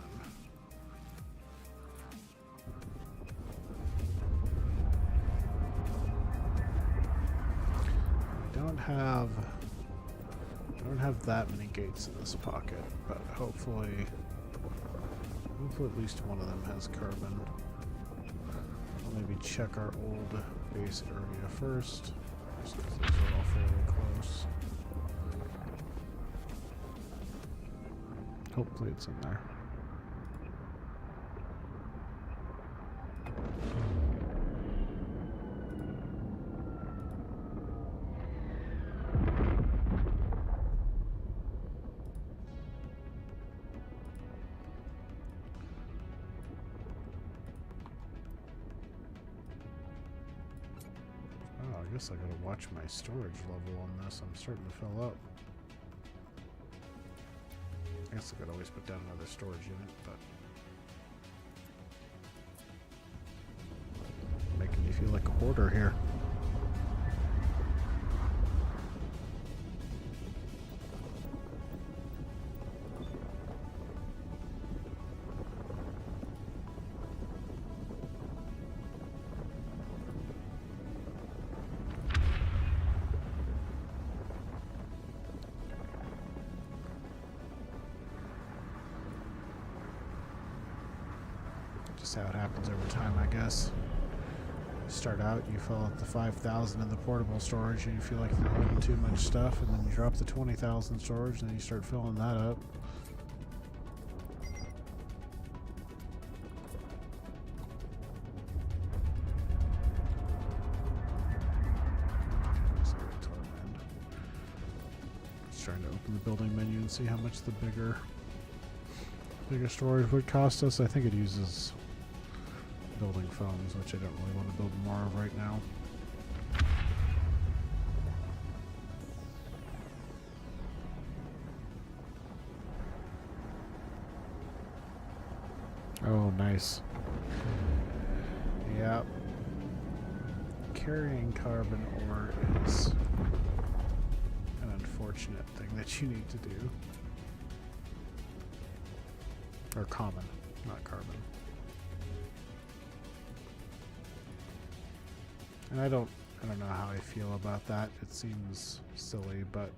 I don't have that many gates in this pocket, but hopefully at least one of them has carbon. I'll maybe check our old base area first, just because those are all fairly close. Hopefully it's in there. Oh, I guess I gotta watch my storage level on this. I'm starting to fill up. I guess I could always put down another storage unit, but making me feel like a hoarder here. Just how it happens over time, I guess. You start out, you fill up the 5,000 in the portable storage, and you feel like you're holding too much stuff, and then you drop the 20,000 storage, and then you start filling that up. Just trying to open the building menu and see how much the bigger storage would cost us. I think it uses building phones, which I don't really want to build more of right now. Oh, nice. Yep. Carrying carbon ore is an unfortunate thing that you need to do. Or common, not carbon. And I don't know how I feel about that. It seems silly, but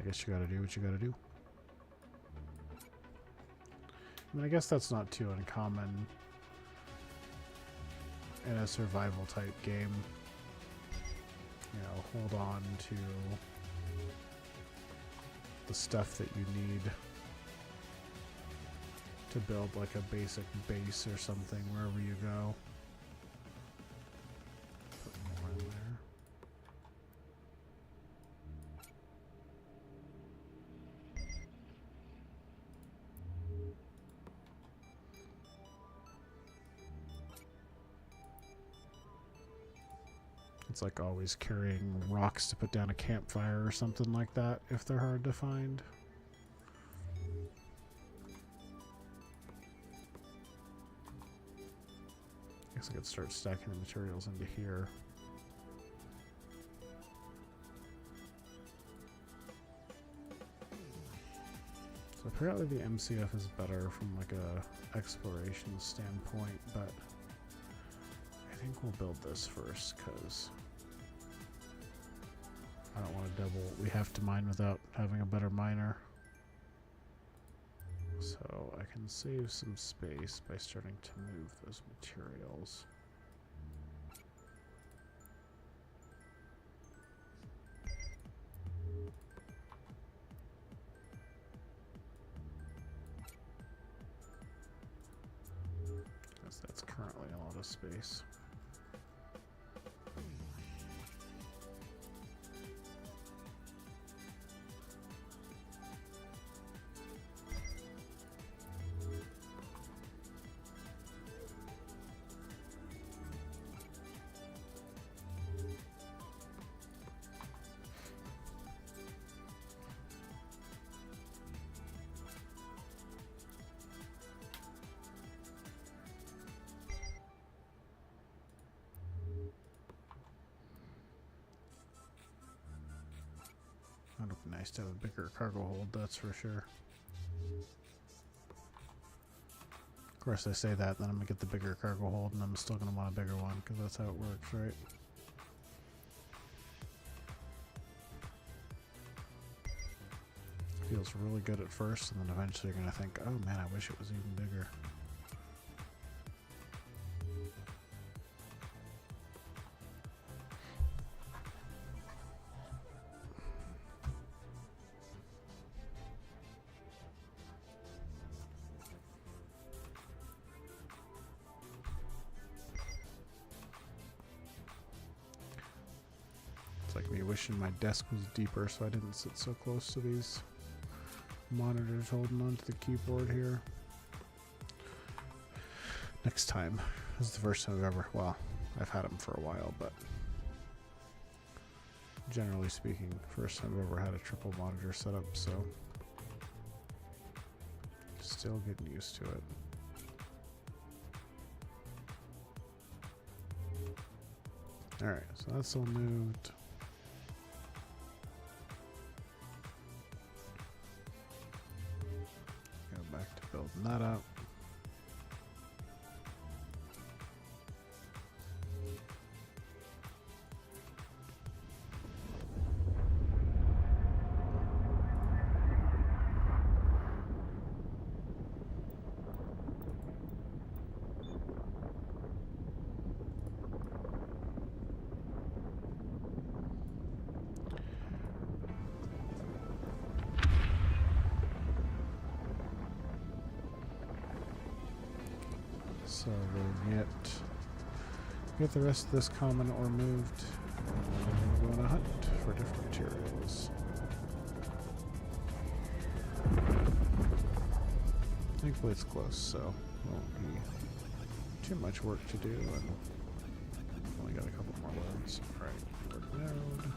I guess you gotta do what you gotta do. I mean, I guess that's not too uncommon in a survival type game. You know, hold on to the stuff that you need to build like a basic base or something wherever you go. Put more in there. It's like always carrying rocks to put down a campfire or something like that if they're hard to find. guess I could start stacking the materials into here. So apparently the MCF is better from like a exploration standpoint, but I think we'll build this first because I don't want to double what we have to mine without having a better miner. So I can save some space by starting to move those materials. Because that's currently a lot of space. It would be nice to have a bigger cargo hold, that's for sure. Of course I say that, then I'm going to get the bigger cargo hold, and I'm still going to want a bigger one, because that's how it works, right? Feels really good at first, and then eventually you're going to think, oh man, I wish it was even bigger. Like me wishing my desk was deeper so I didn't sit so close to these monitors holding onto the keyboard here. Next time. This is the first time I've ever, well, I've had them for a while, but generally speaking, first time I've ever had a triple monitor setup, so still getting used to it. Alright, so that's all moved. Building that up. So we'll get the rest of this common ore moved, and we're going to hunt for different materials. Thankfully it's close, so won't be too much work to do, and only got a couple more loads. Alright, work node.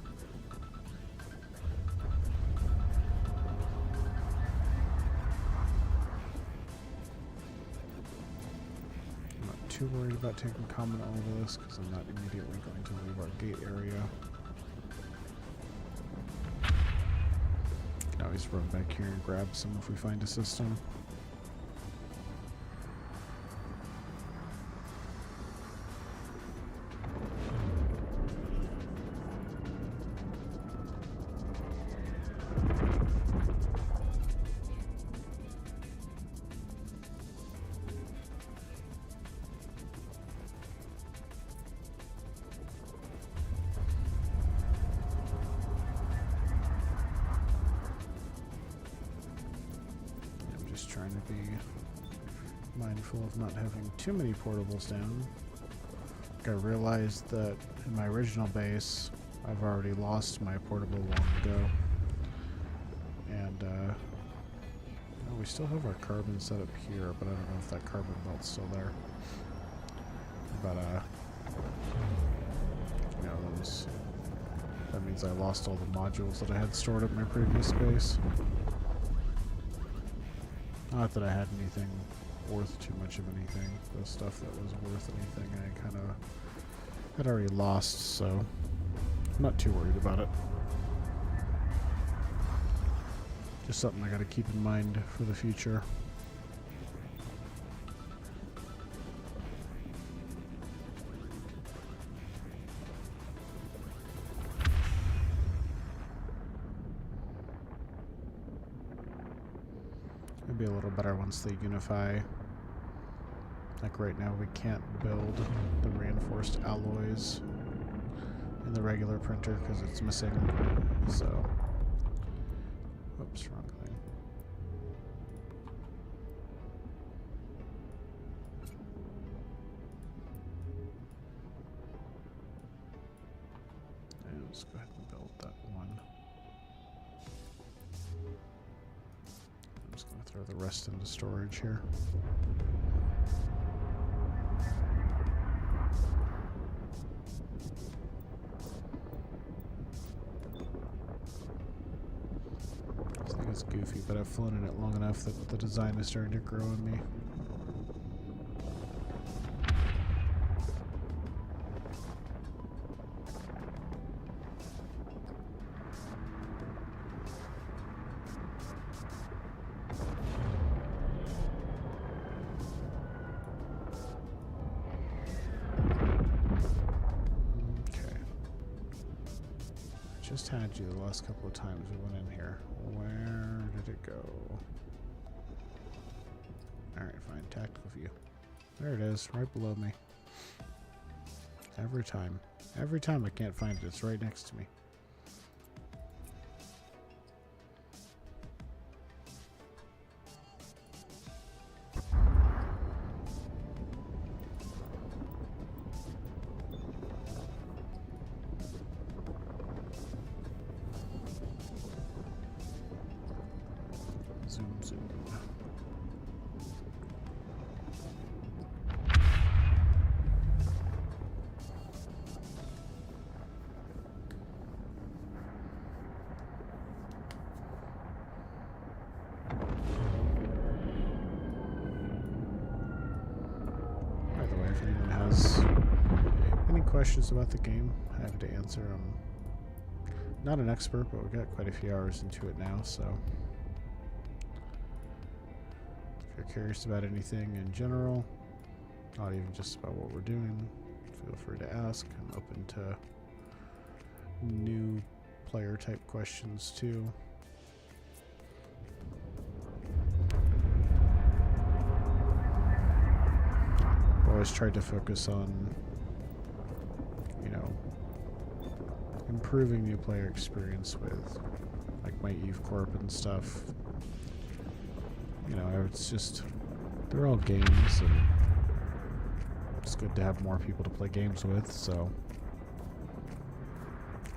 Too worried about taking common over this because I'm not immediately going to leave our gate area. Can always run back here and grab some if we find a system. Trying to be mindful of not having too many portables down. I realized that in my original base I've already lost my portable long ago, and we still have our carbon set up here, but I don't know if that carbon belt's still there. But you know, that means I lost all the modules that I had stored at my previous base. Not that I had anything worth too much of anything. The stuff that was worth anything I kind of had already lost, so I'm not too worried about it. Just something I gotta keep in mind for the future. It'll be a little better once they unify. Like right now we can't build the reinforced alloys in the regular printer because it's missing, so... Oops, wrong thing. And let's go ahead and build that one. I'm just going to throw the rest into storage here. It's goofy, but I've flown in it long enough that the design is starting to grow on me. Okay. I just had you the last couple of times we went in here. Where did it go? Alright, fine. Tactical view. There it is, right below me. Every time. Every time I can't find it, it's right next to me. Zoom, zoom. By the way, if anyone has any questions about the game, I have to answer. I'm not an expert, but we've got quite a few hours into it now, so if you're curious about anything in general, not even just about what we're doing, feel free to ask. I'm open to new player type questions too. I've always tried to focus on, you know, improving new player experience with like my Eve Corp and stuff. You know, it's just, they're all games, and it's good to have more people to play games with, so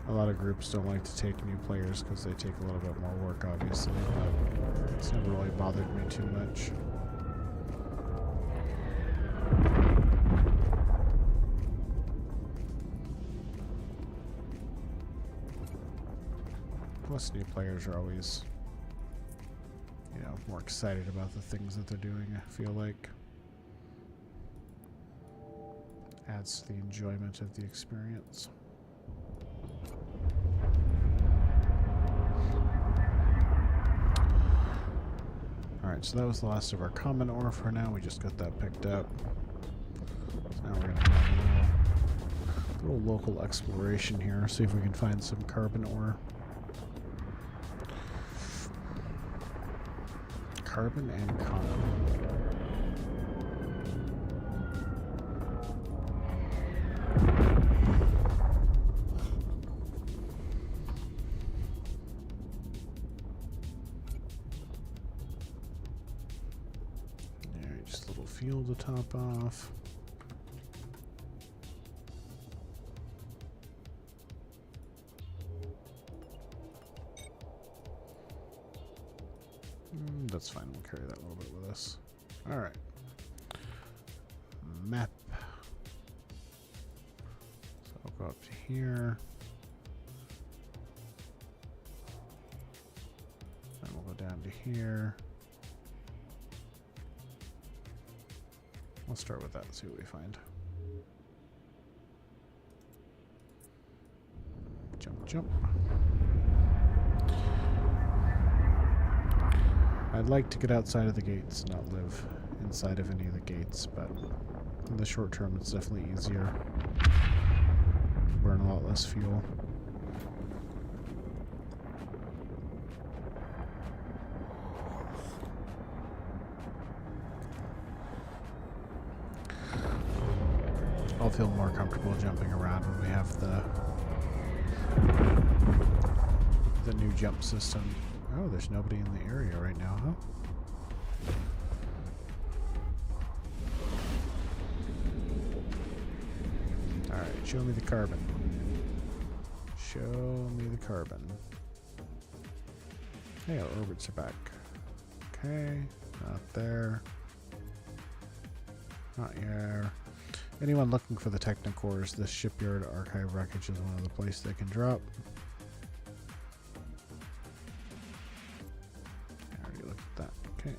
a lot of groups don't like to take new players because they take a little bit more work, obviously, but it's never really bothered me too much. Plus, new players are always, you know, more excited about the things that they're doing, I feel like. Adds to the enjoyment of the experience. Alright, so that was the last of our common ore for now. We just got that picked up. So now we're going to have a little local exploration here, see if we can find some carbon ore. Carbon and carbon. Alright, just a little fuel to top off. That's fine, we'll carry that a little bit with us. Alright. Map. So I'll go up to here. Then we'll go down to here. We'll start with that and see what we find. Jump, jump. I'd like to get outside of the gates, not live inside of any of the gates, but in the short term it's definitely easier. Burn a lot less fuel. I'll feel more comfortable jumping around when we have the new jump system. Oh, there's nobody in the area right now, huh? Alright, show me the carbon. Show me the carbon. Hey, our orbits are back. Okay, not there. Not here. Anyone looking for the Technocores, this shipyard archive wreckage is one of the places they can drop. I already looked at that. Okay.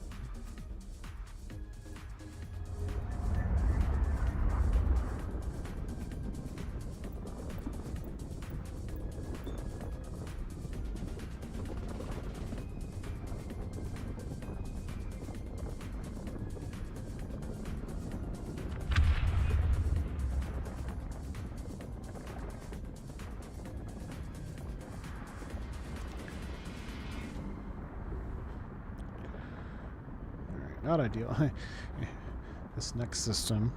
Not ideal. This next system.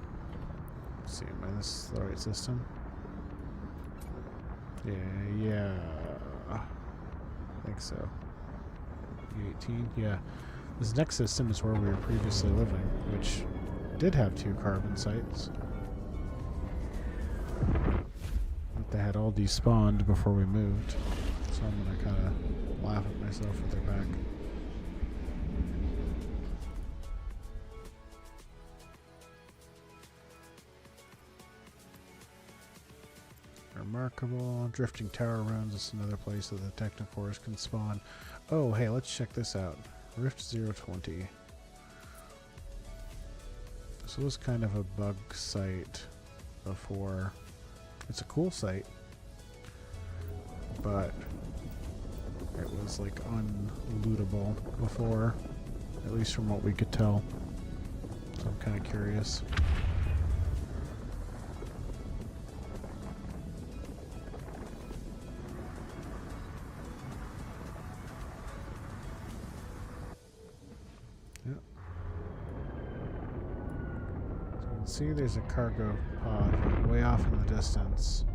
Let's see, am this is the right system? Yeah. I think so. E18, yeah. This next system is where we were previously living, which did have 2 carbon sites. But they had all despawned before we moved. So I'm gonna kinda laugh at myself with their back. Remarkable. Drifting Tower Ruins is another place that the Technocores can spawn. Oh, hey, let's check this out. Rift 020. This was kind of a bug site before. It's a cool site, but it was like unlootable before, at least from what we could tell. So I'm kind of curious. See, there's a cargo pod way off in the distance,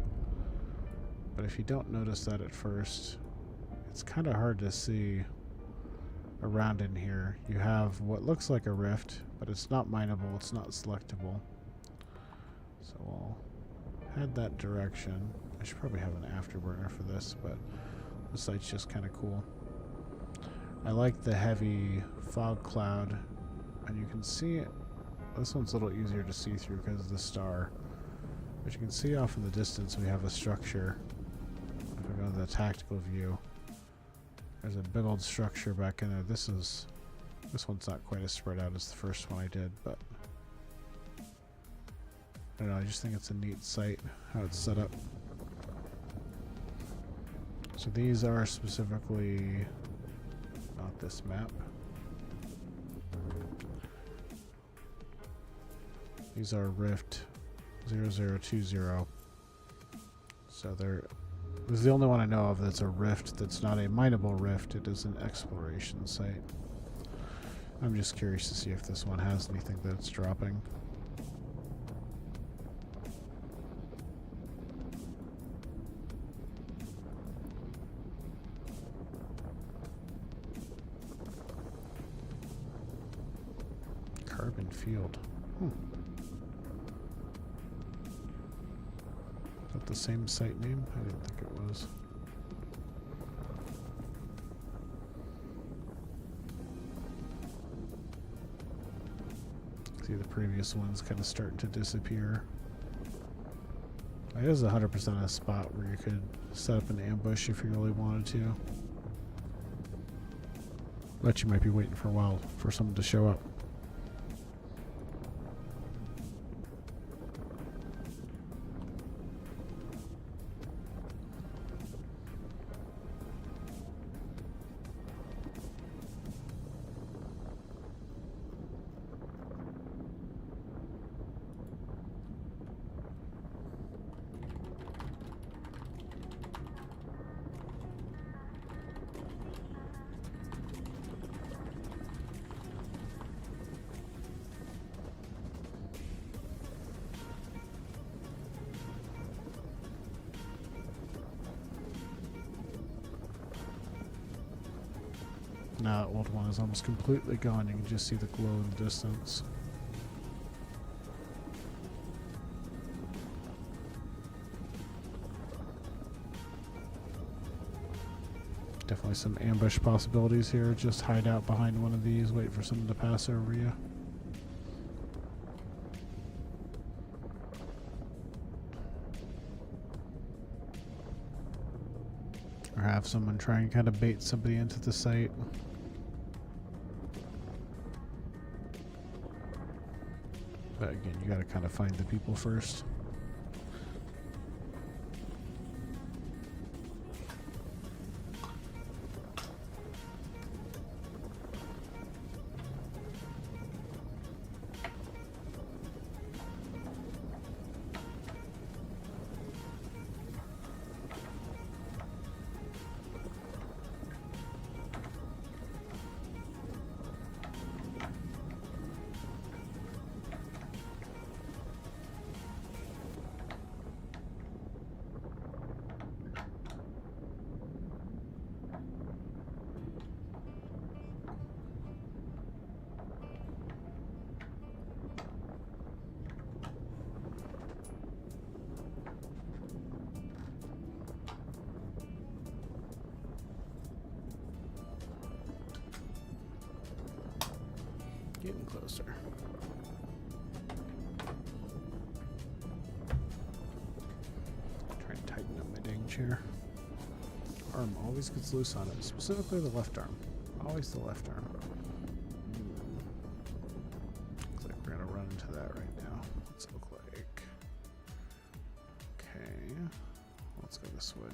but if you don't notice that at first, it's kind of hard to see around in here. You have what looks like a rift, but it's not mineable, it's not selectable. So we'll head that direction. I should probably have an afterburner for this, but the site's just kind of cool. I like the heavy fog cloud, and you can see it. This one's a little easier to see through because of the star. But you can see off in the distance we have a structure. If I go to the tactical view, there's a big old structure back in there. This one's not quite as spread out as the first one I did, but I don't know, I just think it's a neat site, how it's set up. So these are specifically not this map. These are Rift 0020. So this is the only one I know of that's a rift that's not a mineable rift. It is an exploration site. I'm just curious to see if this one has anything that's dropping. Carbon field. Is that the same site name? I didn't think it was. See, the previous one's kind of starting to disappear. It is 100% a spot where you could set up an ambush if you really wanted to. But you might be waiting for a while for someone to show up. Now that old one is almost completely gone. You can just see the glow in the distance. Definitely some ambush possibilities here. Just hide out behind one of these, wait for someone to pass over you. Or have someone try and kind of bait somebody into the site. But again, you gotta kind of find the people first. Getting closer. Try to tighten up my dang chair. Arm always gets loose on it, specifically the left arm. Always the left arm. Looks like we're gonna run into that right now. What's it look like? Okay. Let's go this way.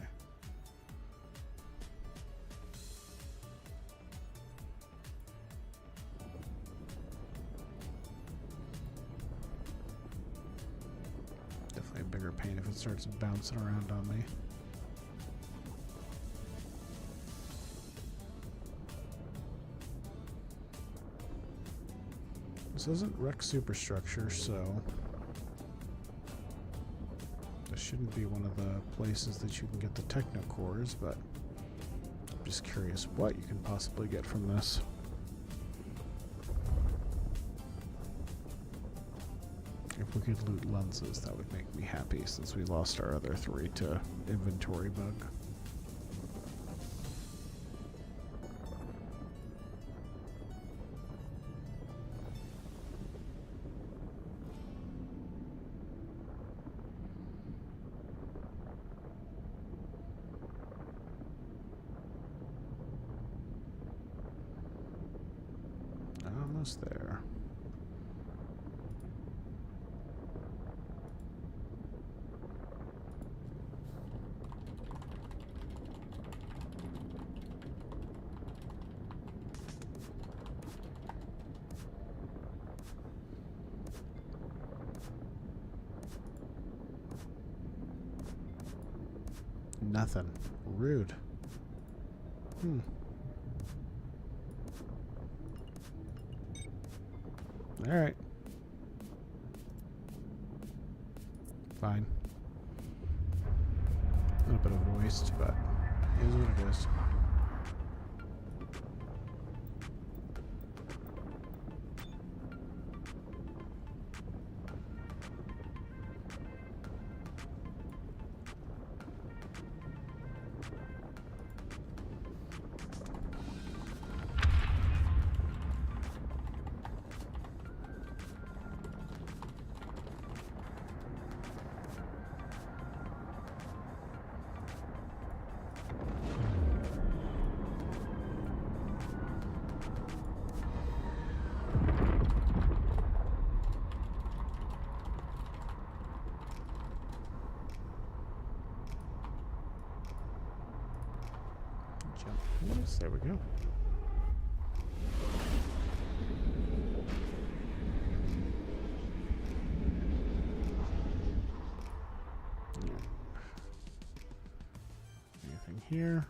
Definitely a bigger pain if it starts bouncing around on me. This isn't Rec Superstructure, so this shouldn't be one of the places that you can get the techno cores, but I'm just curious what you can possibly get from this. If we could loot lenses, that would make me happy, since we lost our other 3 to inventory bug. Almost there. Nothing. Rude. Alright. Fine. A little bit of a waste, but it is what it is. Yes, there we go. Anything here?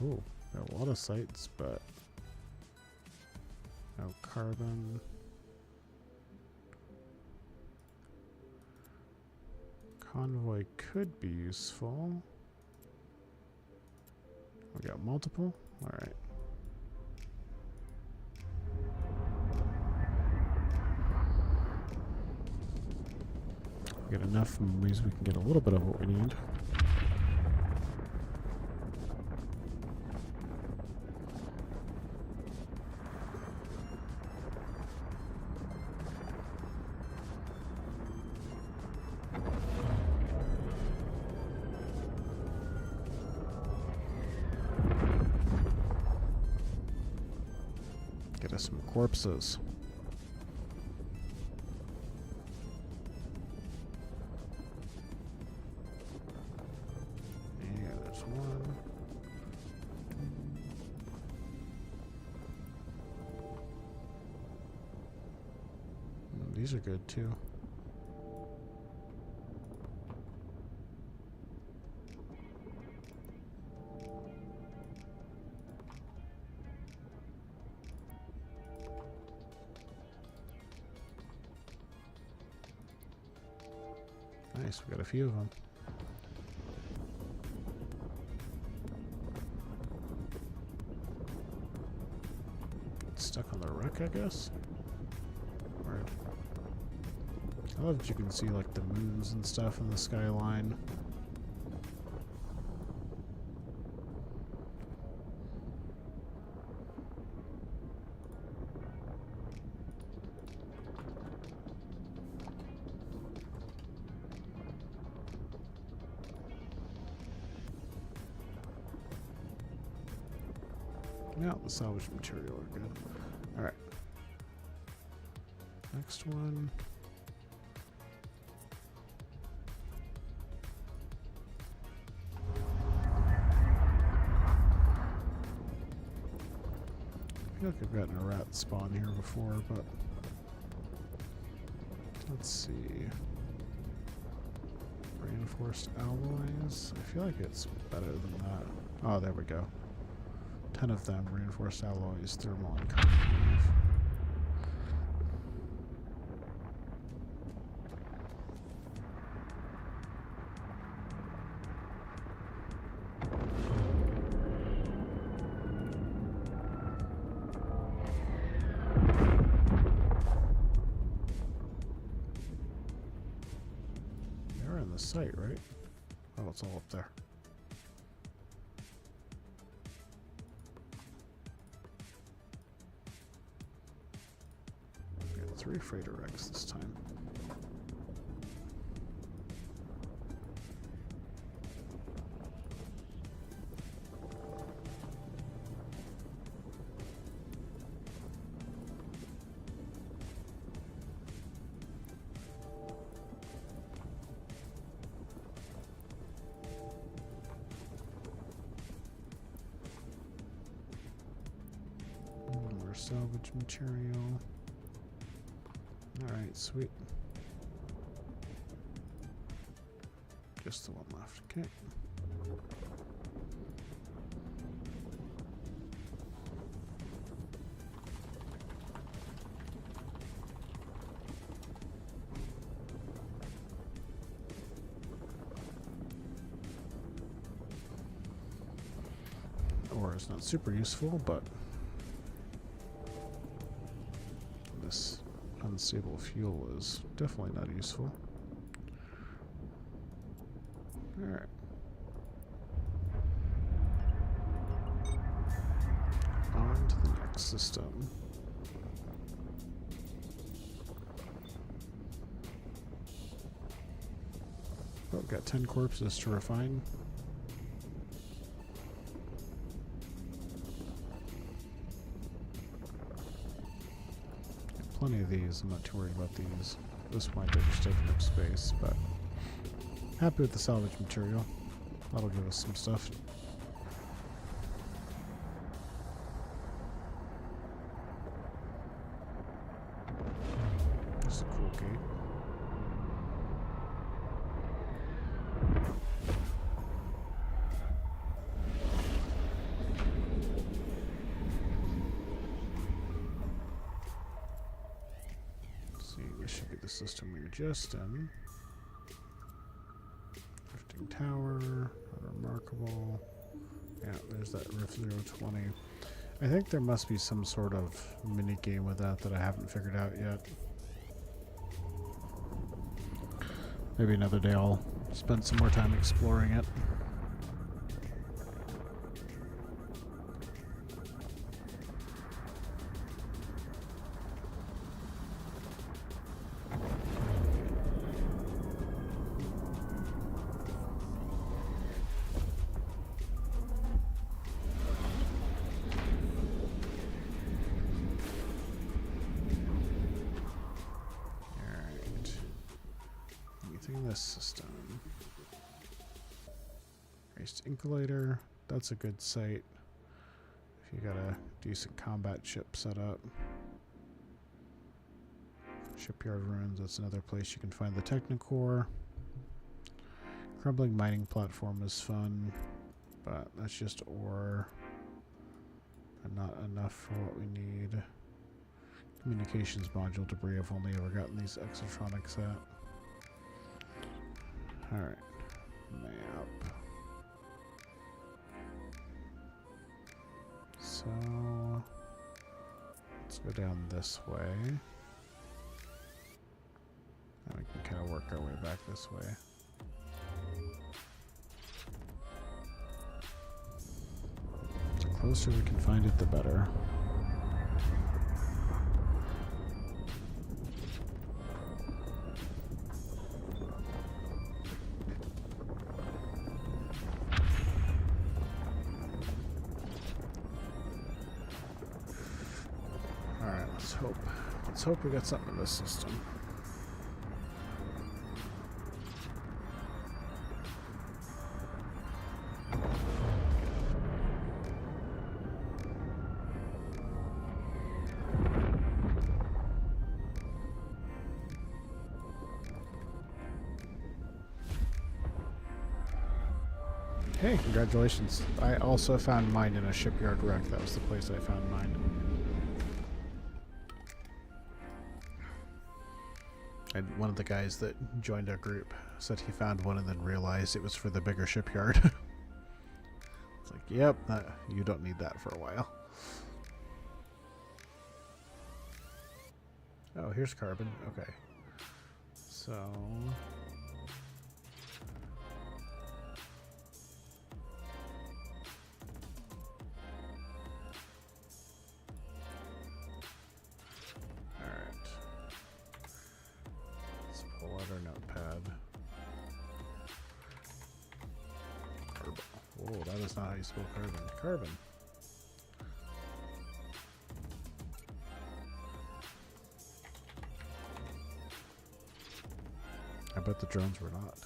Ooh, got a lot of sites, but no carbon. Convoy could be useful. We got multiple? Alright. Get enough means we can get a little bit of what we need. Get us some corpses. Yeah, there's one. These are good too. Nice, we got a few of them. Stuck on the wreck, I guess? Weird. I love that you can see like the moons and stuff in the skyline. Yeah, the salvage material are good. Alright. Next one. I feel like I've gotten a rat spawn here before, but let's see. Reinforced alloys. I feel like it's better than that. Oh, there we go. 10 of them, reinforced alloys, thermal and concave. They're in the site, right? Oh, it's all up there. Got 3 freighter wrecks this time. More salvage material. Alright, sweet. Just the one left, okay. Ore is not super useful, but this unstable fuel is definitely not useful. Alright. On to the next system. Oh, got 10 corpses to refine. Plenty of these. I'm not too worried about these. This might be just taking up space, but happy with the salvage material. That'll give us some stuff. This is a cool gate. This should be the system we were just in. Drifting tower, unremarkable. Yeah, there's that Rift 020. I think there must be some sort of mini game with that I haven't figured out yet. Maybe another day I'll spend some more time exploring it. This system. Raced Inculator, that's a good site if you got a decent combat ship set up. Shipyard Ruins, that's another place you can find the Technocore. Crumbling Mining Platform is fun, but that's just ore and not enough for what we need. Communications module debris, I've only ever gotten these exotronics at. Alright, map. So, let's go down this way. And we can kind of work our way back this way. The closer we can find it, the better. Let's hope we got something in this system. Hey, congratulations. I also found mine in a shipyard wreck. That was the place I found mine. And one of the guys that joined our group said he found one and then realized it was for the bigger shipyard. It's like, yep, you don't need that for a while. Oh, here's carbon. Okay. So... That's not how you spell carbon. Carbon. I bet the drones were not.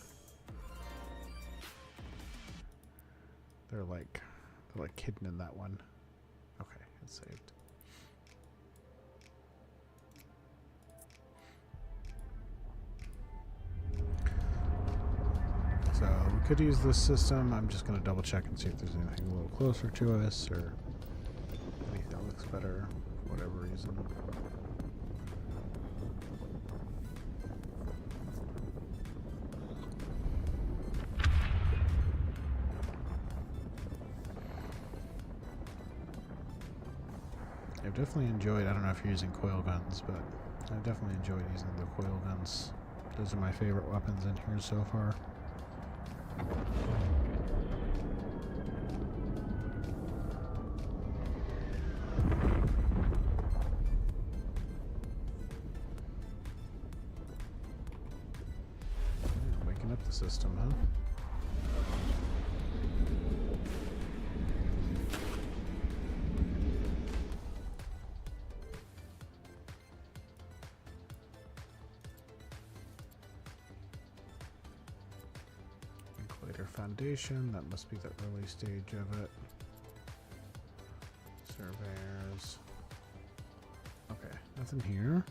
They're like hidden in that one. Okay, it's saved. So we could use this system. I'm just going to double check and see if there's anything a little closer to us or anything that looks better for whatever reason. I've definitely enjoyed, I don't know if you're using coil guns, but I've definitely enjoyed using the coil guns. Those are my favorite weapons in here so far. Waking up the system, huh? Foundation, that must be the early stage of it. Surveyors. Okay, nothing here.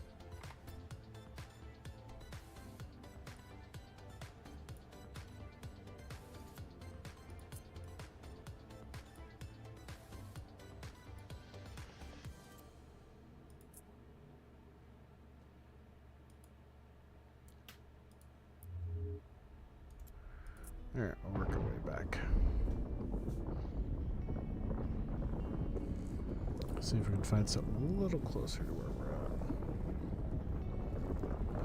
Alright, we'll work our way back. See if we can find something a little closer to where we're at.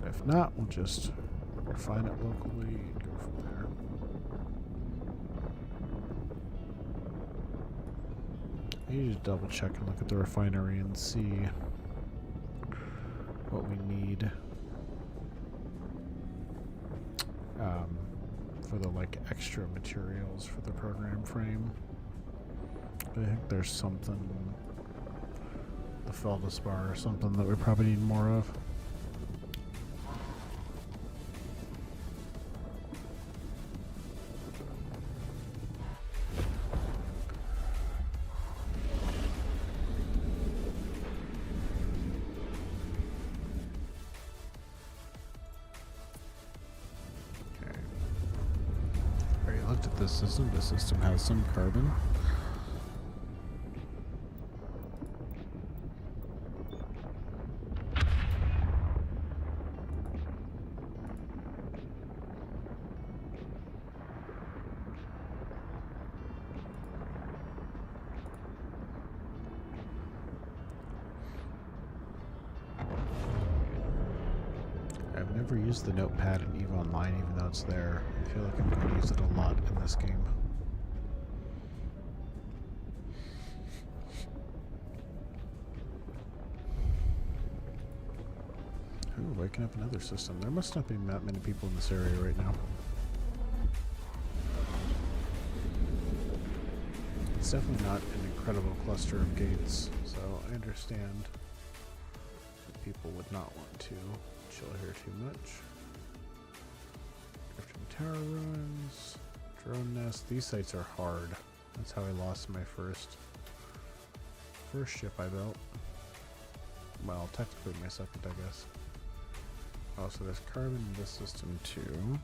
But if not, we'll just refine it locally and go from there. I need to double check and look at the refinery and see what we need for the like extra materials for the program frame. I think there's something, the feldspar or something that we probably need more of. The system has some carbon. I've never used the notepad in EVE Online, even though it's there. I feel like I'm going to use it a lot in this game. Ooh, waking up another system. There must not be that many people in this area right now. It's definitely not an incredible cluster of gates, so I understand that people would not want to chill here too much. Drifting tower ruins, drone nest. These sites are hard. That's how I lost my first ship I built. Well, technically my second, I guess. Oh, so there's carbon in this system too.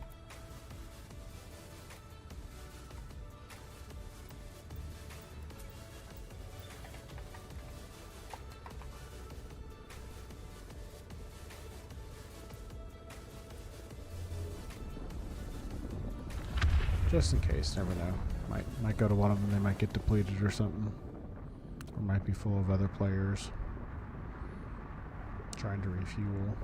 Just in case, never know. Might go to one of them, they might get depleted or something. Or might be full of other players trying to refuel.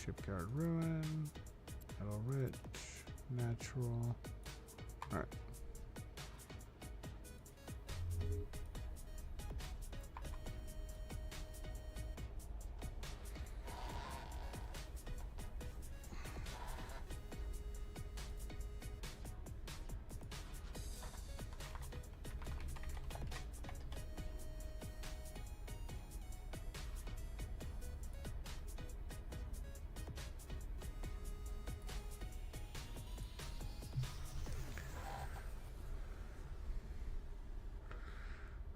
Shipyard ruin, metal rich, natural. All right.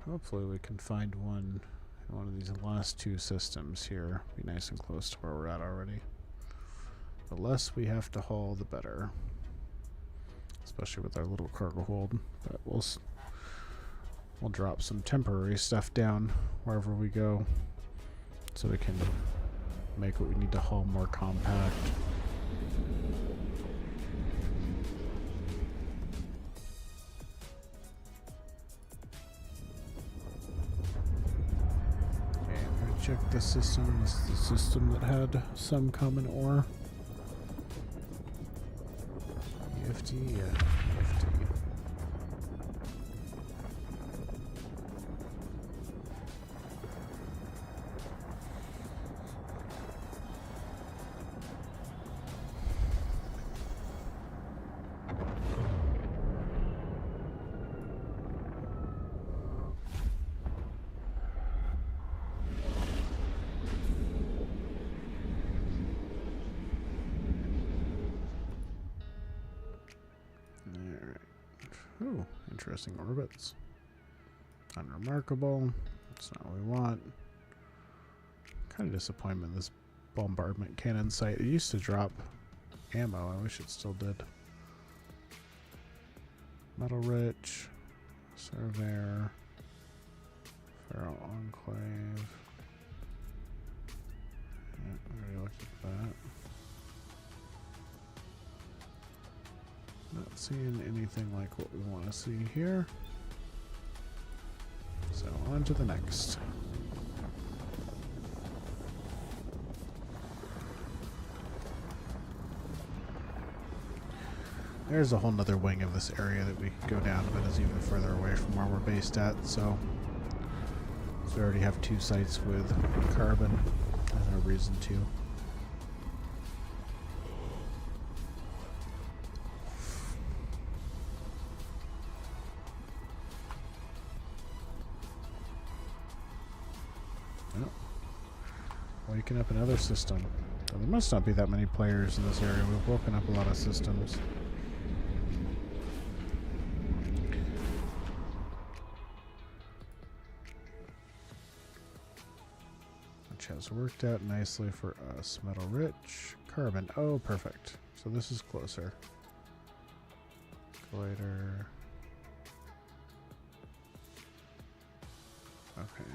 Hopefully we can find one in one of these last two systems here. Be nice and close to where we're at already. The less we have to haul, the better. Especially with our little cargo hold. But we'll drop some temporary stuff down wherever we go, so we can make what we need to haul more compact. Check this system. This is the system that had some common ore. EFT, yeah, EFT. Ooh, interesting orbits. Unremarkable. That's not what we want. Kind of disappointment this bombardment cannon sight. It used to drop ammo. I wish it still did. Metal Rich. Surveyor. Feral Enclave. Yeah, I already looked at that. Not seeing anything like what we want to see here. So on to the next. There's a whole nother wing of this area that we could go down, but is even further away from where we're based at, so we already have 2 sites with carbon. There's no reason to. Oh. Waking up another system. So there must not be that many players in this area. We've woken up a lot of systems. Which has worked out nicely for us. Metal Rich. Carbon. Oh, perfect. So this is closer. Collider. Okay.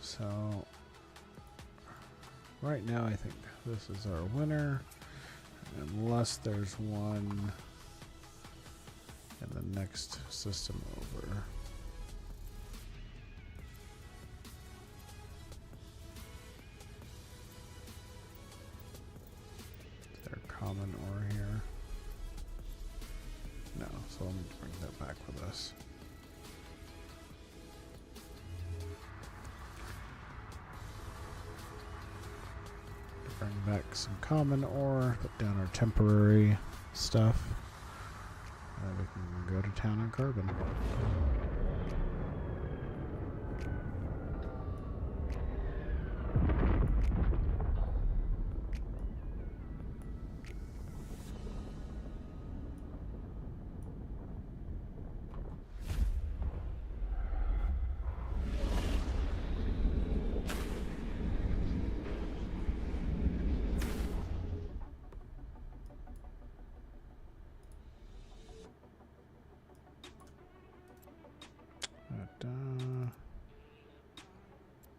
So right now I think this is our winner, unless there's one in the next system over. Is there a common ore here? No, so let me bring that back with us. Bring back some common ore, put down our temporary stuff, and we can go to town on carbon.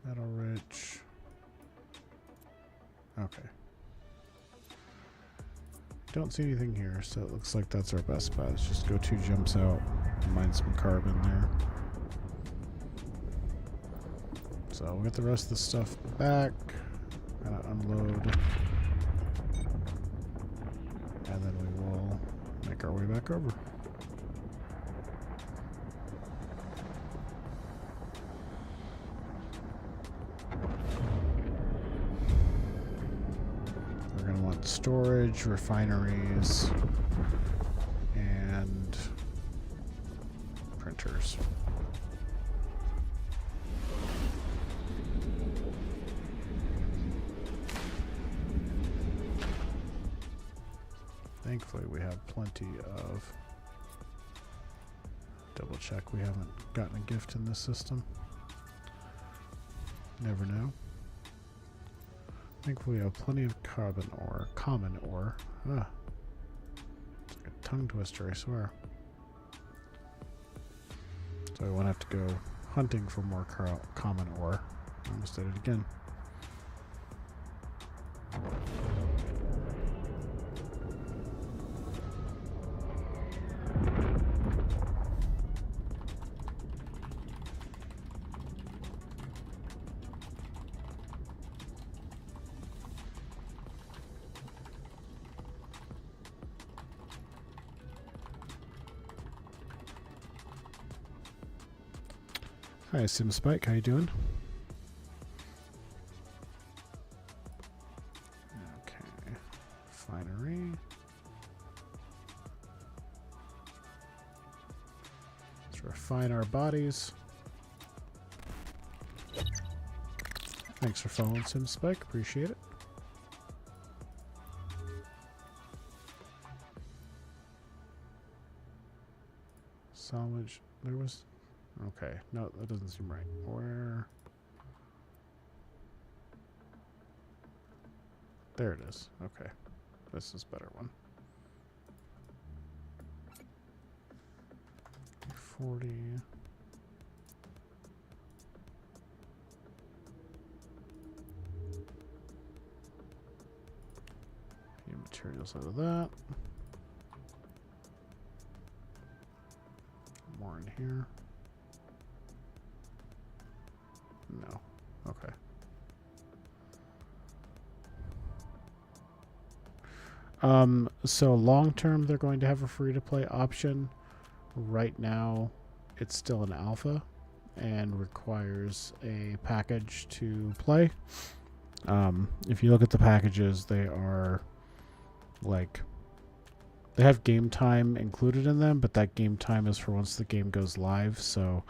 Metal Rich. Okay. Don't see anything here, so it looks like that's our best bet. Let's just go 2 jumps out and mine some carbon there. So we'll get the rest of the stuff back. Gonna unload. And then we will make our way back over. Storage, refineries, and printers. Thankfully, we have plenty of. Double check we haven't gotten a gift in this system. Never know. I think we have plenty of common ore. Ah, it's like a tongue twister, I swear. So I won't have to go hunting for more common ore. I almost did it again. Hi, SimSpike. How you doing? Okay. Refinery. Let's refine our bodies. Thanks for following SimSpike. Appreciate it. salvage. There was... Okay, no, that doesn't seem right. Where... There it is. Okay. This is a better one. 40. Few materials out of that. More in here. No. Okay. So long term, they're going to have a free to play option. Right now, it's still an alpha and requires a package to play. If you look at the packages, they are like, they have game time included in them, but that game time is for once the game goes live. So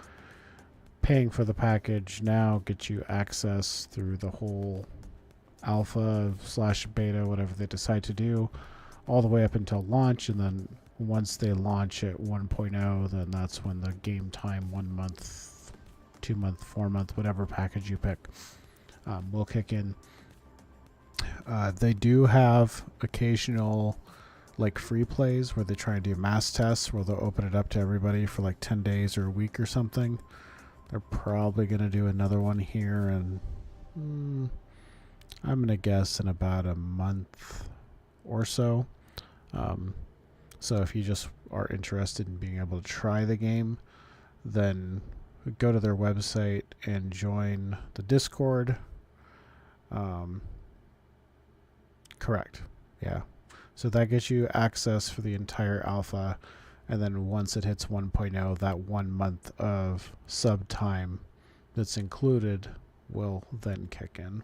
paying for the package now gets you access through the whole alpha / beta, whatever they decide to do, all the way up until launch. And then once they launch at 1.0, then that's when the game time 1 month, 2 month, 4 month, whatever package you pick, will kick in. They do have occasional like free plays where they try and do mass tests where they'll open it up to everybody for like 10 days or a week or something. They're probably going to do another one here, and I'm going to guess in about a month or so. So if you just are interested in being able to try the game, then go to their website and join the Discord. Correct. Yeah. So that gets you access for the entire alpha. And then once it hits 1.0, that 1 month of sub time that's included will then kick in.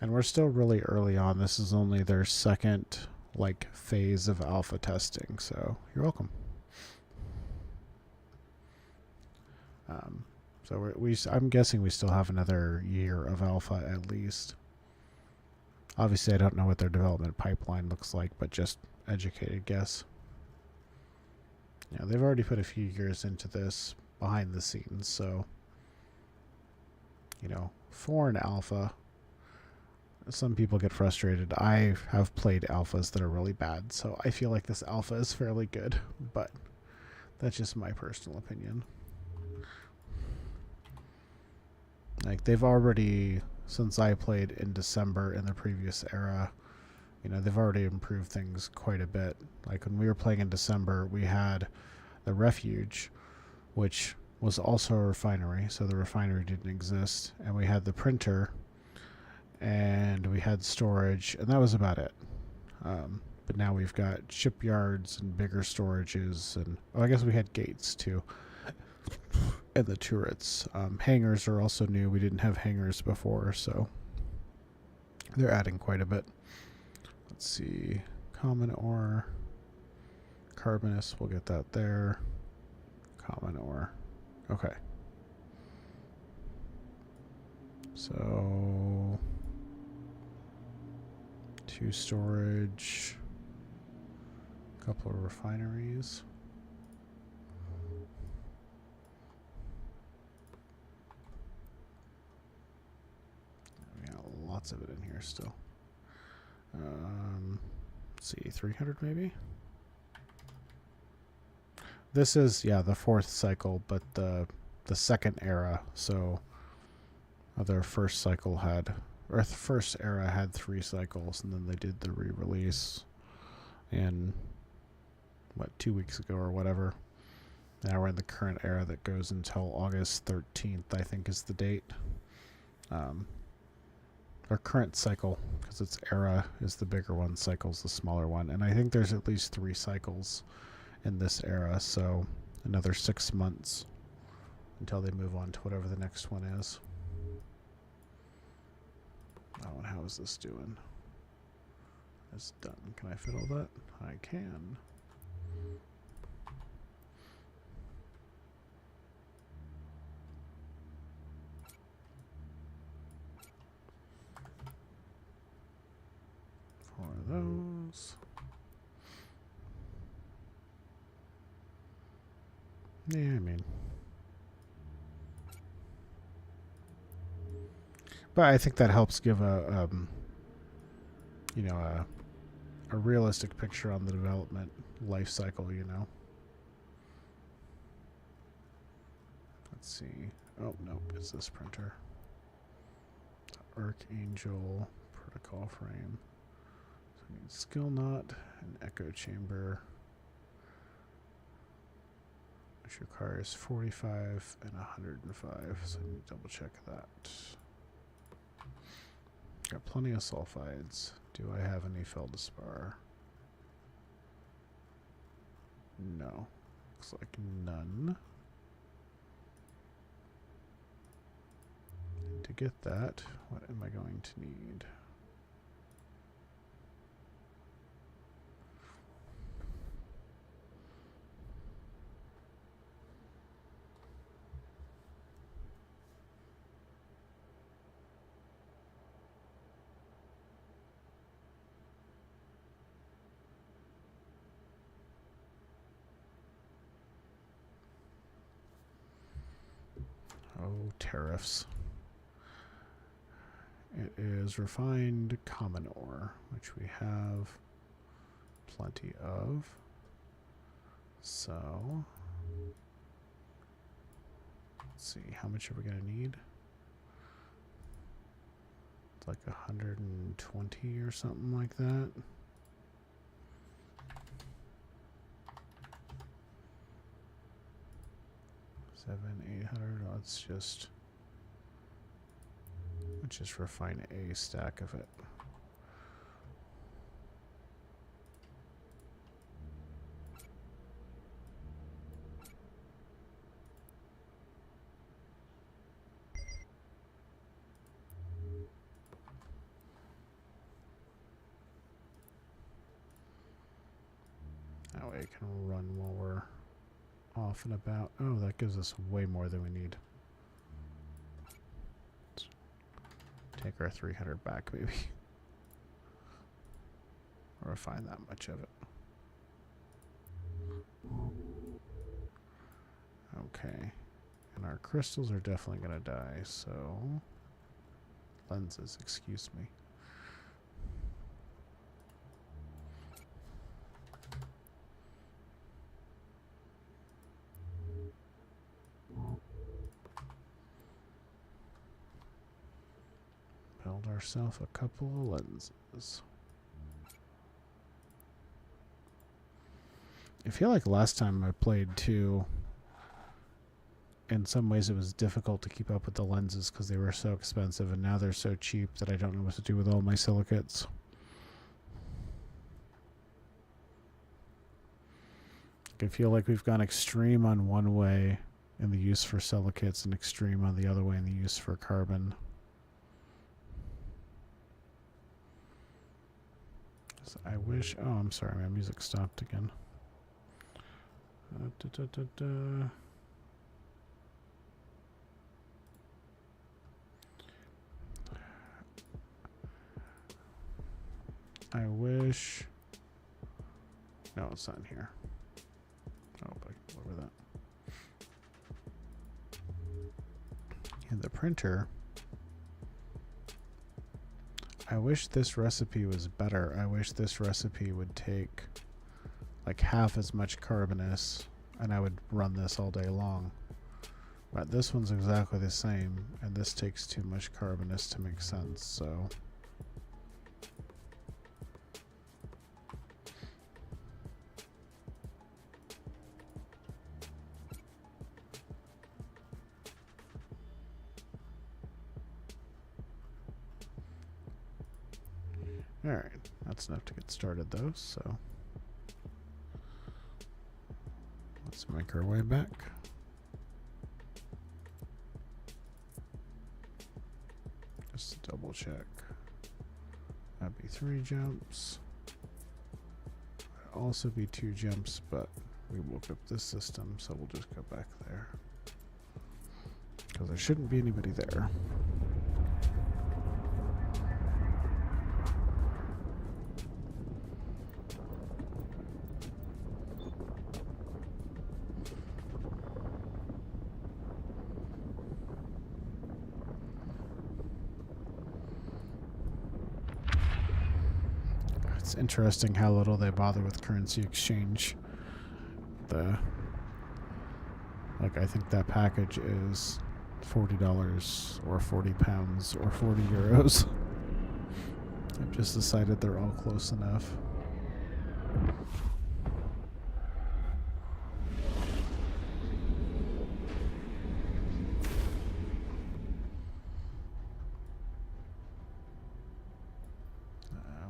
And we're still really early on. This is only their second like phase of alpha testing. So you're welcome. So I'm guessing we still have another year of alpha at least. Obviously, I don't know what their development pipeline looks like, but just educated guess. Yeah, they've already put a few years into this behind the scenes, so, you know, for an alpha, some people get frustrated. I have played alphas that are really bad, so I feel like this alpha is fairly good, but that's just my personal opinion. Like, they've already, since I played in December in the previous era, you know, they've already improved things quite a bit. Like, when we were playing in December, we had the refuge, which was also a refinery, so the refinery didn't exist, and we had the printer, and we had storage, and that was about it. But now we've got shipyards and bigger storages, and I guess we had gates too, and the turrets. Hangars are also new. We didn't have hangars before, so they're adding quite a bit. Let's see, common ore, carbonous, we'll get that there. Common ore, okay. So 2 storage, a couple of refineries. We got lots of it in here still. Let's see, 300 maybe? This is, yeah, the 4th cycle, but the second era, so their first cycle had, or the first era had 3 cycles, and then they did the re-release in, what, 2 weeks ago or whatever. Now we're in the current era that goes until August 13th, I think is the date. Our current cycle, because its era is the bigger one, cycle's the smaller one, and I think there's at least 3 cycles in this era, so another 6 months until they move on to whatever the next one is. Oh, and how is this doing? It's done. Can I fit all that? I can. For those. Yeah, I mean. But I think that helps give a you know, a realistic picture on the development life cycle, you know. Let's see. Oh, nope, it's this printer. Archangel protocol frame. So we need skill knot, an echo chamber, which requires 45 and 105. So I need to double check that. Got plenty of sulfides. Do I have any feldspar? No. Looks like none. And to get that, what am I going to need? Oh, tariffs. It is refined common ore, which we have plenty of. So, let's see, how much are we going to need? It's like 120 or something like that. $800. Let's just refine a stack of it. That way it can run while we're off and about. Oh, that gives us way more than we need. Let's take our 300 back, maybe. Or refine that much of it. Okay. And our crystals are definitely going to die, so... lenses, excuse me. Build ourselves a couple of lenses. I feel like last time I played too, in some ways it was difficult to keep up with the lenses because they were so expensive, and now they're so cheap that I don't know what to do with all my silicates. I feel like we've gone extreme on one way in the use for silicates and extreme on the other way in the use for carbon. So I wish... oh, I'm sorry, my music stopped again. I wish... no, it's not in here. Oh, but I can lower that. And the printer... I wish this recipe was better. I wish this recipe would take like half as much carbonus, and I would run this all day long. But this one's exactly the same, and this takes too much carbonus to make sense, so... alright, that's enough to get started though, so... let's make our way back. Just to double check. That'd be 3 jumps. That'd also be 2 jumps, but we woke up this system, so we'll just go back there. Because there shouldn't be anybody there. It's interesting how little they bother with currency exchange. I think that package is $40 or £40 or €40. I've just decided they're all close enough.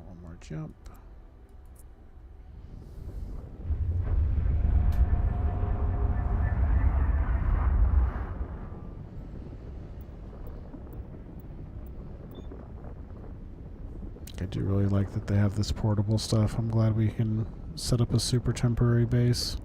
One more jump. I do really like that they have this portable stuff. I'm glad we can set up a super temporary base.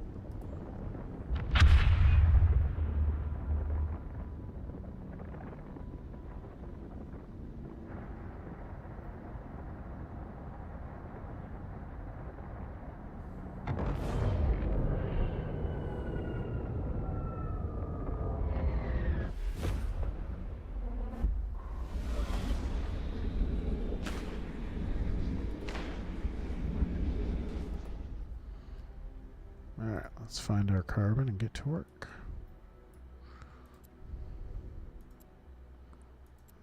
Alright, let's find our carbon and get to work.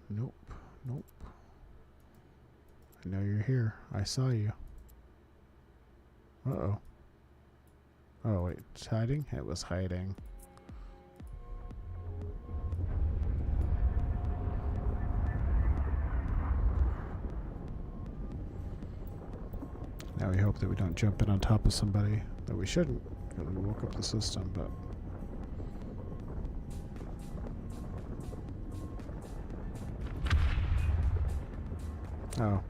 Nope, nope. I know you're here. I saw you. Uh-oh. Oh, wait, it's hiding? It was hiding. Now we hope that we don't jump in on top of somebody. That we shouldn't, because we woke up the system, but... Oh.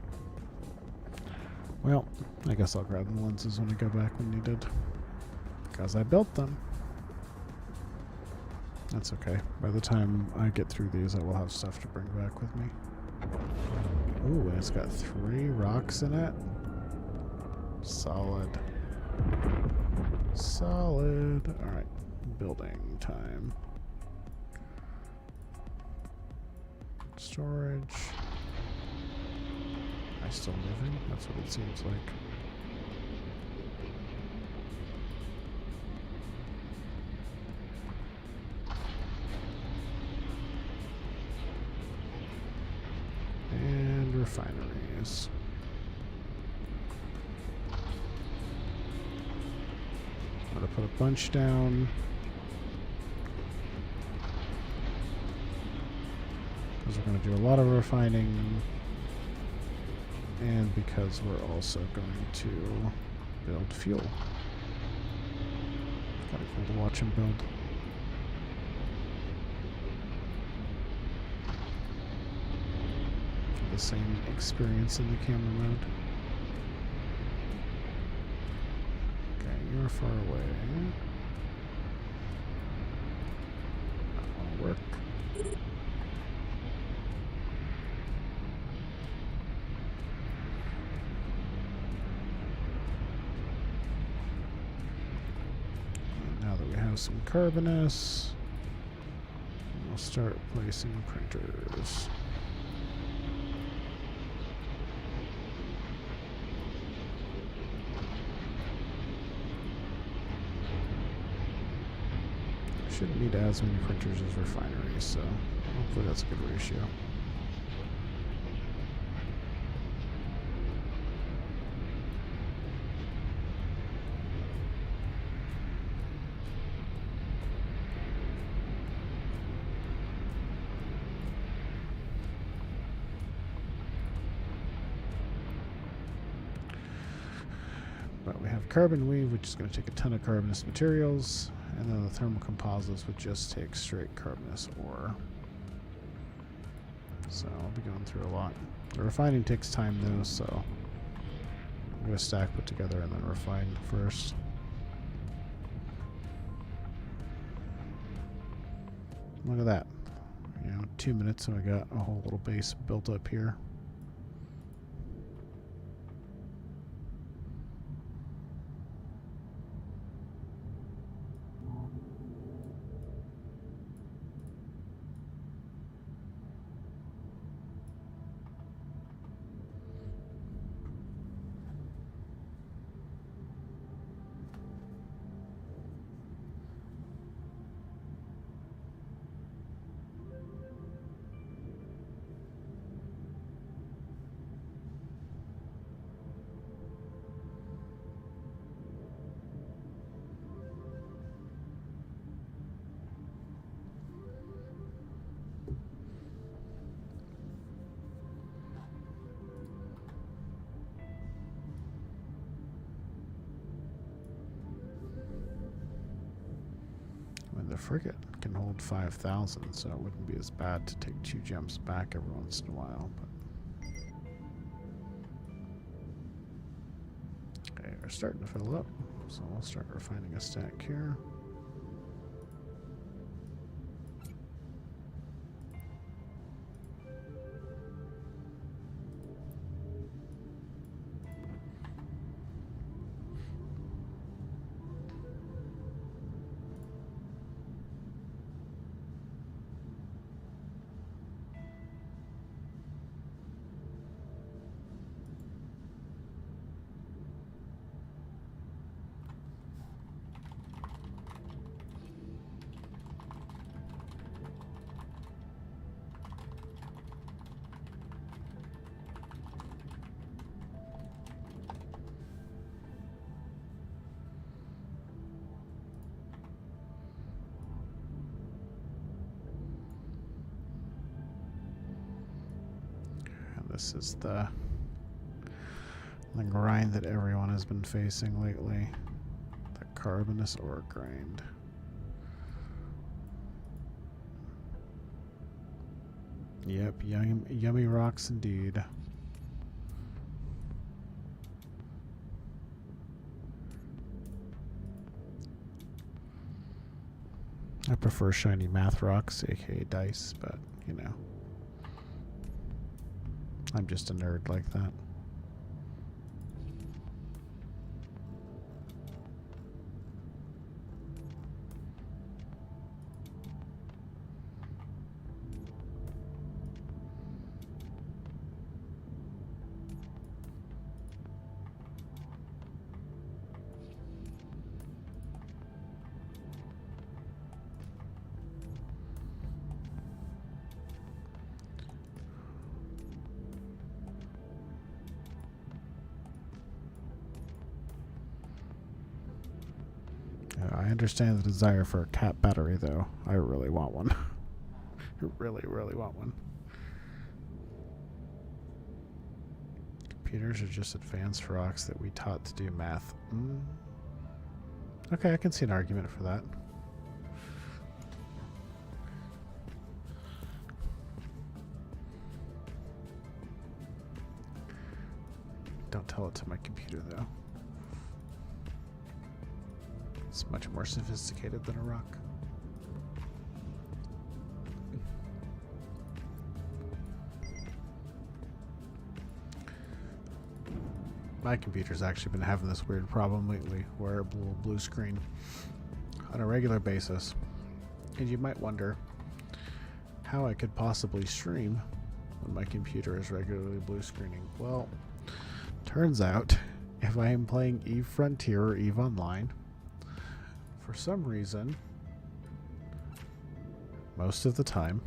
Well, I guess I'll grab the lenses when I go back when needed. Because I built them. That's okay. By the time I get through these, I will have stuff to bring back with me. Ooh, and it's got 3 rocks in it. Solid. Solid. Alright. Building time. Storage. Am I still moving? That's what it seems like. And refineries. I'm going to put a bunch down. Because we're going to do a lot of refining. And because we're also going to build fuel. Kind of cool to watch him build. The same experience in the camera mode. Okay, you're far away. That won't work. Now that we have some carbonus, we'll start placing printers. Shouldn't need as many printers as refineries, so hopefully that's a good ratio. But we have carbon weave, which is going to take a ton of carbonous materials. And then the thermal composites would just take straight carbonous ore. So I'll be going through a lot. The refining takes time though, so I'm going to stack put together and then refine first. Look at that. 2 minutes and we got a whole little base built up here. frigate can hold 5,000, so it wouldn't be as bad to take 2 jumps back every once in a while. But okay, we're starting to fill up, so we'll start refining a stack here. This is the grind that everyone has been facing lately. The carbonous ore grind. Yep, yummy rocks indeed. I prefer shiny math rocks, aka dice, but you know. I'm just a nerd like that. I understand the desire for a cat battery, though. I really want one. I really, really want one. Computers are just advanced rocks that we taught to do math. Okay, I can see an argument for that. Don't tell it to my computer, though. It's much more sophisticated than a rock. My computer's actually been having this weird problem lately where it will blue screen on a regular basis. And you might wonder how I could possibly stream when my computer is regularly blue screening. Well, turns out if I am playing EVE Frontier or EVE Online, for some reason, most of the time,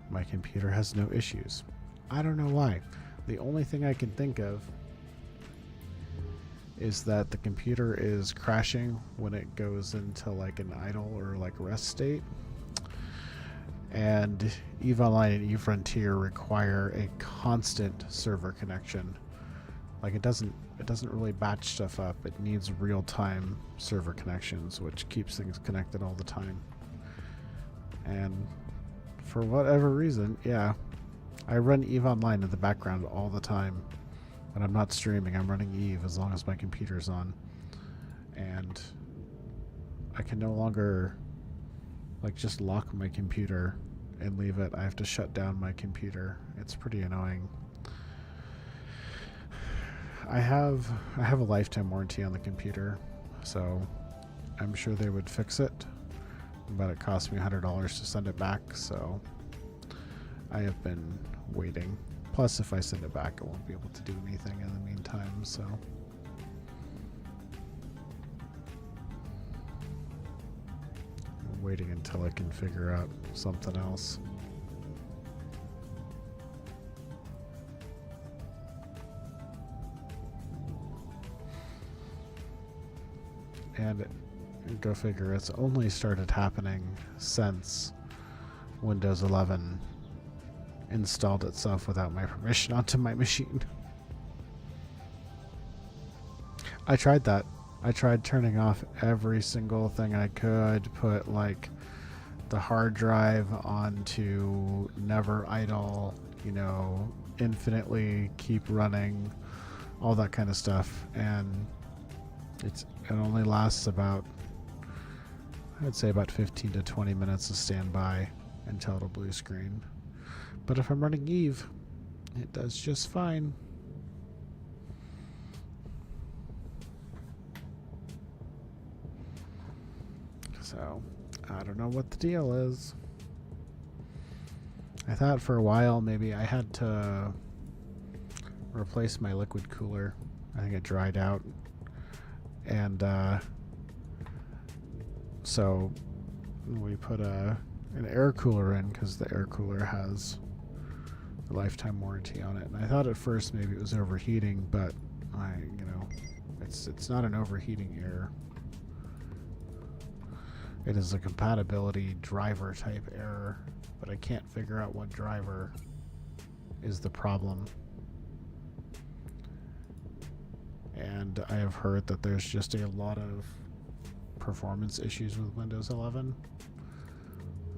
my computer has no issues. I don't know why. The only thing I can think of is that the computer is crashing when it goes into like an idle or like rest state. And EVE Online and EVE Frontier require a constant server connection. Like it doesn't really batch stuff up. It needs real-time server connections, which keeps things connected all the time. And for whatever reason, yeah, I run EVE Online in the background all the time. When I'm not streaming, I'm running EVE as long as my computer's on. And I can no longer like just lock my computer and leave it. I have to shut down my computer. It's pretty annoying. I have a lifetime warranty on the computer, so I'm sure they would fix it, but it cost me $100 to send it back, so I have been waiting. Plus, if I send it back, I won't be able to do anything in the meantime, so. I'm waiting until I can figure out something else. And go figure, it's only started happening since Windows 11 installed itself without my permission onto my machine. I tried that. I tried turning off every single thing I could, put like the hard drive onto never idle, you know, infinitely keep running, all that kind of stuff, and it only lasts about, I'd say about 15 to 20 minutes of standby until it'll blue screen. But if I'm running Eve, it does just fine. So, I don't know what the deal is. I thought for a while maybe I had to replace my liquid cooler. I think it dried out. And so we put an air cooler in because the air cooler has a lifetime warranty on it. And I thought at first maybe it was overheating, but it's not an overheating error. It is a compatibility driver type error, but I can't figure out what driver is the problem. And I have heard that there's just a lot of performance issues with Windows 11.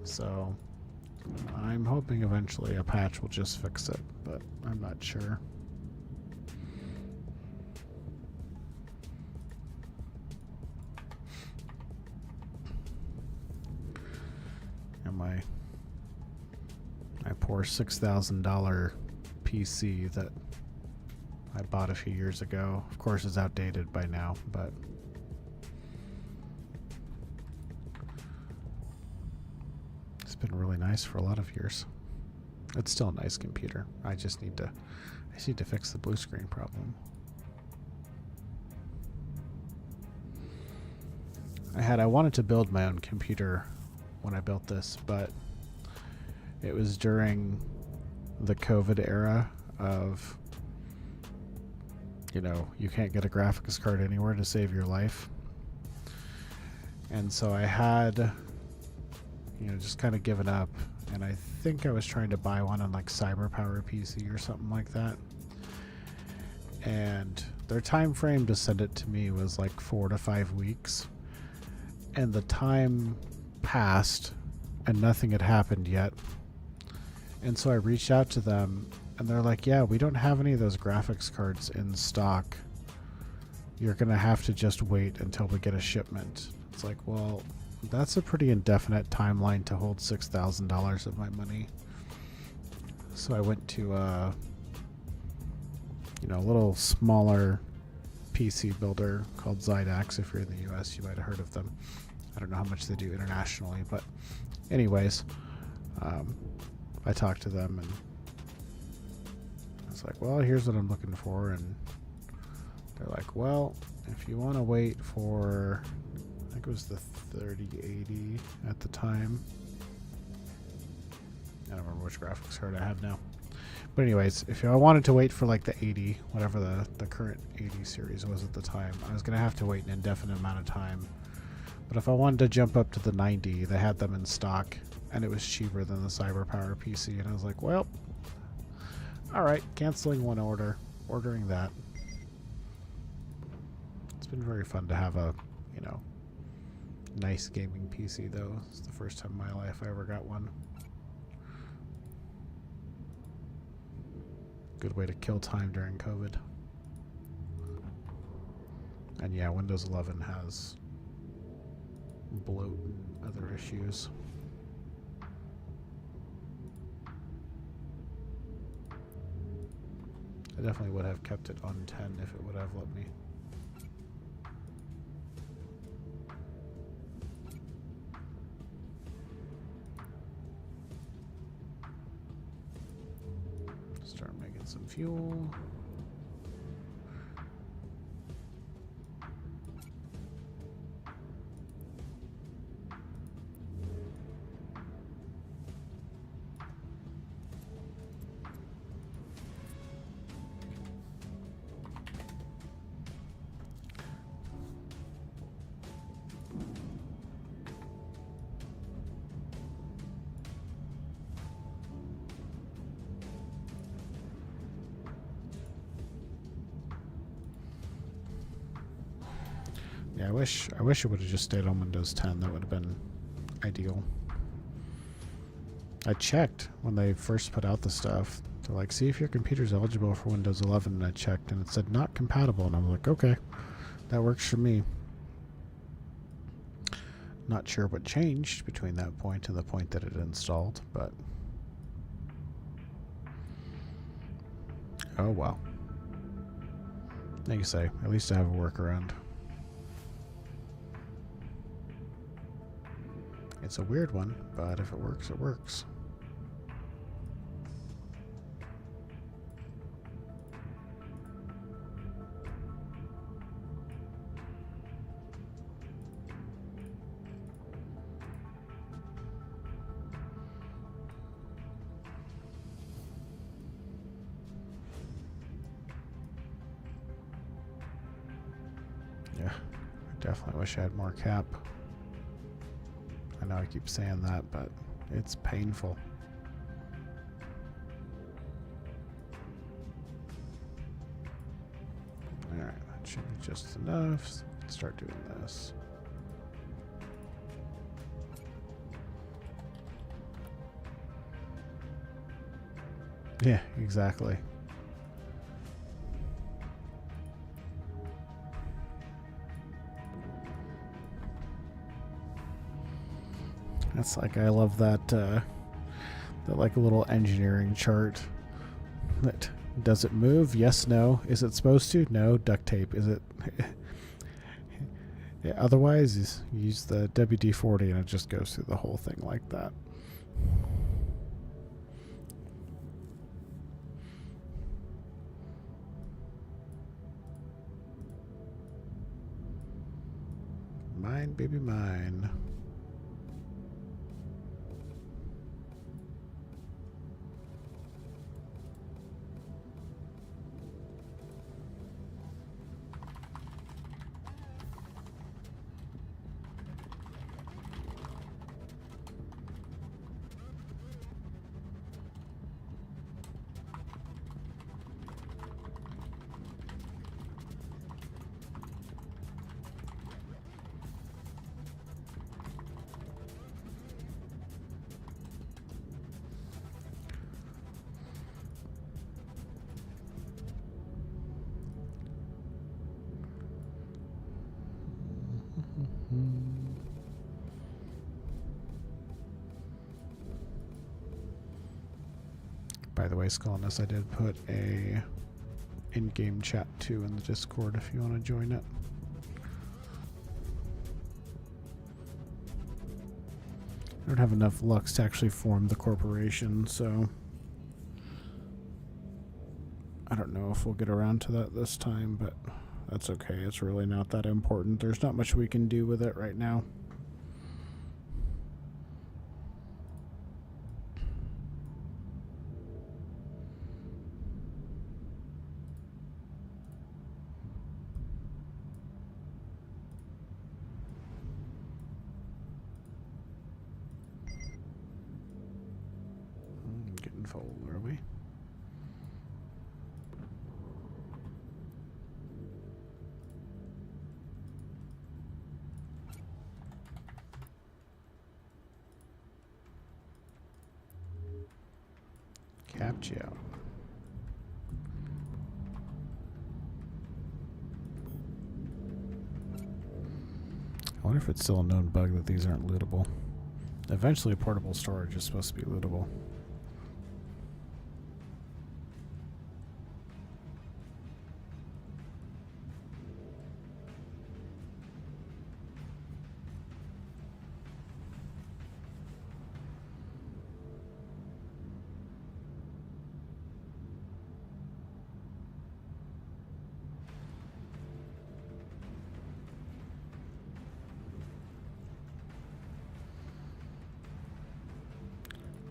So I'm hoping eventually a patch will just fix it, but I'm not sure. And my poor $6,000 PC that I bought a few years ago, of course, is outdated by now, but it's been really nice for a lot of years. It's still a nice computer. I just need to fix the blue screen problem. I wanted to build my own computer when I built this, but it was during the COVID era of, you can't get a graphics card anywhere to save your life. And so I had, just kind of given up. And I think I was trying to buy one on like CyberPower PC or something like that. And their time frame to send it to me was like 4 to 5 weeks. And the time passed and nothing had happened yet. And so I reached out to them and they're like, yeah, we don't have any of those graphics cards in stock. You're going to have to just wait until we get a shipment. It's like, well, that's a pretty indefinite timeline to hold $6,000 of my money. So I went to a little smaller PC builder called Zydax. If you're in the US, you might have heard of them. I don't know how much they do internationally, but anyways, I talked to them and I was like, well, here's what I'm looking for. And they're like, well, if you want to wait for, I think it was the 3080 at the time. I don't remember which graphics card I have now. But anyways, if I wanted to wait for like the 80, whatever the current 80 series was at the time, I was going to have to wait an indefinite amount of time. But if I wanted to jump up to the 90, they had them in stock, and it was cheaper than the CyberPower PC. And I was like, well, all right, canceling one order, ordering that. It's been very fun to have a, nice gaming PC, though. It's the first time in my life I ever got one. Good way to kill time during COVID. And yeah, Windows 11 has bloat and other issues. I definitely would have kept it on 10 if it would have let me. Start making some fuel. Yeah, I wish it would have just stayed on Windows 10. That would have been ideal. I checked when they first put out the stuff. They're like, see if your computer's eligible for Windows 11, and I checked, and it said not compatible, and I'm like, okay, that works for me. Not sure what changed between that point and the point that it installed, but oh well. Like you say, at least I have a workaround. It's a weird one, but if it works, it works. Yeah, I definitely wish I had more cap. I know I keep saying that, but it's painful. Alright, that should be just enough. So we can start doing this. Yeah, exactly. That's like, I love that, that like a little engineering chart. That does it move? Yes, no. Is it supposed to? No. Duct tape. Is it? Yeah, otherwise, use the WD-40 and it just goes through the whole thing like that. Mine, baby, mine. By the way, Skullness, I did put a in-game chat too in the Discord if you want to join it. I don't have enough Lux to actually form the corporation, so I don't know if we'll get around to that this time, but that's okay. It's really not that important. There's not much we can do with it right now. Getting full, are we? Capture. I wonder if it's still a known bug that these aren't lootable. Eventually, portable storage is supposed to be lootable.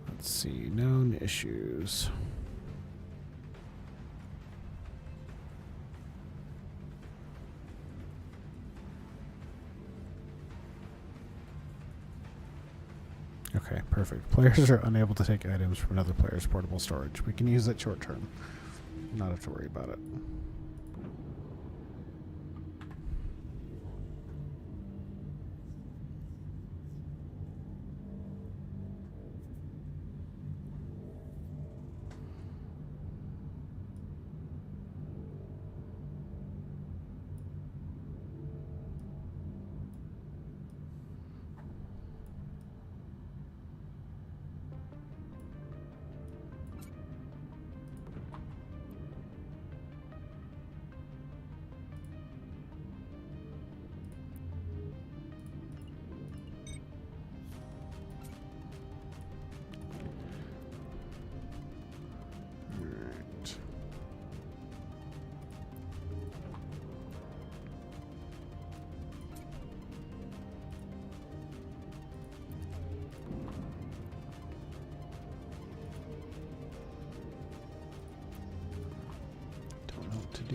Let's see, known issues. Okay, perfect. Players are unable to take items from another player's portable storage. We can use it short term. Not have to worry about it.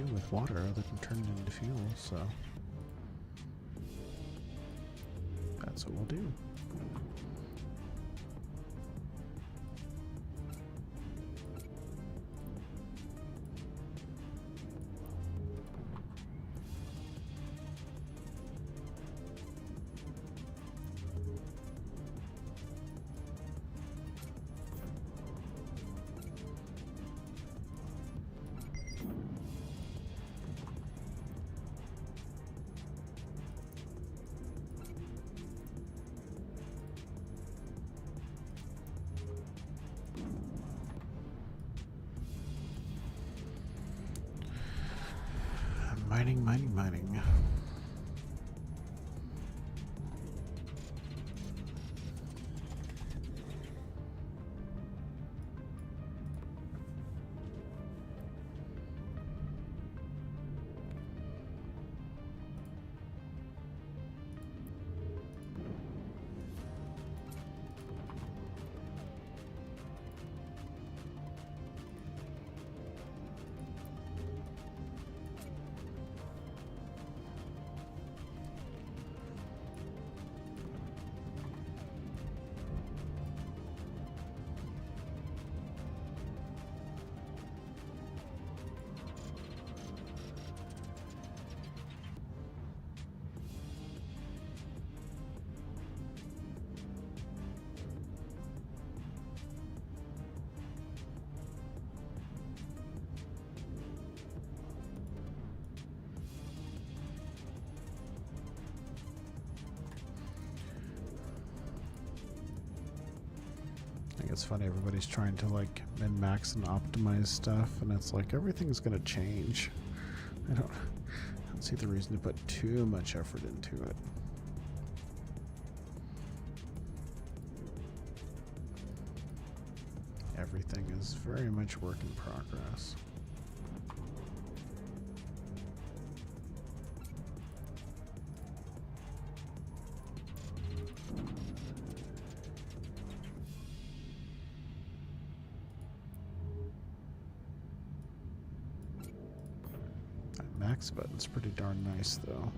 do with water other than turn it into fuel, so that's what we'll do. Mining, mining, mining. I think it's funny, everybody's trying to like min-max and optimize stuff, and it's like everything's gonna change. I don't see the reason to put too much effort into it. Everything is very much work in progress. Max button's pretty darn nice, though.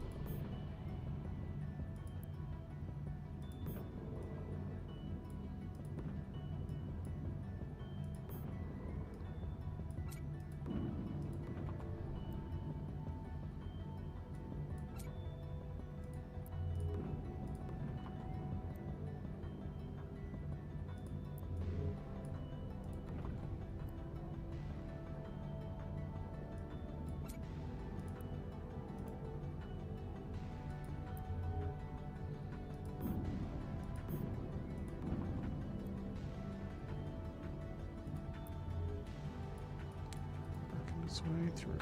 Way through.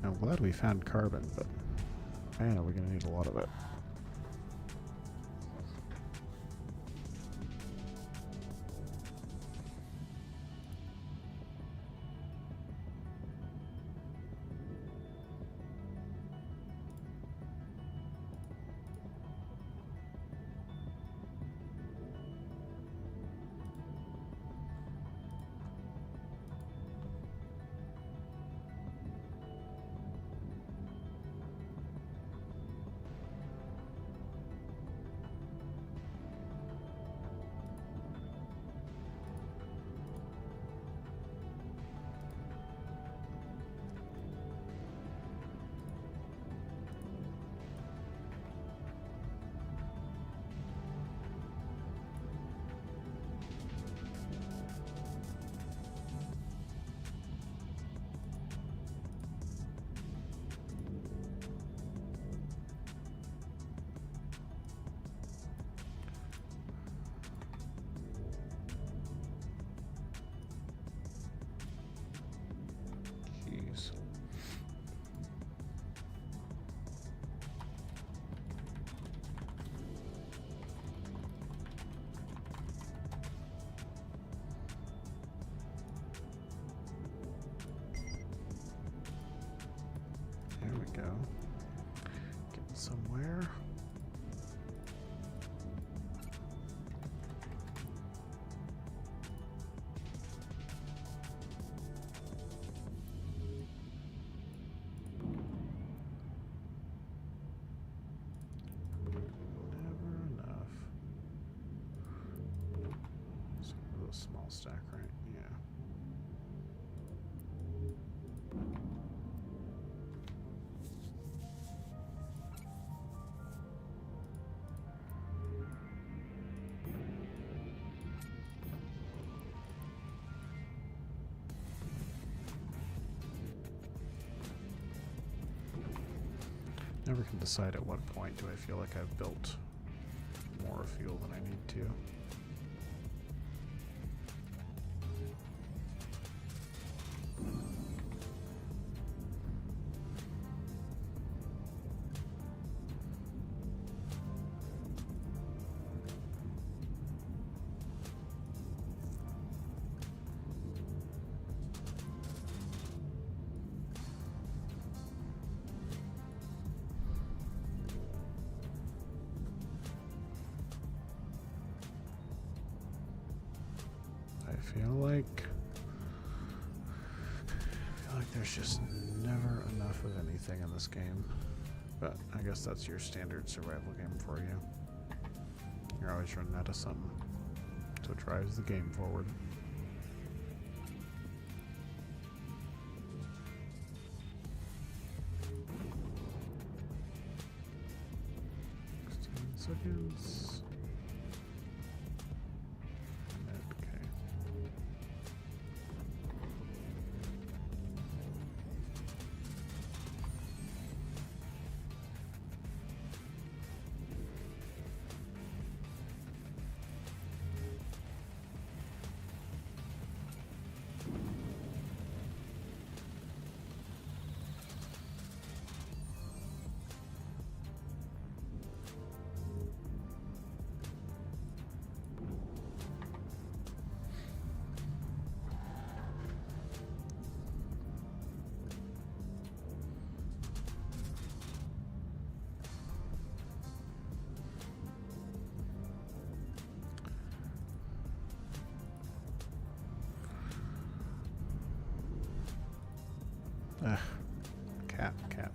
I'm glad we found carbon, but man, are we going to need a lot of it. go. Get somewhere. Small stack, right? Yeah. Never can decide at what point do I feel like I've built more fuel than I need to. I feel like there's just never enough of anything in this game. But I guess that's your standard survival game for you. You're always running out of something. So it drives the game forward. Seconds. Okay.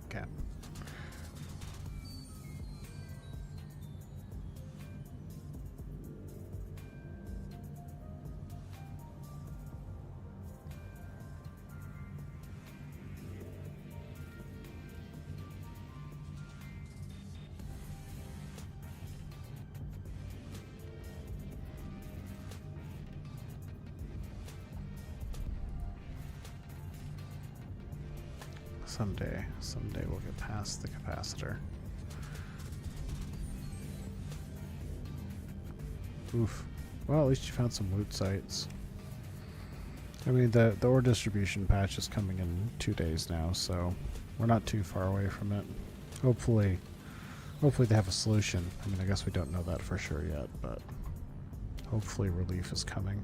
Cap. Someday we'll get past the capacitor. Oof. Well, at least you found some loot sites. I mean, the ore distribution patch is coming in 2 days now, so we're not too far away from it. Hopefully they have a solution. I mean, I guess we don't know that for sure yet, but hopefully relief is coming.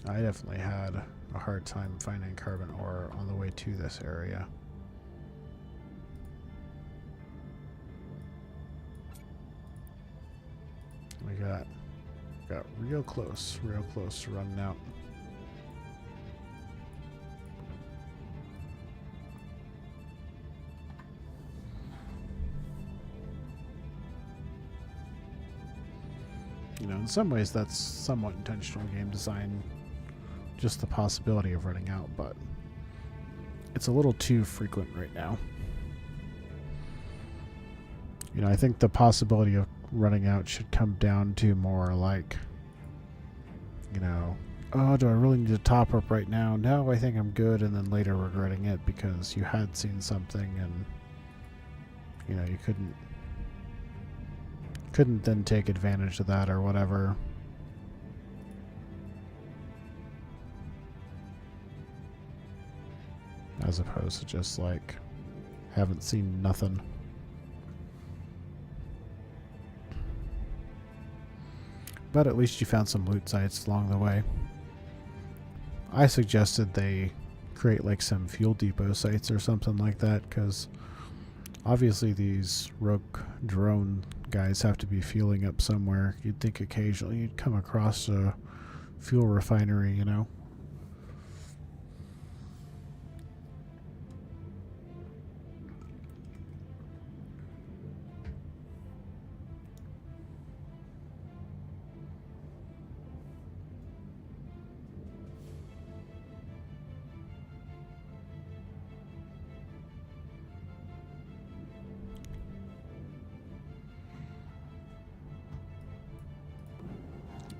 I definitely had a hard time finding carbon ore on the way to this area. We got real close to running out. You know, in some ways that's somewhat intentional game design. Just the possibility of running out, but it's a little too frequent right now. You know, I think the possibility of running out should come down to more like, you know, oh, do I really need to top up right now? No, I think I'm good, and then later regretting it because you had seen something and, you know, you couldn't then take advantage of that or whatever. As opposed to just like, haven't seen nothing. But at least you found some loot sites along the way. I suggested they create like some fuel depot sites or something like that, because obviously these rogue drone guys have to be fueling up somewhere. You'd think occasionally you'd come across a fuel refinery, you know?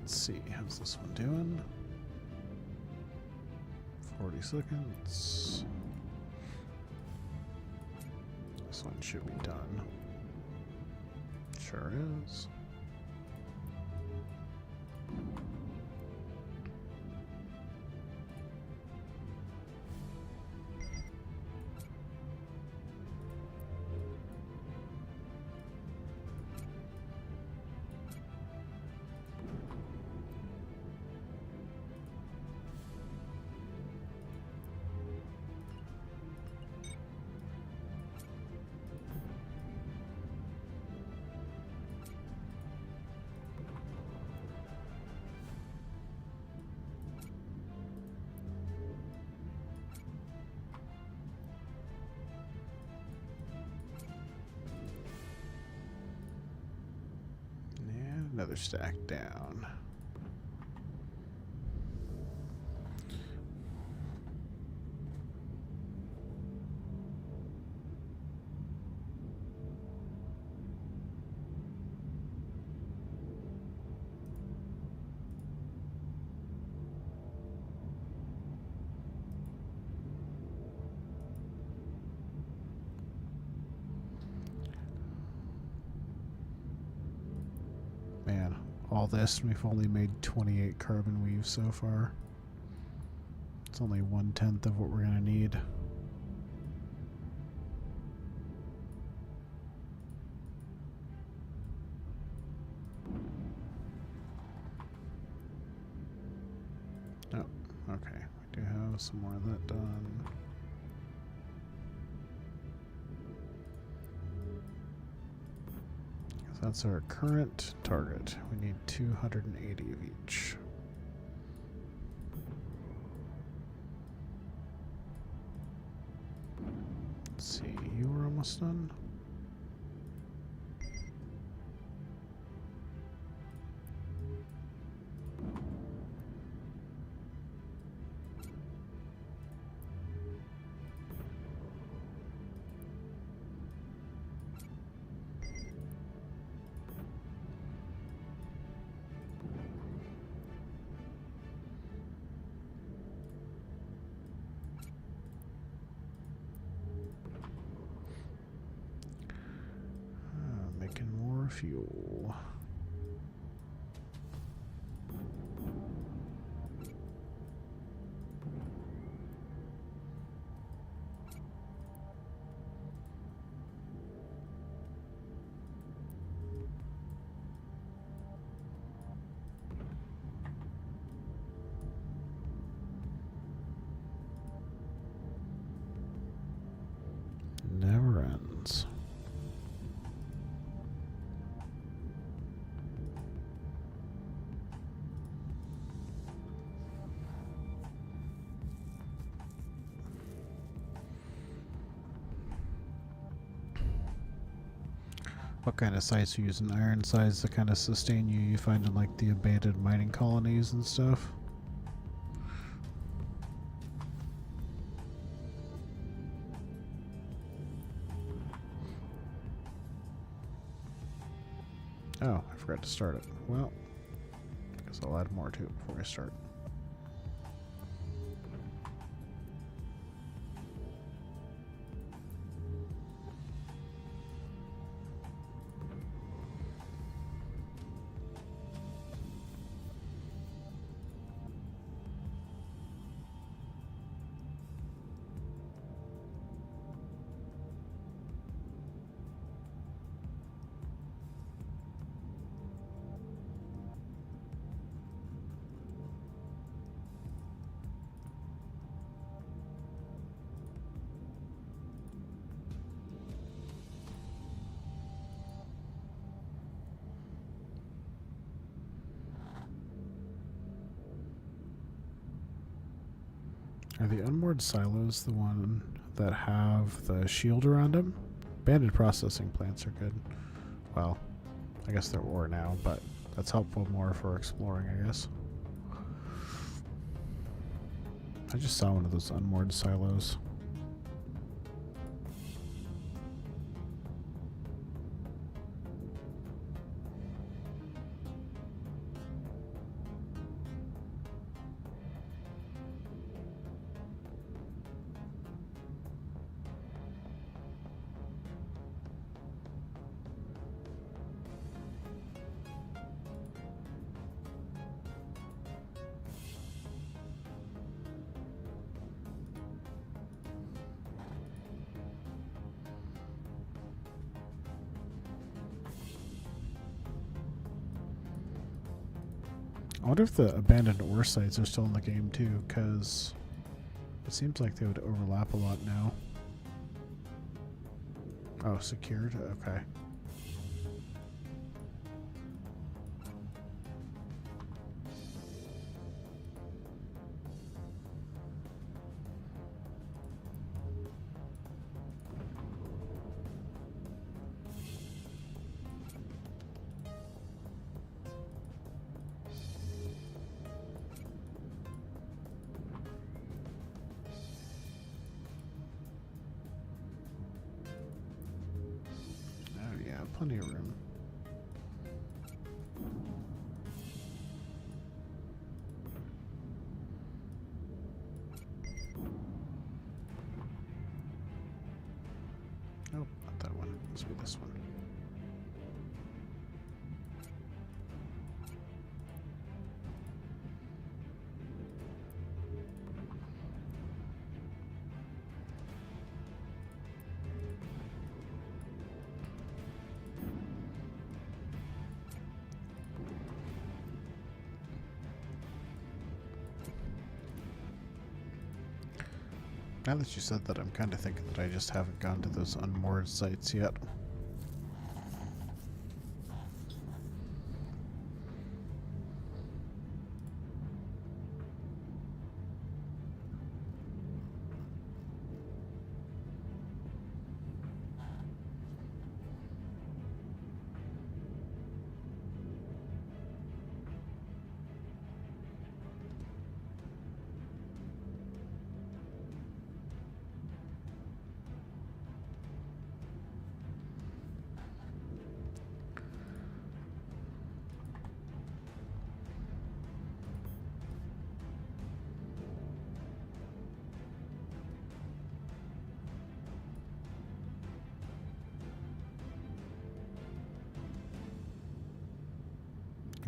Let's see, how's this one doing? 40 seconds. This one should be done. Sure is. Another stack down. Man, all this, we've only made 28 carbon weaves so far. It's only 1/10 of what we're gonna need. Oh, okay. We do have some more of that done. That's our current target. We need 280 of each. Let's see, you were almost done. Making more fuel. Never ends. What kind of sites are you using? Iron sites to kind of sustain you? You find in like the abandoned mining colonies and stuff? Oh, I forgot to start it. Well, I guess I'll add more to it before I start. Are the unmoored silos the one that have the shield around them? Banded processing plants are good. Well, I guess they're ore now, but that's helpful more for exploring, I guess. I just saw one of those unmoored silos. I wonder if the abandoned ore sites are still in the game too, because it seems like they would overlap a lot now. Oh, secured? Okay. Plenty of room. Nope, not that one. Must be this one. Now that you said that, I'm kind of thinking that I just haven't gone to those unmoored sites yet.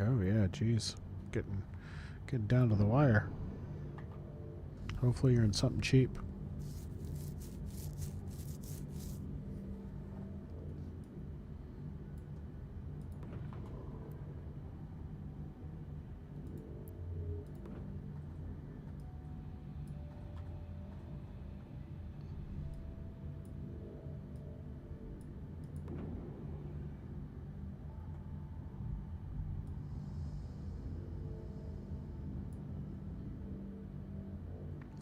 Oh yeah, geez. Getting down to the wire. Hopefully you're in something cheap.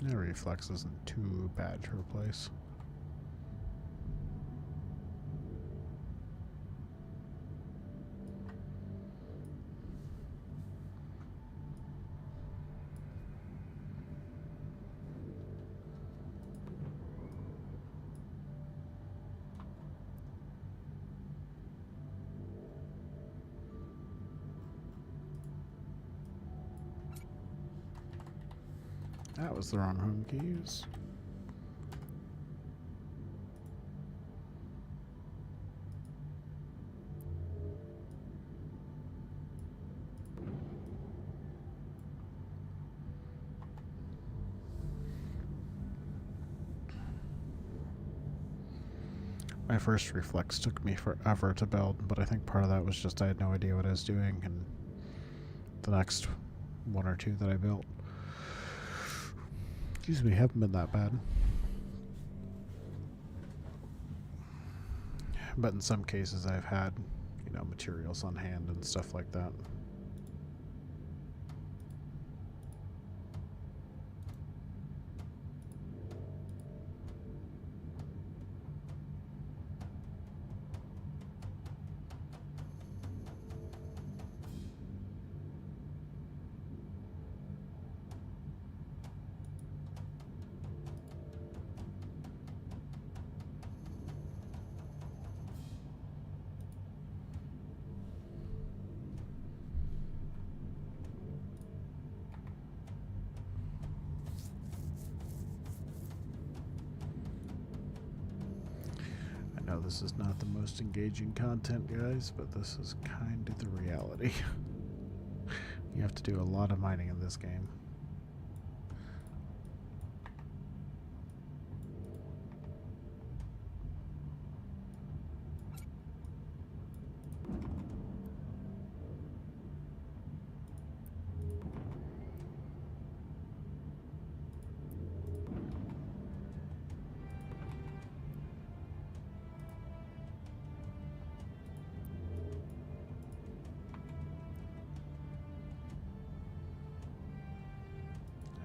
The reflex isn't too bad to replace. That was the wrong home keys. My first reflex took me forever to build, but I think part of that was just I had no idea what I was doing, and the next one or two that I built, excuse me, haven't been that bad. But in some cases I've had, you know, materials on hand and stuff like that. I know this is not the most engaging content, guys, but this is kind of the reality. You have to do a lot of mining in this game.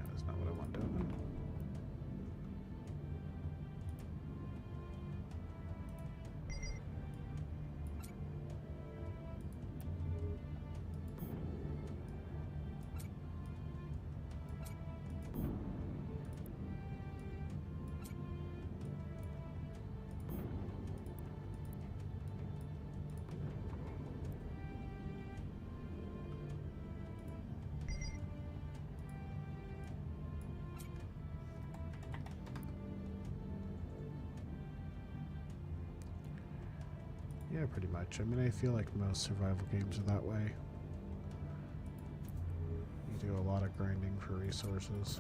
That's not what I wanted to open. Yeah, pretty much. I mean, I feel like most survival games are that way. You do a lot of grinding for resources.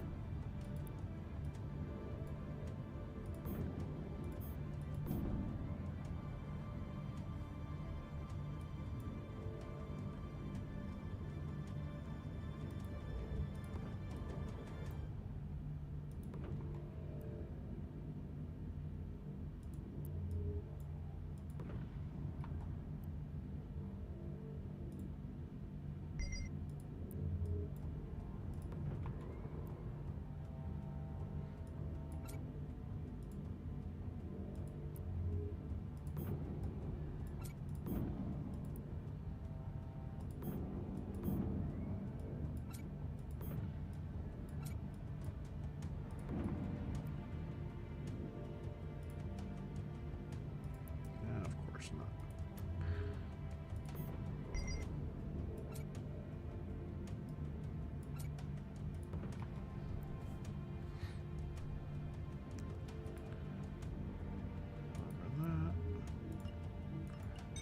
Of course not.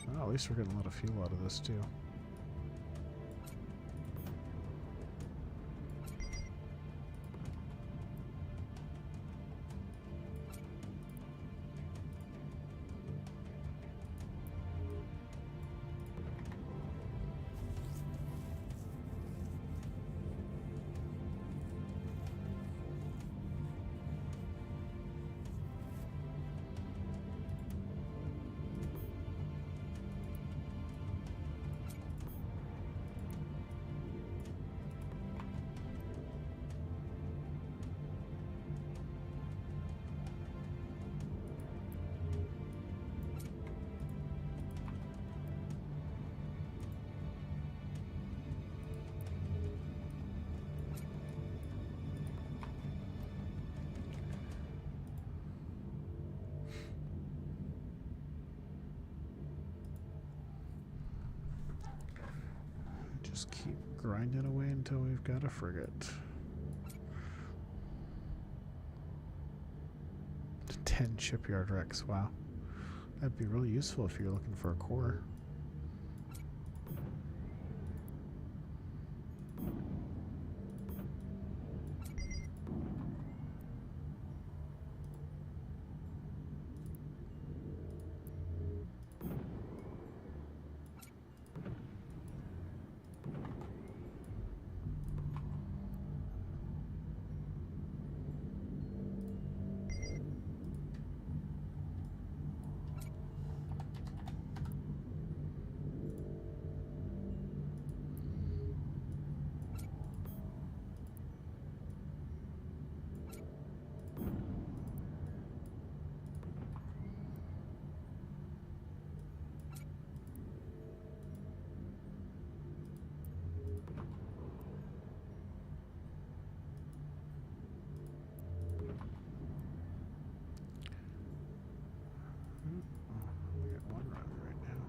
Well, at least we're getting a lot of fuel out of this too. Just keep grinding away until we've got a frigate. 10 shipyard wrecks. Wow. That'd be really useful if you're looking for a core. We got one run right now.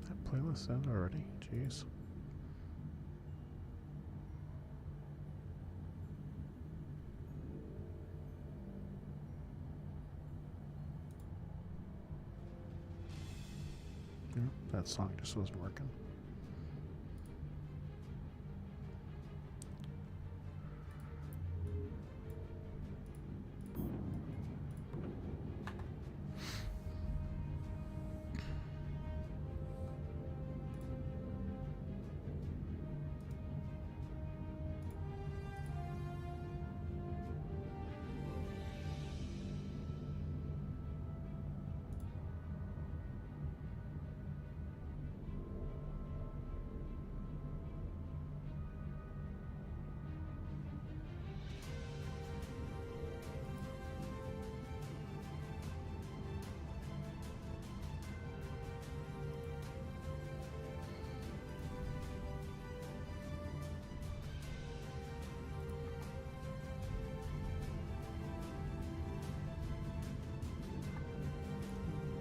That playlist end already? Jeez. Yeah, that song just wasn't working.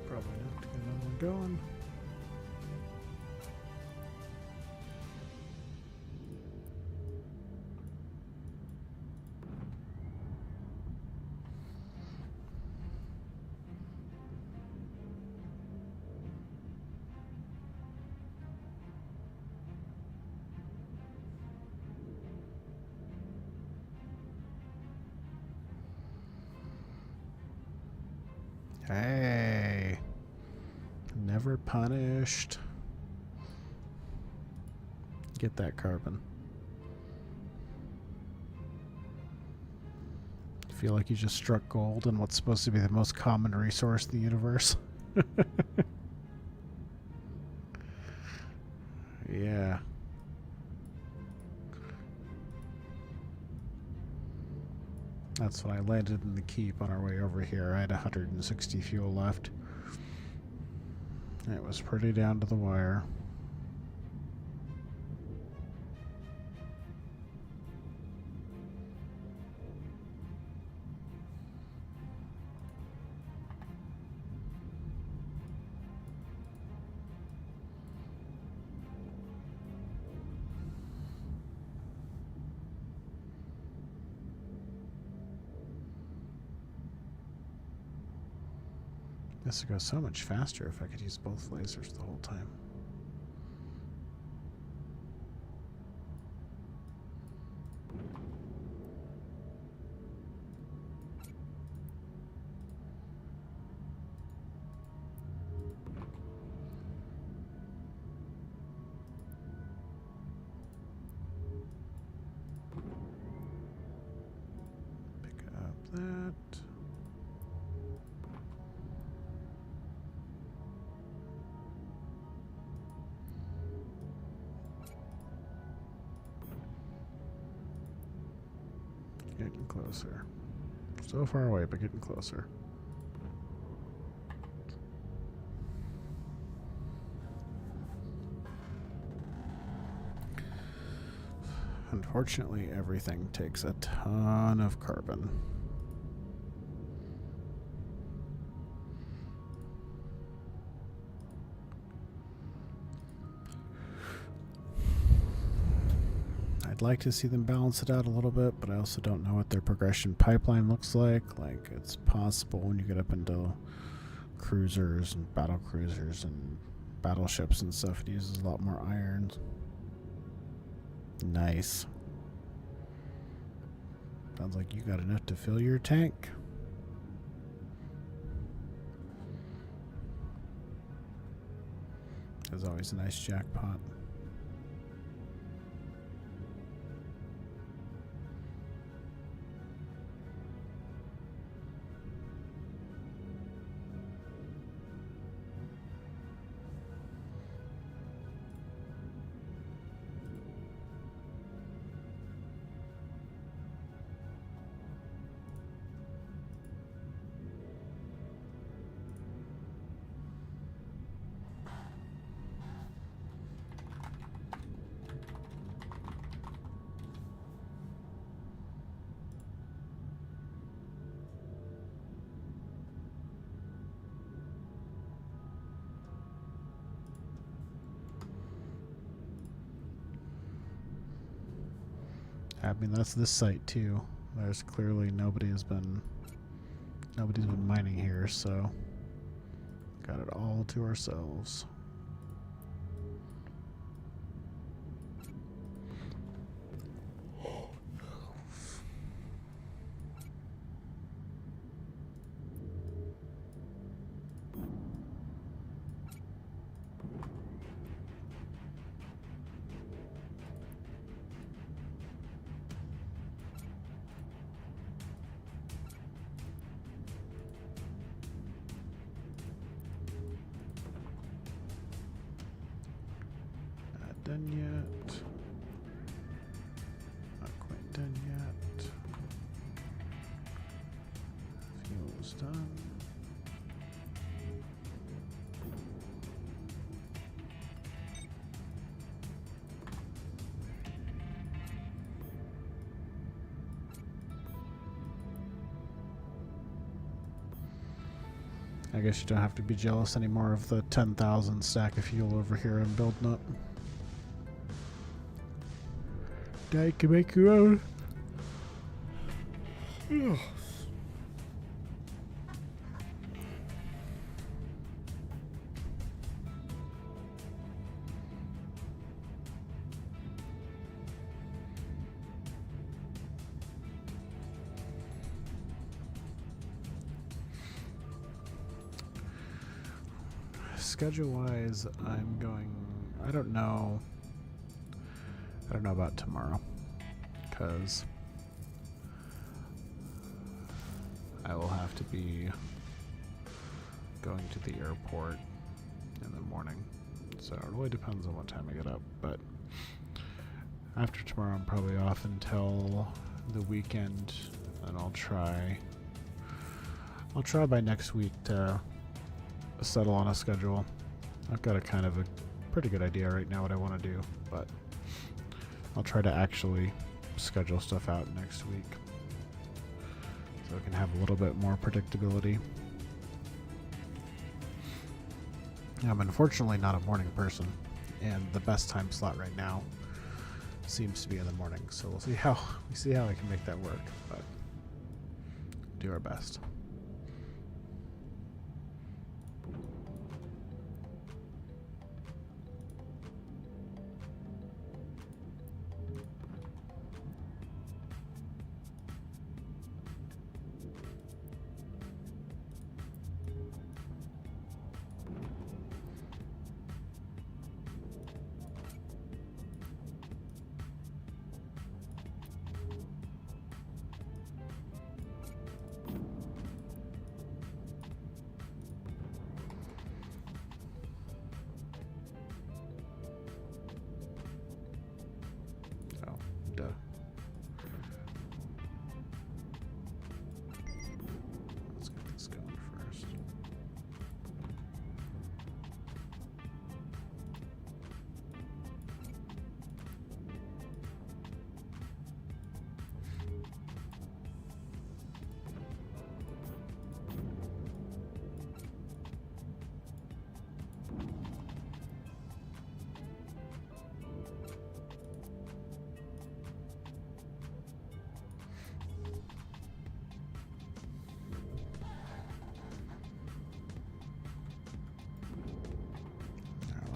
Probably not to get another one going. Hey, never punished. Get that carbon. Feel like you just struck gold in what's supposed to be the most common resource in the universe. Yeah. That's when I landed in the keep on our way over here. I had 160 fuel left. It was pretty down to the wire. This would go so much faster if I could use both lasers the whole time. Pick up that. Getting closer. So far away, but getting closer. Unfortunately, everything takes a ton of carbon. I'd like to see them balance it out a little bit, but I also don't know what their progression pipeline looks like. Like, it's possible when you get up into cruisers and battle cruisers and battleships and stuff, it uses a lot more iron. Nice. Sounds like you got enough to fill your tank. There's always a nice jackpot. I mean, that's this site too. There's clearly nobody's been mining here, so got it all to ourselves. Done yet? Not quite done yet. Fuel's done. I guess you don't have to be jealous anymore of the 10,000 stack of fuel over here I'm building up. Now you can make your own. Ugh. Schedule-wise, I'm going. I don't know about tomorrow, because I will have to be going to the airport in the morning, so it really depends on what time I get up. But after tomorrow, I'm probably off until the weekend, and I'll try by next week to settle on a schedule. I've got a kind of a pretty good idea right now what I want to do, but I'll try to actually schedule stuff out next week so I can have a little bit more predictability. I'm unfortunately not a morning person, and the best time slot right now seems to be in the morning, so we'll see how I can make that work, but do our best.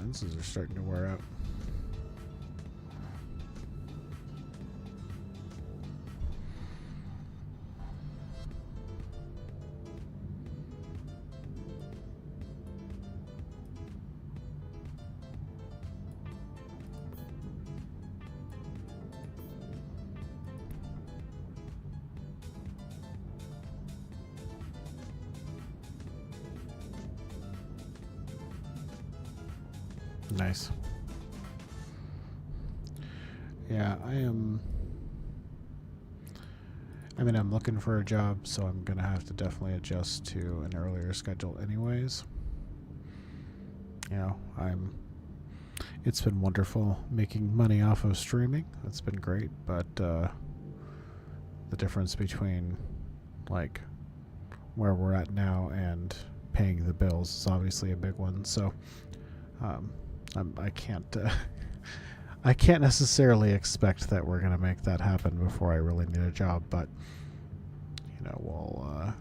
lenses are starting to wear out. Nice. Yeah, I'm looking for a job, so I'm gonna have to definitely adjust to an earlier schedule anyways. You know, it's been wonderful making money off of streaming. It's been great, but the difference between like where we're at now and paying the bills is obviously a big one. So I can't I can't necessarily expect that we're gonna make that happen before I really need a job, but you know, we'll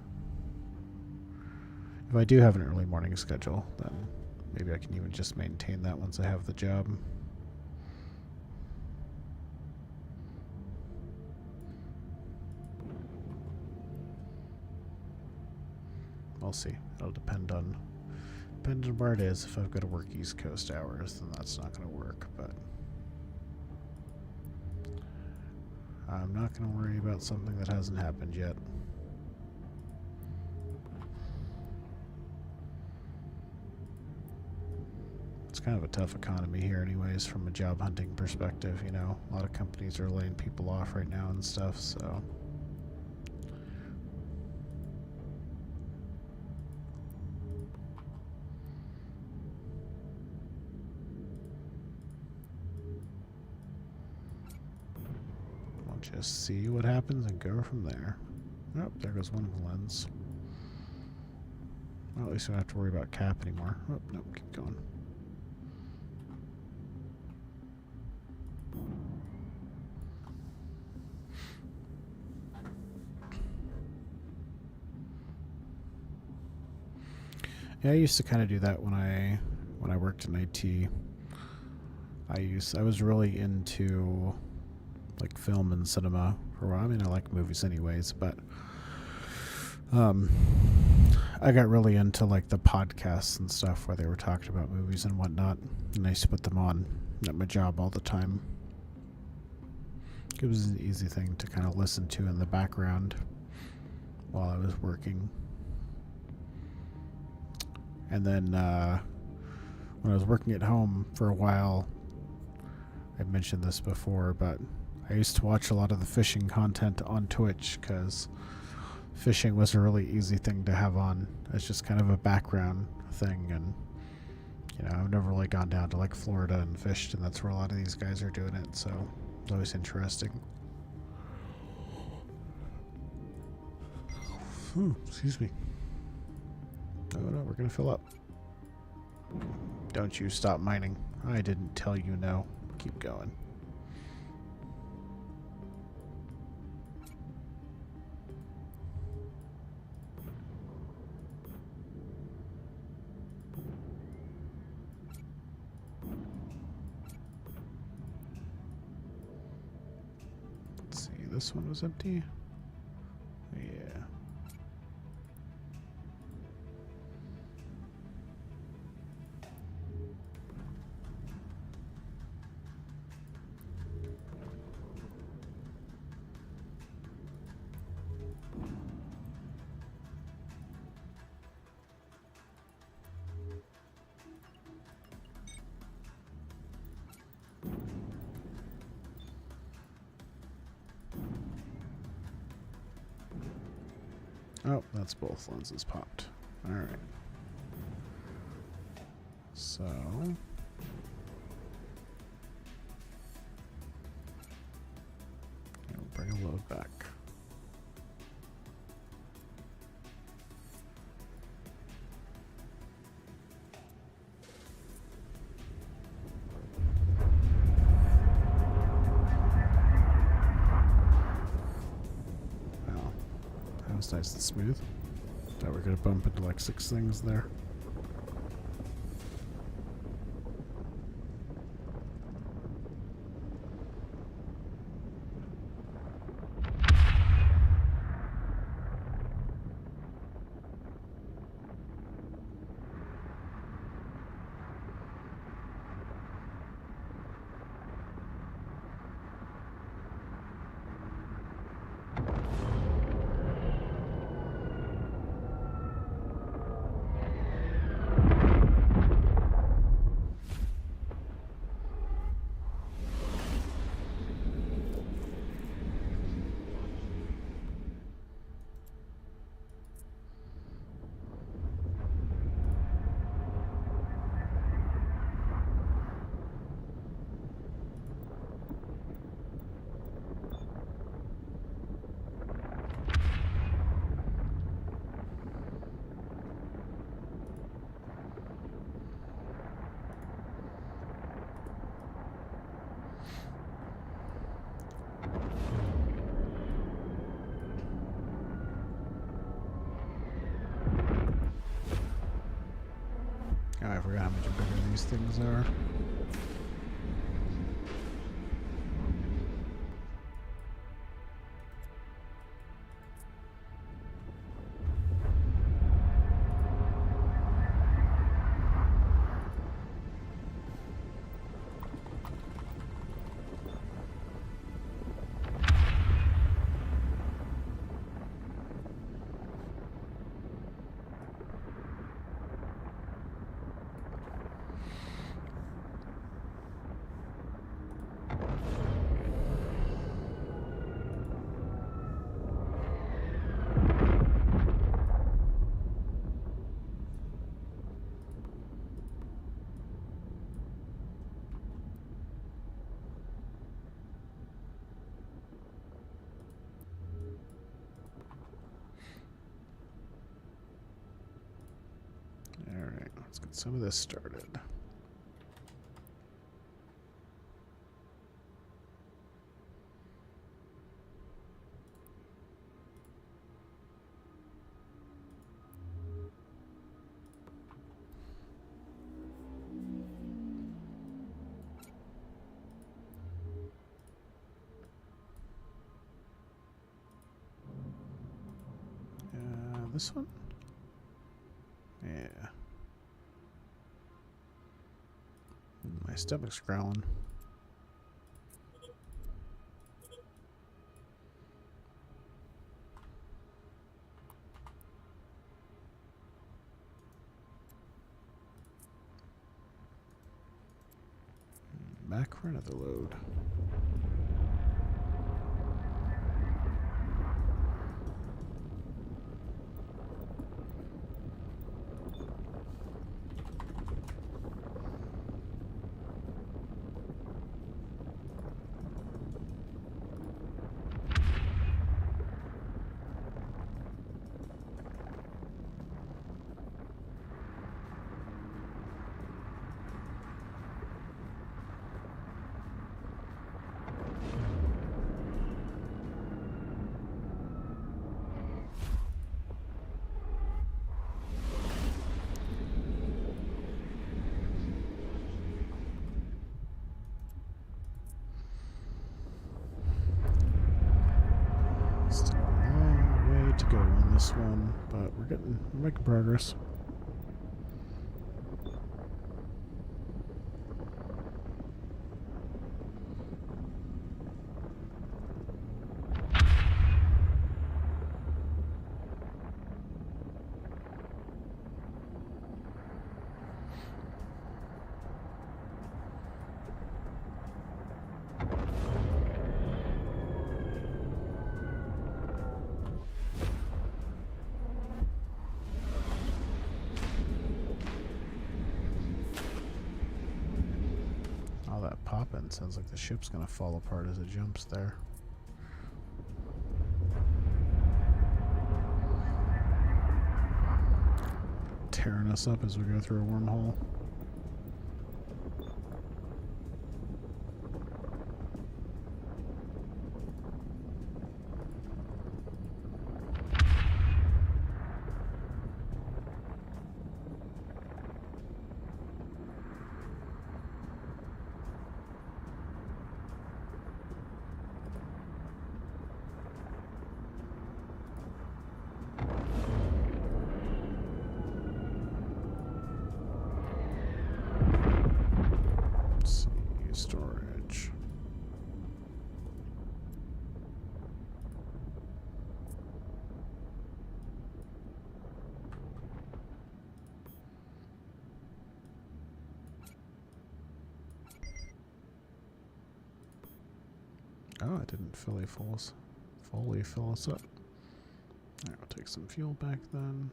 if I do have an early morning schedule, then maybe I can even just maintain that once I have the job. We'll see. It'll depend on where it is. If I've got to work East Coast hours, then that's not going to work, but I'm not going to worry about something that hasn't happened yet. It's kind of a tough economy here anyways from a job hunting perspective, you know. A lot of companies are laying people off right now and stuff, so just see what happens and go from there. Oh, there goes one lens. Well, at least we don't have to worry about cap anymore. Oh, nope, keep going. Yeah, I used to kind of do that when I worked in IT. I was really into like film and cinema for a while. I mean, I like movies anyways, but I got really into like the podcasts and stuff where they were talking about movies and whatnot, and I used to put them on at my job all the time. It was an easy thing to kind of listen to in the background while I was working. And then when I was working at home for a while, I've mentioned this before, but I used to watch a lot of the fishing content on Twitch because fishing was a really easy thing to have on. It's just kind of a background thing, and you know, I've never really gone down to like Florida and fished, and that's where a lot of these guys are doing it, so it's always interesting. Excuse me. Oh no, we're gonna fill up. Don't you stop mining. I didn't tell you no. Keep going. This one was empty. Yeah. Oh, that's both lenses popped. Alright. So I'll bring a load back. Nice and smooth. Thought we were gonna bump into like 6 things there. Oh, I forgot how much bigger these things are. Alright, let's get some of this started. This one? Yeah. My stomach's growling. Back for another load. Still a long way to go on this one, but we're making progress. All that popping sounds like the ship's gonna fall apart as it jumps there. Tearing us up as we go through a wormhole. Storage. Oh, it didn't fully fill us up. Alright, we'll take some fuel back then.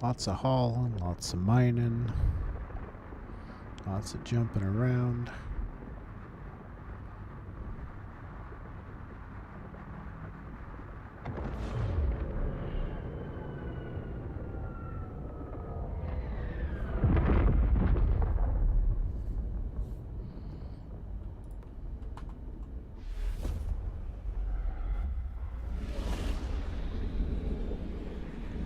Lots of hauling, lots of mining. Lots of jumping around.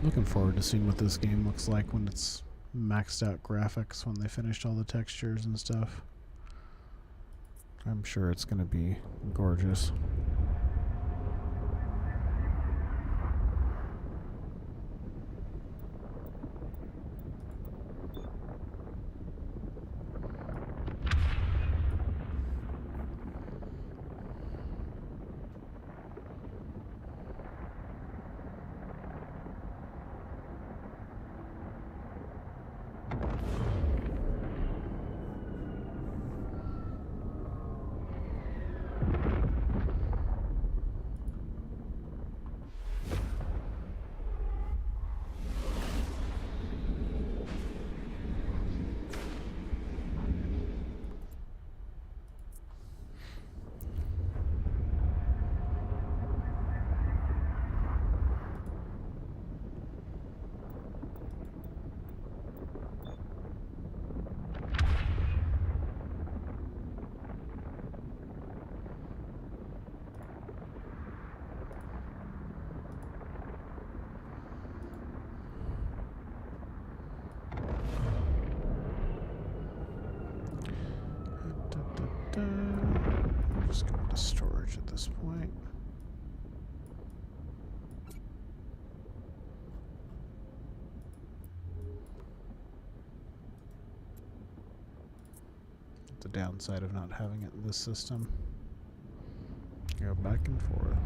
Looking forward to seeing what this game looks like when it's maxed out graphics, when they finished all the textures and stuff. I'm sure it's going to be gorgeous. I'm just going to storage at this point. The downside of not having it in this system. Go back and forth.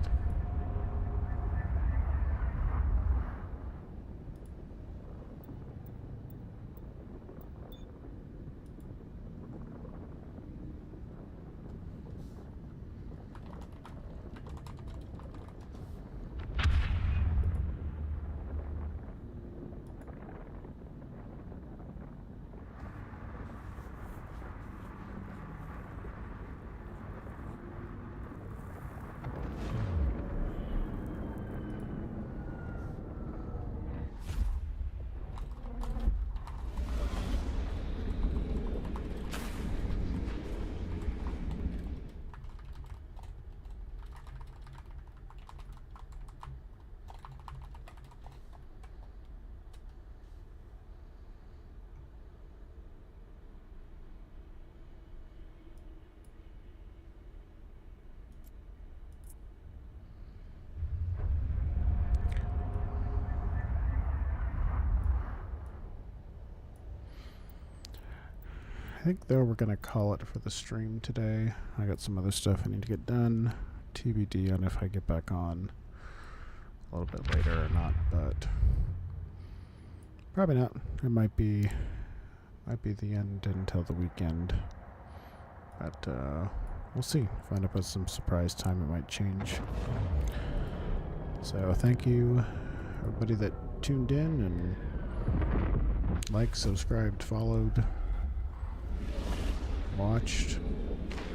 I think, though, we're going to call it for the stream today. I got some other stuff I need to get done. TBD on if I get back on a little bit later or not, but probably not. It might be the end until the weekend. But we'll see. If I end up with some surprise time, it might change. So thank you, everybody that tuned in and liked, subscribed, followed, watched,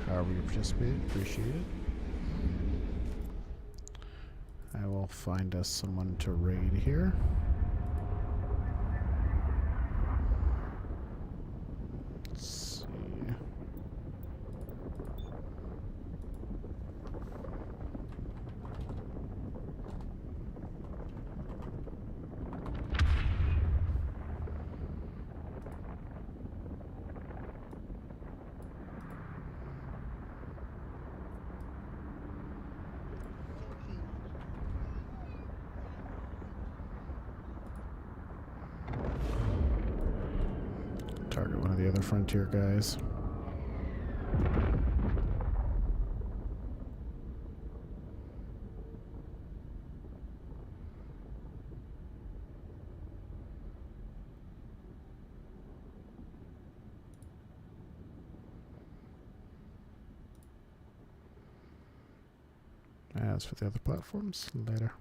however you participated. Appreciate it. I will find us someone to raid here. Let's see. Target one of the other Frontier guys. As for the other platforms, later.